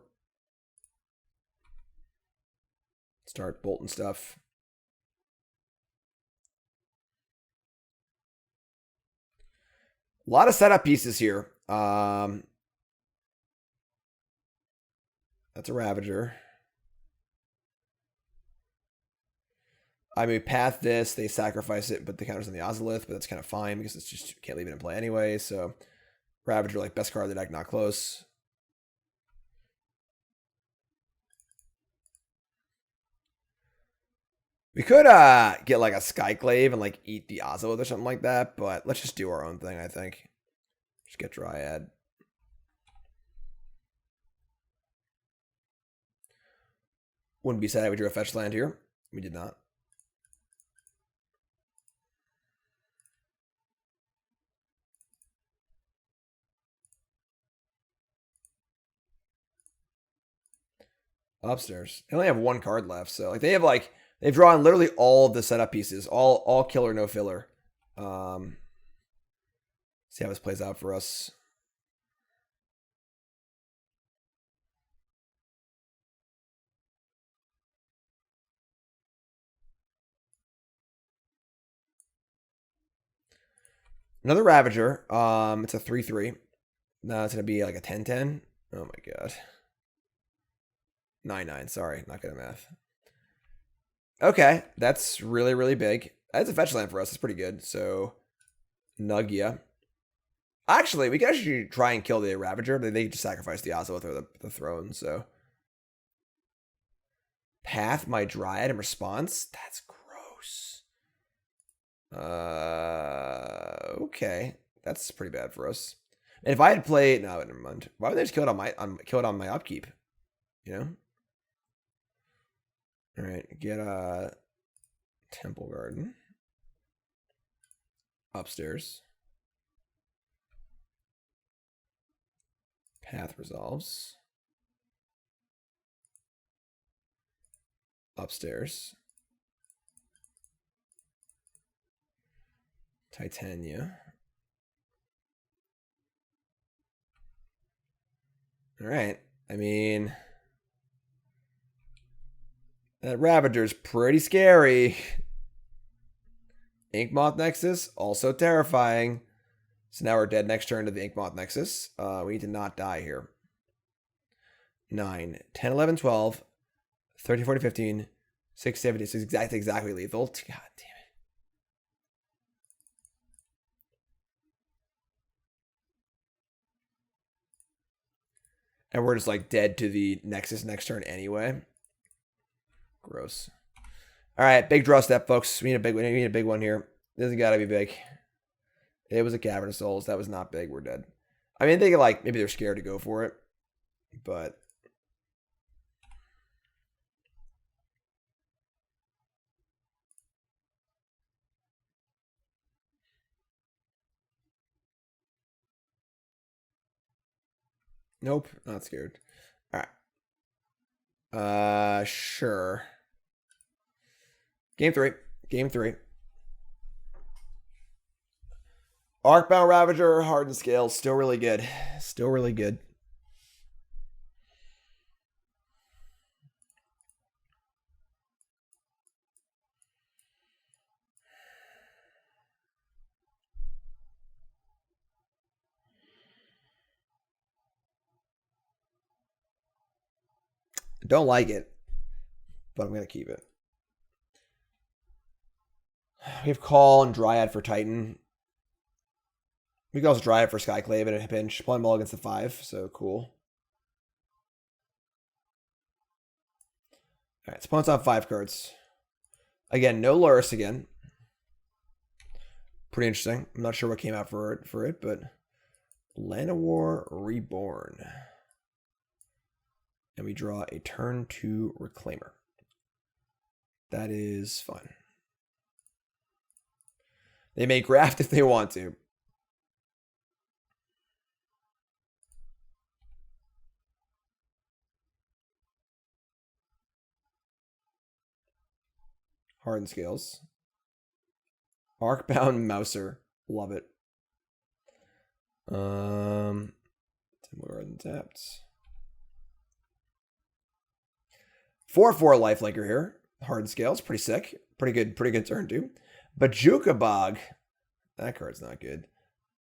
Start bolting stuff. A lot of setup pieces here. That's a Ravager. I mean, path this, they sacrifice it, but the counter's on the Ozolith, but that's kind of fine because it's just, can't leave it in play anyway, so Ravager, like, best card of the deck, not close. We could get like a Skyclave and like eat the Ozolith or something like that, but let's just do our own thing, I think. Just get Dryad. Wouldn't be sad if we drew a fetch land here. We did not. Upstairs. They only have 1 card left, so like they've drawn literally all of the setup pieces, all killer, no filler. See how this plays out for us. Another Ravager. It's a 3/3. No, it's gonna be like a 10/10. Oh my god. 9/9. Sorry, not good at math. Okay, that's really, really big. That's a fetch land for us. It's pretty good. So, Nugia. Actually, we can actually try and kill the Ravager. They just sacrifice the Ozolith or the throne, so. Path my Dryad in response? That's gross. Okay. That's pretty bad for us. And if I had played... No, never mind. Why would they just kill it on my upkeep? You know? Alright, get a Temple Garden. Upstairs. Path resolves. Upstairs. Titania. Alright, I mean... That Ravager's pretty scary. Inkmoth Nexus, also terrifying. So now we're dead next turn to the Inkmoth Nexus. We need to not die here. 9, 10, 11, 12, 13, 14, 15, 16, 17. So it's exactly lethal. God damn it. And we're just like dead to the Nexus next turn anyway. Gross. All right, big draw step, folks. We need a big one. We need a big one here. This has got to be big. It was a Cavern of Souls. That was not big. We're dead. I mean, they like, maybe they're scared to go for it, but nope, not scared. All right. Sure. Game 3. Game 3. Arcbound Ravager, Hardened Scales, still really good. Still really good. Don't like it, but I'm going to keep it. We have Call and Dryad for Titan. We can also Dryad for Skyclave at a pinch. Play them all against the 5, so cool. All right, opponent's on 5 cards. Again, no Lurrus again. Pretty interesting. I'm not sure what came out for it, but Llanowar Reborn. And we draw a turn 2 Reclaimer. That is fun. They may graft if they want to. Hardened Scales. Arcbound Mouser. Love it. 10 more untapped. 4/4 lifelinker here. Hardened Scales, pretty sick. Pretty good turn too. Bojuka Bog. That card's not good.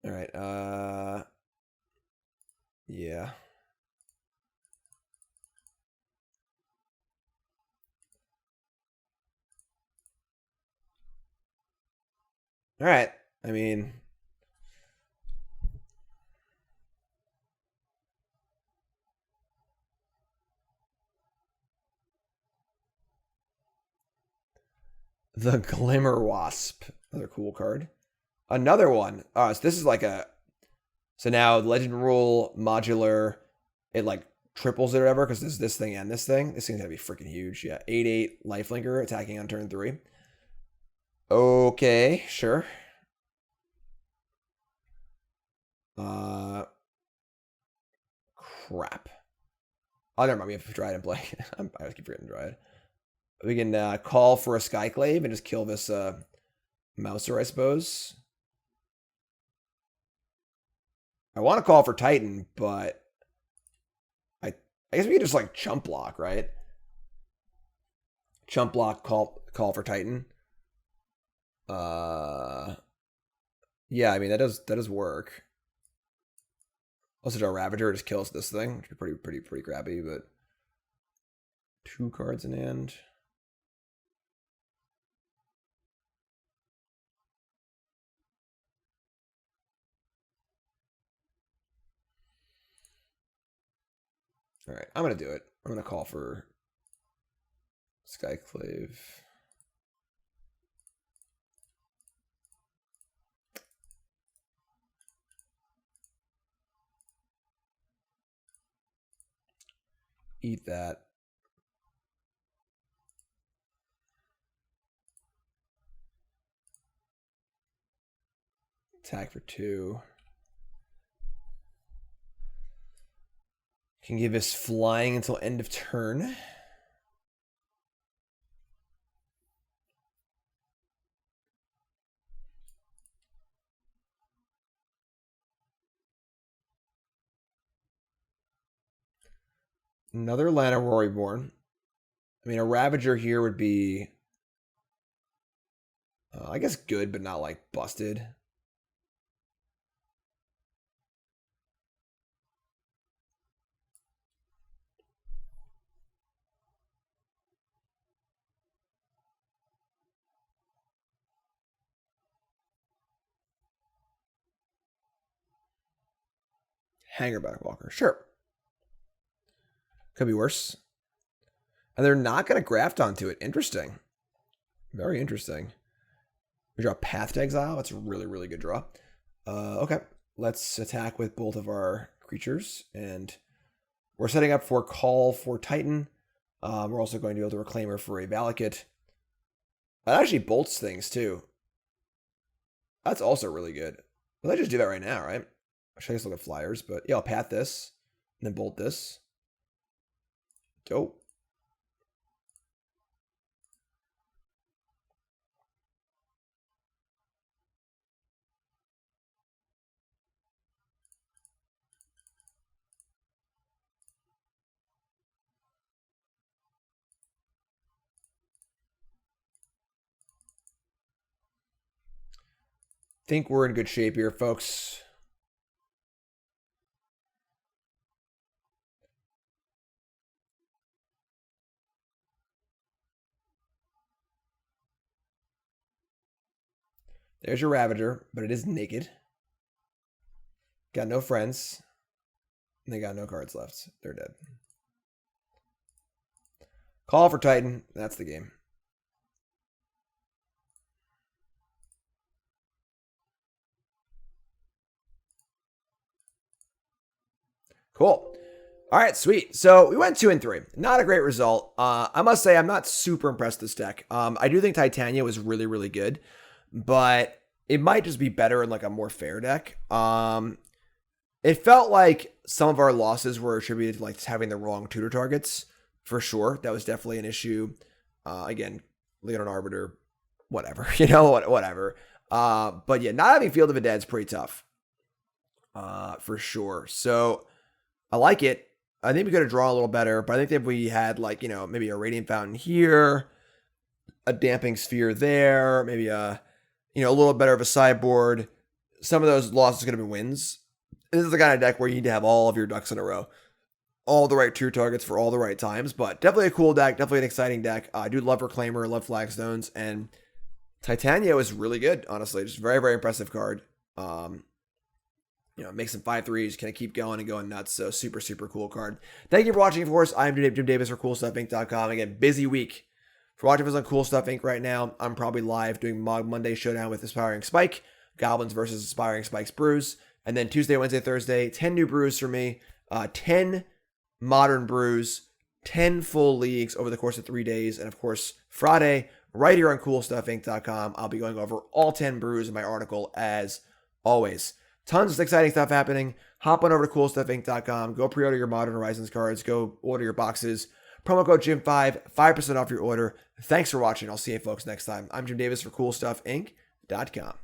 All right. Yeah. All right. I mean, the Glimmer Wasp. Another cool card. Another one. So this is like a... So now Legend Rule, Modular, it like triples it or whatever because there's this thing and this thing. This thing's going to be freaking huge. Yeah, 8/8 lifelinker attacking on turn 3. Okay, sure. Crap. Oh, never mind. We have Dryad in play. I always keep forgetting Dryad. We can call for a Skyclave and just kill this Mouser, I suppose. I want to call for Titan, but I guess we can just like chump block, right? Chump block, call for Titan. Yeah, I mean that does work. Also, draw Ravager just kills this thing, which would be pretty crappy, but 2 cards in hand. All right, I'm gonna do it. I'm gonna call for Skyclave. Eat that. Attack for 2. Can give us flying until end of turn. Another Llanowar Reborn. I mean, a Ravager here would be, I guess, good, but not like busted. Hangerback Walker, sure. Could be worse. And they're not going to graft onto it. Interesting. Very interesting. We draw Path to Exile. That's a really good draw. Okay, let's attack with both of our creatures, and we're setting up for call for Titan. We're also going to be able to Reclaimer for a Valakut. That actually bolts things too. That's also really good. Let's just do that right now, right? I should just look at flyers, but yeah, I'll path this and then bolt this. Dope. Think we're in good shape here, folks. There's your Ravager, but it is naked. Got no friends. And they got no cards left. They're dead. Call for Titan. That's the game. Cool. All right, sweet. So we went 2 and 3. Not a great result. I must say I'm not super impressed with this deck. I do think Titania was really, really good, but it might just be better in like a more fair deck. It felt like some of our losses were attributed to like having the wrong tutor targets, for sure. That was definitely an issue. Again, Leon Arbiter, whatever, whatever. But yeah, not having Field of the Dead is pretty tough, for sure. So I like it. I think we could have drawn a little better, but I think that if we had like, maybe a Radiant Fountain here, a Damping Sphere there, maybe a little better of a sideboard, some of those losses could have been wins. This is the kind of deck where you need to have all of your ducks in a row. All the right tier targets for all the right times, but definitely a cool deck, definitely an exciting deck. I do love Reclaimer, love Flagstones, and Titania was really good, honestly. Just very, very impressive card. Make some 5/3s, kind of keep going and going nuts. So super, super cool card. Thank you for watching, of course. I'm Jim Davis for CoolStuffInc.com. Again, busy week. For watching us on Cool Stuff Inc. right now, I'm probably live doing Mog Monday Showdown with Aspiring Spike, Goblins versus Aspiring Spike's Brews. And then Tuesday, Wednesday, Thursday, 10 new brews for me, 10 modern brews, 10 full leagues over the course of 3 days. And of course, Friday, right here on CoolStuffInc.com, I'll be going over all 10 brews in my article as always. Tons of exciting stuff happening. Hop on over to CoolStuffInc.com. Go pre-order your Modern Horizons cards. Go order your boxes. Promo code Jim5, 5% off your order. Thanks for watching. I'll see you folks next time. I'm Jim Davis for CoolStuffInc.com.